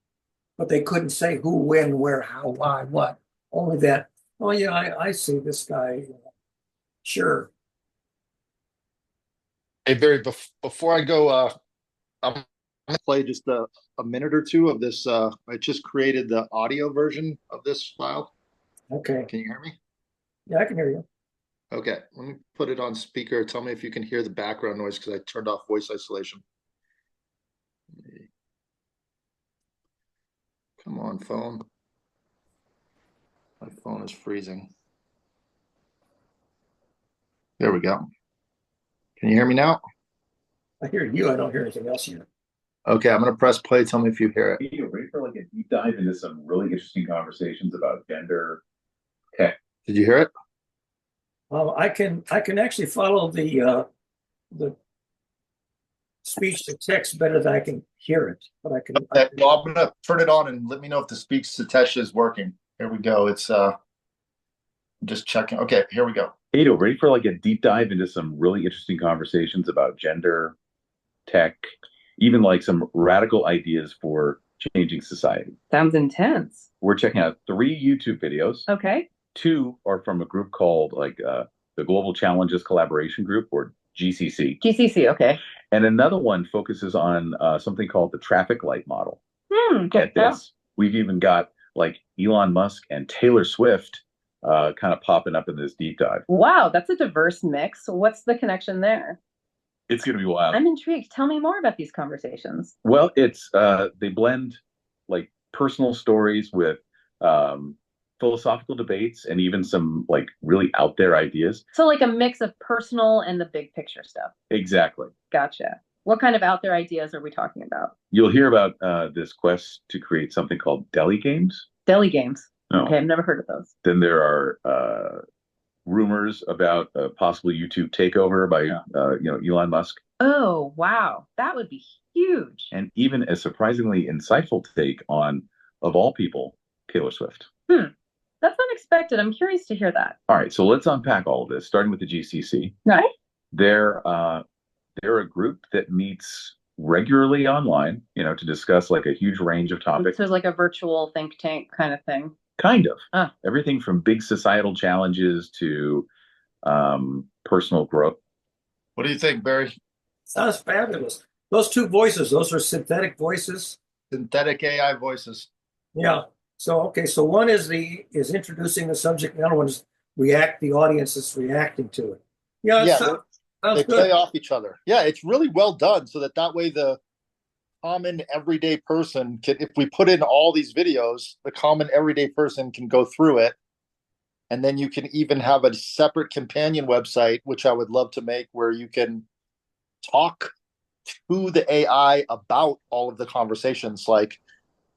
but they couldn't say who, when, where, how, why, what. Only that, oh yeah, I see this guy. Sure. Hey, Barry, before I go, I'm gonna play just a minute or two of this. I just created the audio version of this file. Okay. Can you hear me? Yeah, I can hear you. Okay, let me put it on speaker. Tell me if you can hear the background noise because I turned off voice isolation. Come on, phone. My phone is freezing. There we go. Can you hear me now? I hear you. I don't hear anything else yet. Okay, I'm gonna press play. Tell me if you hear it. You ready for like a deep dive into some really interesting conversations about gender, tech? Did you hear it? I can actually follow the speech to text better than I can hear it, but I can. Okay, well, I'm gonna turn it on and let me know if the speech to text is working. Here we go. It's I'm just checking. Okay, here we go. Ado, ready for like a deep dive into some really interesting conversations about gender, tech, even like some radical ideas for changing society. Sounds intense. We're checking out 3 YouTube videos. Okay. 2 are from a group called the Global Challenges Collaboration Group, or GCC. GCC, okay. And another one focuses on something called the traffic light model. Get Get this. We've even got like Elon Musk and Taylor Swift kind of popping up in this deep dive. Wow, that's a diverse mix. What's the connection there? It's going to be wild. I'm intrigued. Tell me more about these conversations. Well, it's they blend like personal stories with philosophical debates and even some like really out there ideas. So like a mix of personal and the big picture stuff. Exactly. Gotcha. What kind of out there ideas are we talking about? You'll hear about this quest to create something called deli games. Deli games. No. Okay, I've never heard of those. Then there are rumors about a possible YouTube takeover by Elon Musk. Oh, wow. That would be huge. And even a surprisingly insightful take on, of all people, Taylor Swift. That's unexpected. I'm curious to hear that. All right, so let's unpack all of this, starting with the GCC. Right. They're a group that meets regularly online, to discuss like a huge range of topics. So it's like a virtual think tank kind of thing. Kind of. Ah. Everything from big societal challenges to personal growth. What do you think, Barry? Sounds fabulous. Those 2 voices, those are synthetic voices. Synthetic AI voices. Yeah. So one is introducing the subject, the other one is the audience is reacting to it. Yeah, Yeah, sounds they good. play off each other. Yeah, it's really well done so that way the common everyday person can, if we put in all these videos, the common everyday person can go through it. And then you can even have a separate companion website, which I would love to make, where you can talk to the AI about all of the conversations. Like,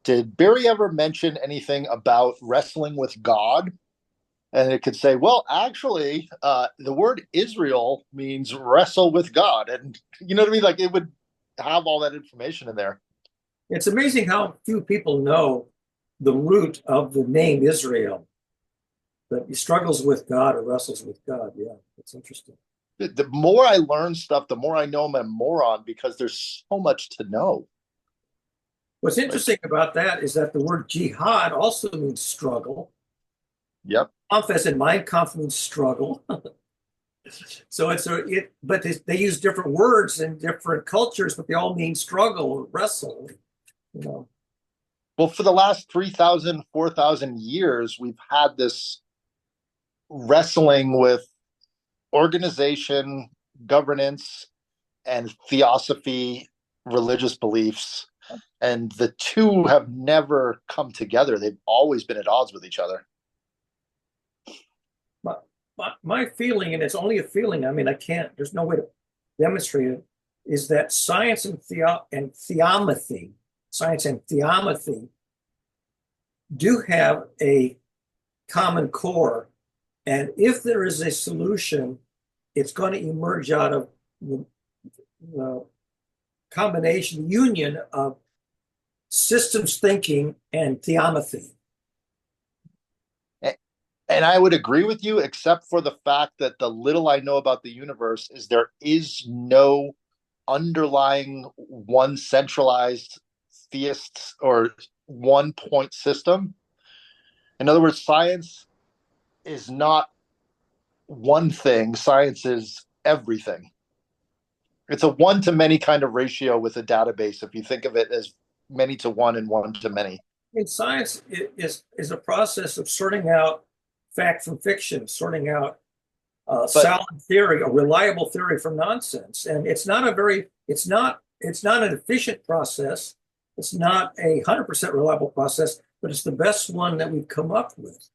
did Barry ever mention anything about wrestling with God? And it could say, well, actually, the word Israel means wrestle with God. And you know what I mean? Like, it would have all that information in there. It's amazing how few people know the root of the name Israel. That he struggles with God or wrestles with God. Yeah, it's interesting. The more I learn stuff, the more I know I'm a moron because there's so much to know. What's interesting about that is that the word jihad also means struggle. Yep. Kampf as in Mein Kampf means struggle. So but they use different words in different cultures, but they all mean struggle or wrestle. Well, for the last 3,000, 4,000 years, we've had this wrestling with organization, governance, and theosophy, religious beliefs. And the 2 have never come together. They've always been at odds with each other. My feeling, and it's only a feeling, there's no way to demonstrate it, is that science and theomathy do have a common core And if there is a solution, it's going to emerge out of the combination, union of systems thinking and theomethy. And I would agree with you, except for the fact that the little I know about the universe is there is no underlying one centralized theist or one point system. In other words, science is not one thing, science is everything. It's a one to many kind of ratio with a database, if you think of it as many to one and one to many. In science is a process of sorting out fact from fiction, sorting out solid theory, a reliable theory from nonsense. And it's not an efficient process. It's not 100% reliable process, but it's the best one that we've come up with.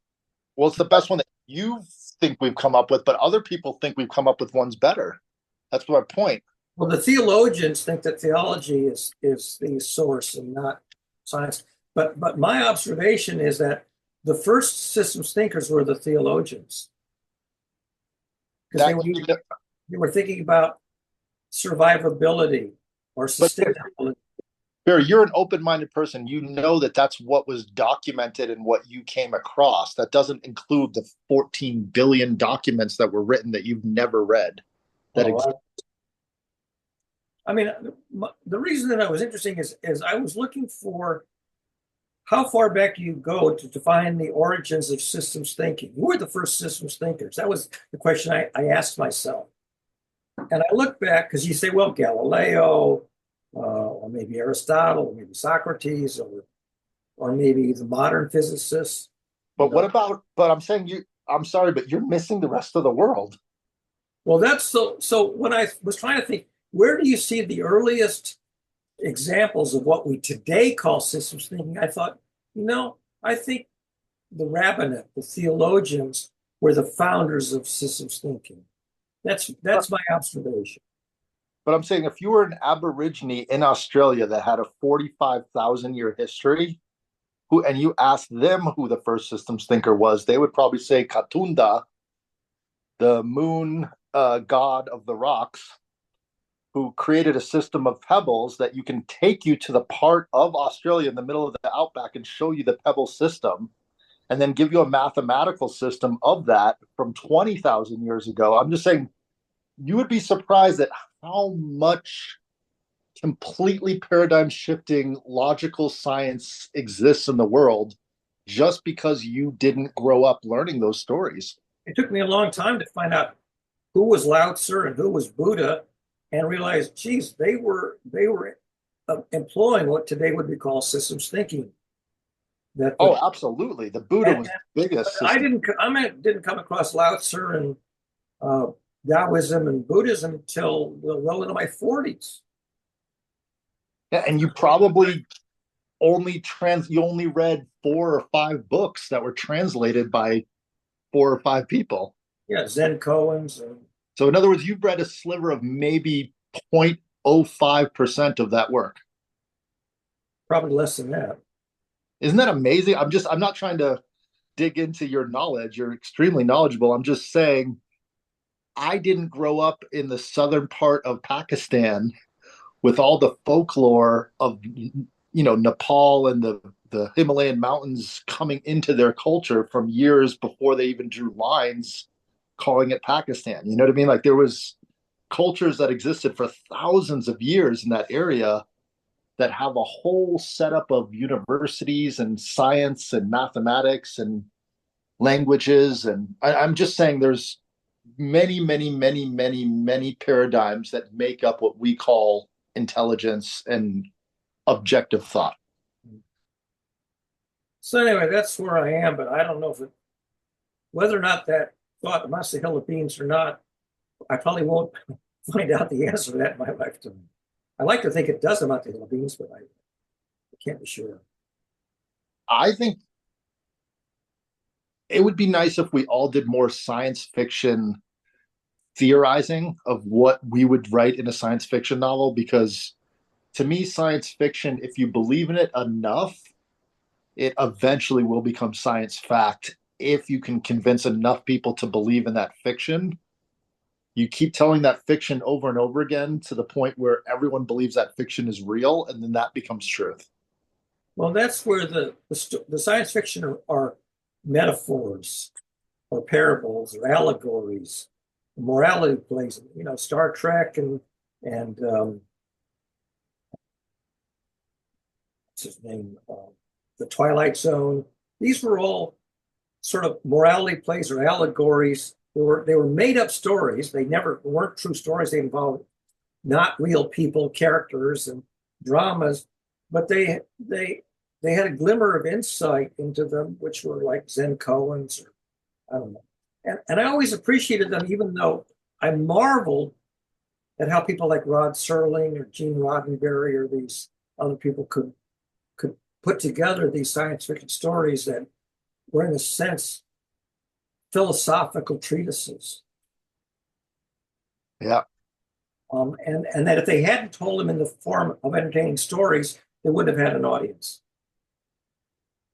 Well, it's the best one that you think we've come up with, but other people think we've come up with ones better. That's my point. Well, the theologians think that theology is the source and not science. But my observation is that the first systems thinkers were the theologians. Because they were thinking about survivability or sustainability. Barry, you're an open-minded person. You know that that's what was documented and what you came across. That doesn't include the 14 billion documents that were written that you've never read. I mean, the reason that I was interesting is I was looking for how far back you go to define the origins of systems thinking. Who were the first systems thinkers? That was the question I asked myself. And I look back, because you say, well, Galileo, or maybe Aristotle, or maybe Socrates, or maybe the modern physicists. But I'm saying I'm sorry, but you're missing the rest of the world. Well, that's so when I was trying to think, where do you see the earliest examples of what we today call systems thinking? I thought, I think the rabbinate, the theologians, were the founders of systems thinking. That's my observation. But I'm saying if you were an Aborigine in Australia that had a 45,000-year history, and you asked them who the first systems thinker was, they would probably say Katunda, the moon god of the rocks, who created a system of pebbles that you can take you to the part of Australia in the middle of the outback and show you the pebble system, and then give you a mathematical system of that from 20,000 years ago. I'm just saying, you would be surprised at how much completely paradigm shifting logical science exists in the world just because you didn't grow up learning those stories. It took me a long time to find out who was Lao Tzu and who was Buddha, and realized, geez, they were employing what today would be called systems thinking. Absolutely. The Buddha was the biggest. I didn't come across Lao Tzu and Taoism and Buddhism until well into my 40s. Yeah, and you probably only read 4 or 5 books that were translated by 4 or 5 people. Yeah, Zen koans. So in other words, you've read a sliver of maybe 0.05% of that work. Probably less than that. Isn't that amazing? I'm not trying to dig into your knowledge. You're extremely knowledgeable. I'm just saying, I didn't grow up in the southern part of Pakistan with all the folklore of, Nepal and the Himalayan mountains coming into their culture from years before they even drew lines calling it Pakistan. You know what I mean? Like, there was cultures that existed for thousands of years in that area that have a whole setup of universities and science and mathematics and languages. And I'm just saying there's many, many, many, many, many paradigms that make up what we call intelligence and objective thought. So anyway, that's where I am, but I don't know whether or not that thought amounts to hill of beans or not. I probably won't find out the answer to that in my lifetime. I like to think it does amount to hill of beans, but I can't be sure. I think it would be nice if we all did more science fiction theorizing of what we would write in a science fiction novel, because to me, science fiction, if you believe in it enough, it eventually will become science fact if you can convince enough people to believe in that fiction, you keep telling that fiction over and over again to the point where everyone believes that fiction is real, and then that becomes truth. Well, that's where the science fiction are metaphors or parables or allegories. Morality plays, Star Trek and what's his name, the Twilight Zone. These were all sort of morality plays or allegories. They were made up stories. They never weren't true stories. They involved not real people, characters, and dramas, but they had a glimmer of insight into them, which were like Zen koans, or I don't know. And I always appreciated them, even though I marveled at how people like Rod Serling or Gene Roddenberry or these other people could put together these science fiction stories that were, in a sense, philosophical treatises. Yeah. And that if they hadn't told them in the form of entertaining stories, they wouldn't have had an audience.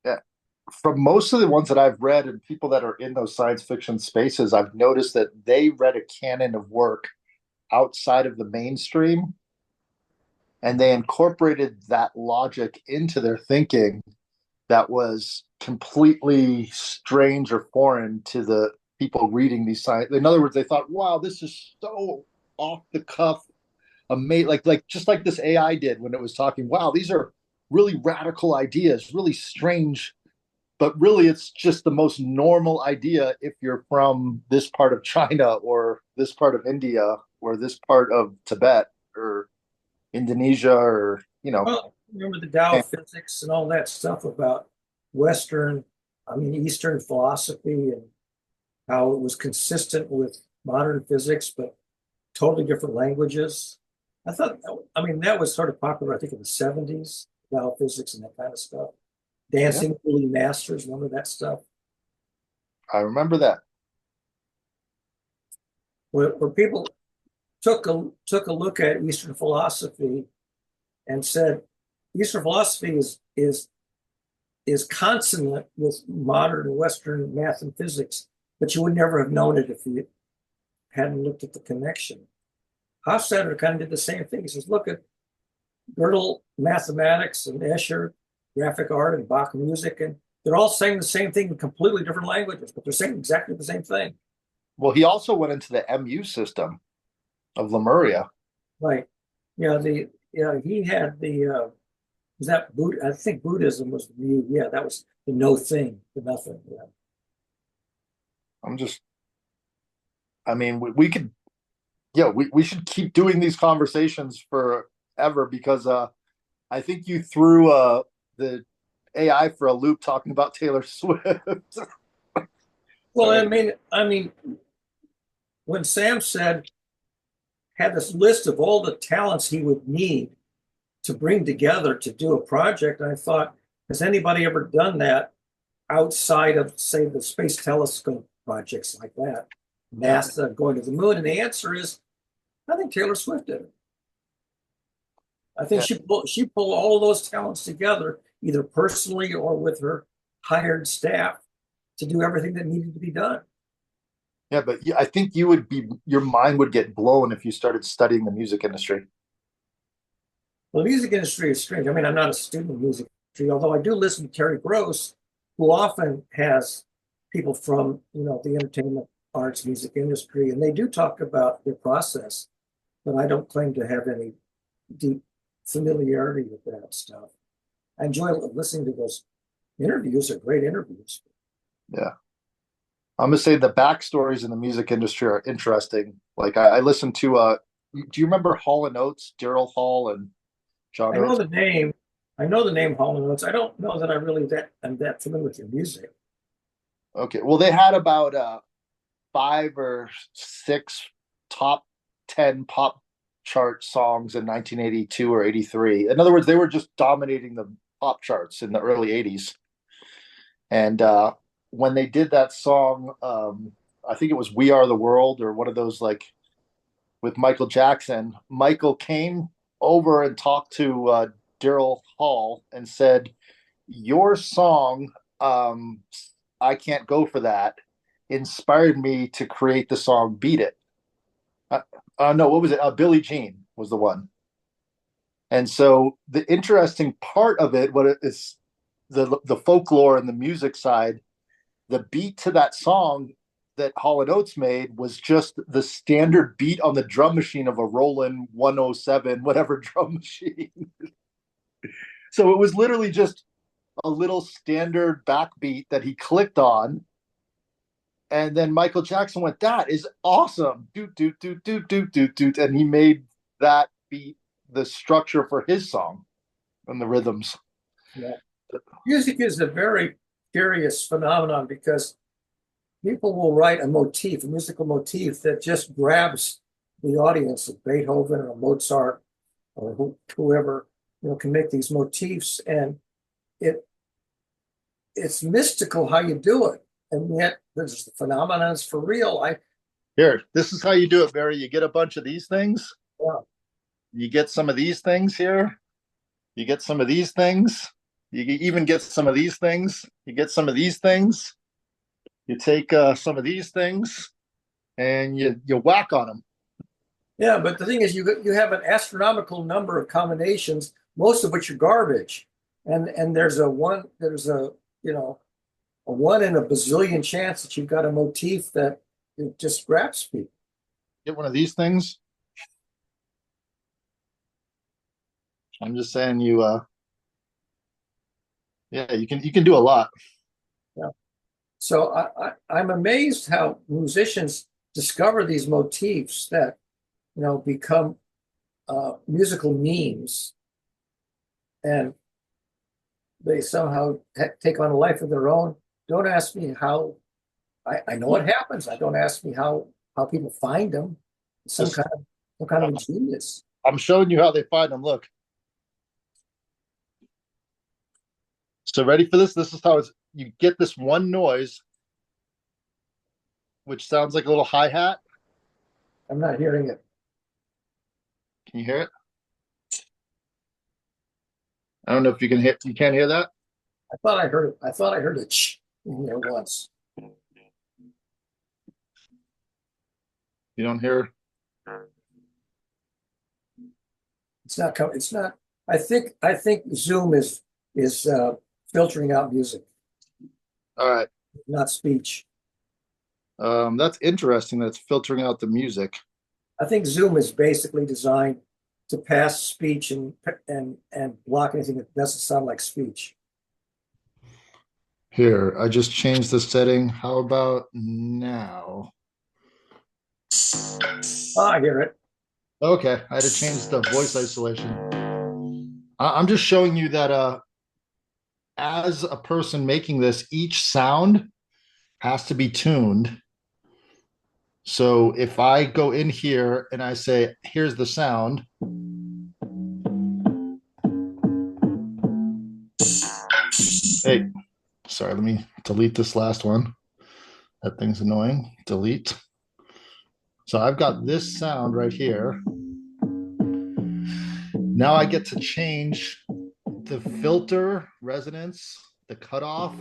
Yeah. From most of the ones that I've read and people that are in those science fiction spaces, I've noticed that they read a canon of work outside of the mainstream, and they incorporated that logic into their thinking that was completely strange or foreign to the people reading these science. In other words, they thought, wow, this is so off the cuff, amazing, like just like this AI did when it was talking, wow, these are really radical ideas, really strange, but really it's just the most normal idea if you're from this part of China or this part of India or this part of Tibet or Indonesia, or Well, remember the Tao of physics and all that stuff about Eastern philosophy, and how it was consistent with modern physics, but totally different languages. That was sort of popular, I think, in the 70s, Tao of physics and that kind of stuff. Dancing Holy Masters, remember that stuff? I remember that. Where people took a look at Eastern philosophy and said Eastern philosophy is consonant with modern Western math and physics, but you would never have known it if you hadn't looked at the connection. Hofstadter kind of did the same thing. He says, look at Gödel mathematics and Escher graphic art and Bach music, and they're all saying the same thing in completely different languages, but they're saying exactly the same thing. Well, he also went into the MU system of Lemuria. Right. Yeah, he had the was that I think Buddhism was the view. Yeah, that was the no thing, the nothing. Yeah. We could, we should keep doing these conversations forever, because I think you threw the AI for a loop talking about Taylor Swift. Well, I mean, when Sam had this list of all the talents he would need to bring together to do a project, I thought, has anybody ever done that outside of, say, the Space Telescope projects like that, NASA going to the moon? And the answer is, I think Taylor Swift did it. I think she pulled all of those talents together, either personally or with her hired staff, to do everything that needed to be done. Yeah, but I think your mind would get blown if you started studying the music industry. Well, the music industry is strange. I'm not a student of music industry, although I do listen to Terry Gross, who often has people from, the entertainment arts music industry, and they do talk about their process, but I don't claim to have any deep familiarity with that stuff. I enjoy listening to those interviews. They're great interviews. Yeah. I'm gonna say the backstories in the music industry are interesting. Like I listened to do you remember Hall and Oates, Daryl Hall and John I know Oates? the name. I know the name Hall and Oates. I don't know that I'm that familiar with their music. Okay. Well, they had about 5 or 6 top 10 pop chart songs in 1982 or 83. In other words, they were just dominating the pop charts in the early 80s. And when they did that song, I think it was "We Are the World" or one of those, like with Michael Jackson. Michael came over and talked to Daryl Hall and said, "Your song I Can't Go For That inspired me to create the song Beat It. No, what was it? Billie Jean was the one. And so the interesting part of it, what it is, the folklore and the music side, the beat to that song that Hall and Oates made was just the standard beat on the drum machine of a Roland 107, whatever drum machine. So it was literally just a little standard backbeat that he clicked on. And then Michael Jackson went, "That is awesome. Doot, doot, doot, doot, doot, doot, doot." And he made that beat the structure for his song and the rhythms. Yeah. Music is a very curious phenomenon because people will write a motif, a musical motif that just grabs the audience, of Beethoven or Mozart or whoever, can make these motifs, and it's mystical how you do it, and yet there's the phenomenon's for real. Here, this is how you do it, Barry. You get a bunch of these things. Yeah. You get some of these things here. You get some of these things. You even get some of these things. You get some of these things. You take some of these things, and you whack on them. Yeah, but the thing is, you have an astronomical number of combinations, most of which are garbage, and there's a one in a bazillion chance that you've got a motif that it just grabs people. Get one of these things. I'm just saying, yeah, you can do a lot. Yeah. So I'm amazed how musicians discover these motifs that become musical memes, and they somehow take on a life of their own. Don't ask me how. I know what happens. I don't ask me how people find them. Some kind of genius. I'm showing you how they find them. Look. So ready for this? This is how you get this one noise, which sounds like a little hi-hat. I'm not hearing it. Can you hear it? I don't know if you can hear. You can't hear that? I thought I heard it. I thought I heard it in there once. You don't hear? It's not coming. It's not. I think Zoom is filtering out music. All right. Not speech. That's interesting. That's filtering out the music. I think Zoom is basically designed to pass speech and block anything that doesn't sound like speech. Here, I just changed the setting. How about now? I hear it. Okay, I had to change the voice isolation. I'm just showing you that as a person making this, each sound has to be tuned. So if I go in here and I say, here's the sound. Hey, sorry, let me delete this last one. That thing's annoying. Delete. So I've got this sound right here. Now I get to change the filter resonance, the cutoff,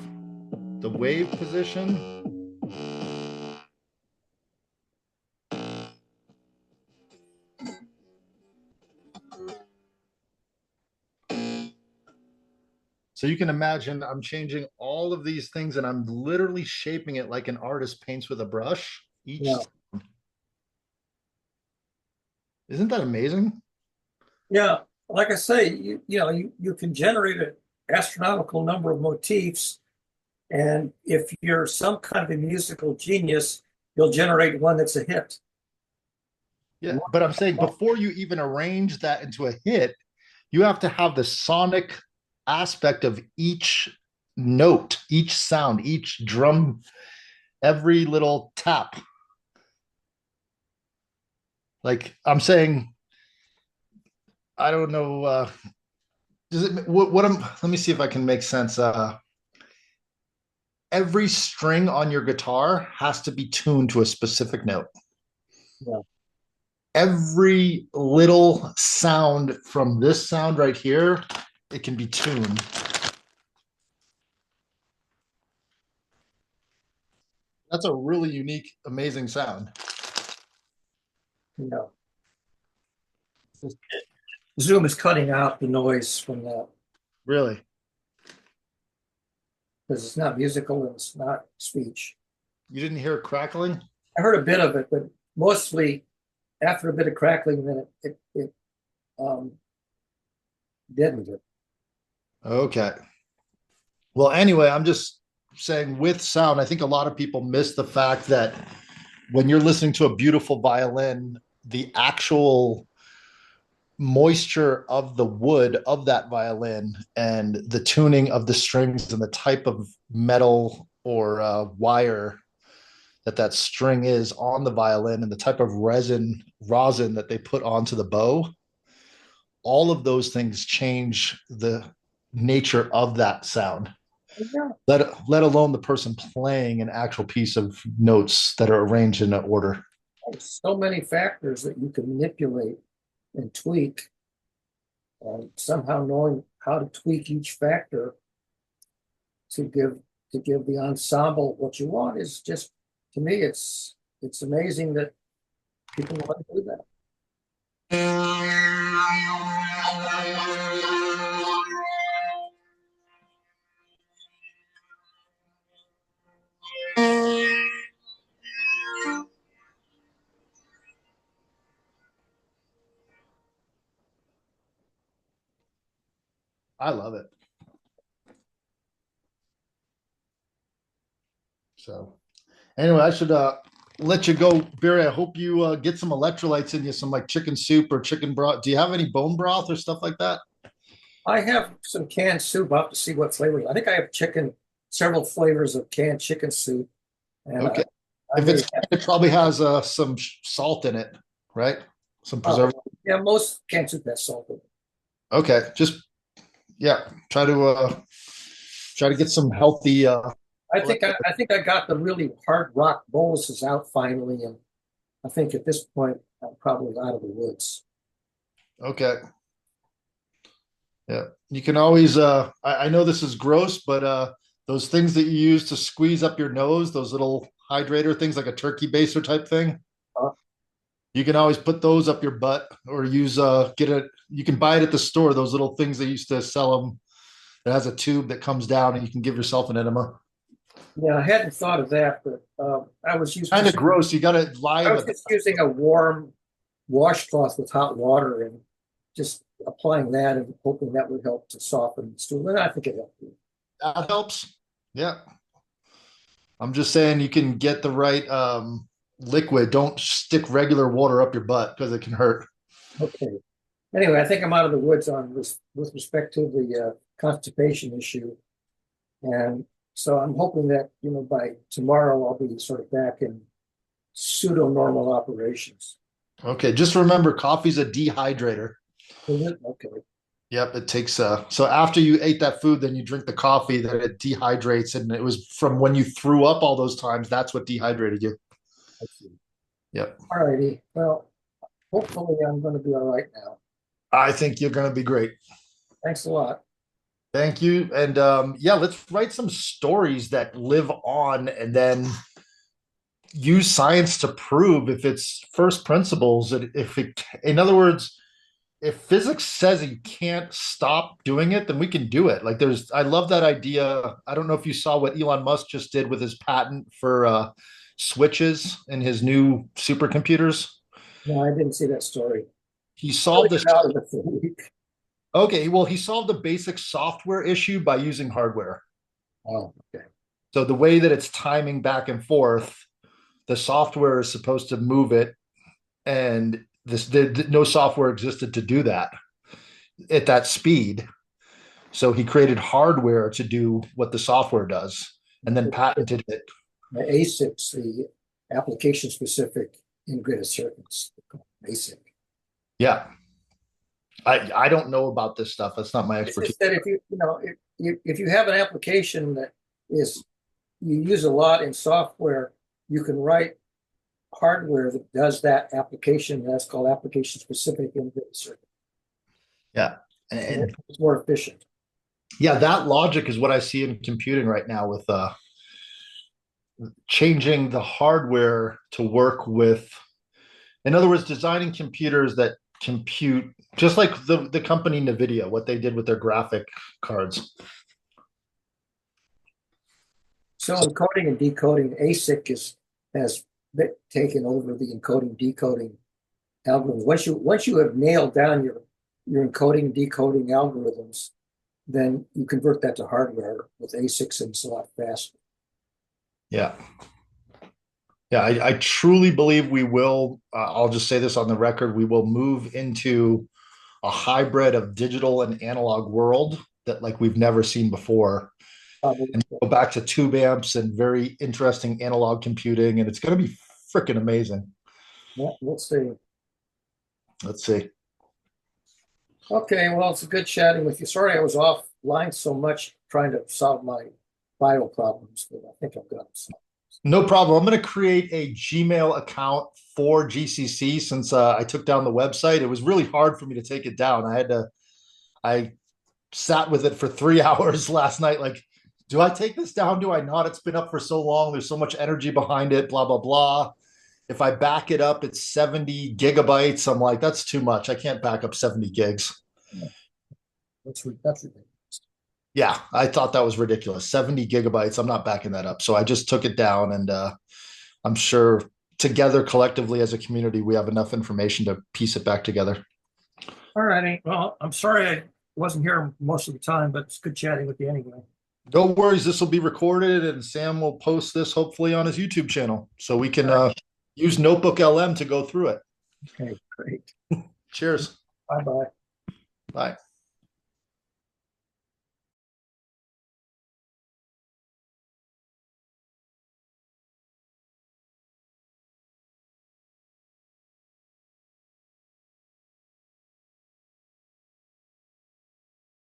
the wave position. So you can imagine I'm changing all of these things and I'm literally shaping it like an artist paints with a brush. Yeah. Isn't that amazing? Yeah, like I say, you can generate an astronomical number of motifs, and if you're some kind of a musical genius, you'll generate one that's a hit. Yeah, but I'm saying before you even arrange that into a hit, you have to have the sonic aspect of each note, each sound, each drum, every little tap. Like I'm saying, I don't know. Does it? What I'm? Let me see if I can make sense. Every string on your guitar has to be tuned to a specific note. Yeah. Every little sound from this sound right here, it can be tuned. That's a really unique, amazing sound. You know, Zoom is cutting out the noise from that Really. because it's not musical and it's not speech. You didn't hear crackling? I heard a bit of it, but mostly after a bit of crackling, then it deadened it. Okay. Well, anyway, I'm just saying with sound, I think a lot of people miss the fact that when you're listening to a beautiful violin, the actual moisture of the wood of that violin and the tuning of the strings and the type of metal or wire that string is on the violin and the type of rosin that they put onto the bow, all of those things change the nature of that sound. Yeah. Let alone the person playing an actual piece of notes that are arranged in an order. There's so many factors that you can manipulate and tweak, and somehow knowing how to tweak each factor to give the ensemble what you want is just, to me, it's amazing that people want to do that. I love it. So anyway, I should let you go, Barry. I hope you get some electrolytes in you, some like chicken soup or chicken broth. Do you have any bone broth or stuff like that? I have some canned soup. I'll have to see what flavor. I think I have several flavors of canned chicken soup. And Okay. I If it's it probably has some salt in it, right? Some preservative. yeah, most canned soup has salt in it. Okay, just try to get some healthy. I think I got the really hard rock boluses out finally, and I think at this point I'm probably out of the woods. Okay. Yeah, you can always. I know this is gross, but those things that you use to squeeze up your nose, those little hydrator things, like a turkey baster type thing. You can always put those up your butt, or use get it. You can buy it at the store. Those little things they used to sell them. It has a tube that comes down, and you can give yourself an enema. Yeah, I hadn't thought of that, but I was Kind of gross. You got to lie. I was just using a warm washcloth with hot water and just applying that and hoping that would help to soften the stool. And I think it helped. That helps. Yeah. I'm just saying you can get the right liquid. Don't stick regular water up your butt because it can hurt. Okay. Anyway, I think I'm out of the woods on this with respect to the constipation issue. And so I'm hoping that, by tomorrow I'll be sort of back in pseudo-normal operations. Okay. Just remember, coffee's a dehydrator. Okay. Yep, it takes so after you ate that food, then you drink the coffee, that it dehydrates, and it was from when you threw up all those times, that's what dehydrated you. I see. Yep. All righty. Well, hopefully I'm going to be all right now. I think you're going to be great. Thanks a lot. Thank you. And let's write some stories that live on and then use science to prove if it's first principles. In other words, if physics says you can't stop doing it, then we can do it. Like I love that idea. I don't know if you saw what Elon Musk just did with his patent for switches in his new supercomputers. No, I didn't see that story. He solved this. Out of it for a week. Okay, well, he solved a basic software issue by using hardware. Oh, okay. So the way that it's timing back and forth, the software is supposed to move it, and no software existed to do that at that speed. So he created hardware to do what the software does, and then patented it. The ASICs, the application-specific integrated circuits, ASIC. Yeah, I don't know about this stuff. That's not my expertise. It's just that if you have an application that you use a lot in software, you can write hardware that does that application. That's called application specific integrated circuit. Yeah, and it's more efficient. Yeah, that logic is what I see in computing right now with changing the hardware to work with, in other words, designing computers that compute just like the company NVIDIA, what they did with their graphic cards. So encoding and decoding, ASIC has taken over the encoding decoding algorithms. Once you have nailed down your encoding decoding algorithms, then you convert that to hardware with ASICs, and it's a lot faster. Yeah. Yeah, I truly believe we will. I'll just say this on the record: we will move into a hybrid of digital and analog world that like we've never seen before, and go back to tube amps and very interesting analog computing, and it's going to be freaking amazing. Yeah, we'll see. Let's see. Okay, well, it's good chatting with you. Sorry I was offline so much trying to solve my bio problems, but I think I've got them solved. No problem. I'm going to create a Gmail account for GCC since I took down the website. It was really hard for me to take it down. I sat with it for 3 hours last night. Like, do I take this down? Do I not? It's been up for so long. There's so much energy behind it, blah, blah, blah. If I back it up, it's 70 gigabytes. I'm like, that's too much. I can't back up 70 gigs. That's ridiculous. Yeah, I thought that was ridiculous. 70 gigabytes. I'm not backing that up. So I just took it down, and I'm sure together collectively as a community, we have enough information to piece it back together. All righty. Well, I'm sorry I wasn't here most of the time, but it's good chatting with you anyway. No worries. This will be recorded, and Sam will post this hopefully on his YouTube channel so we can use Notebook LM to go through it. Okay, great. Cheers. Bye-bye. Bye.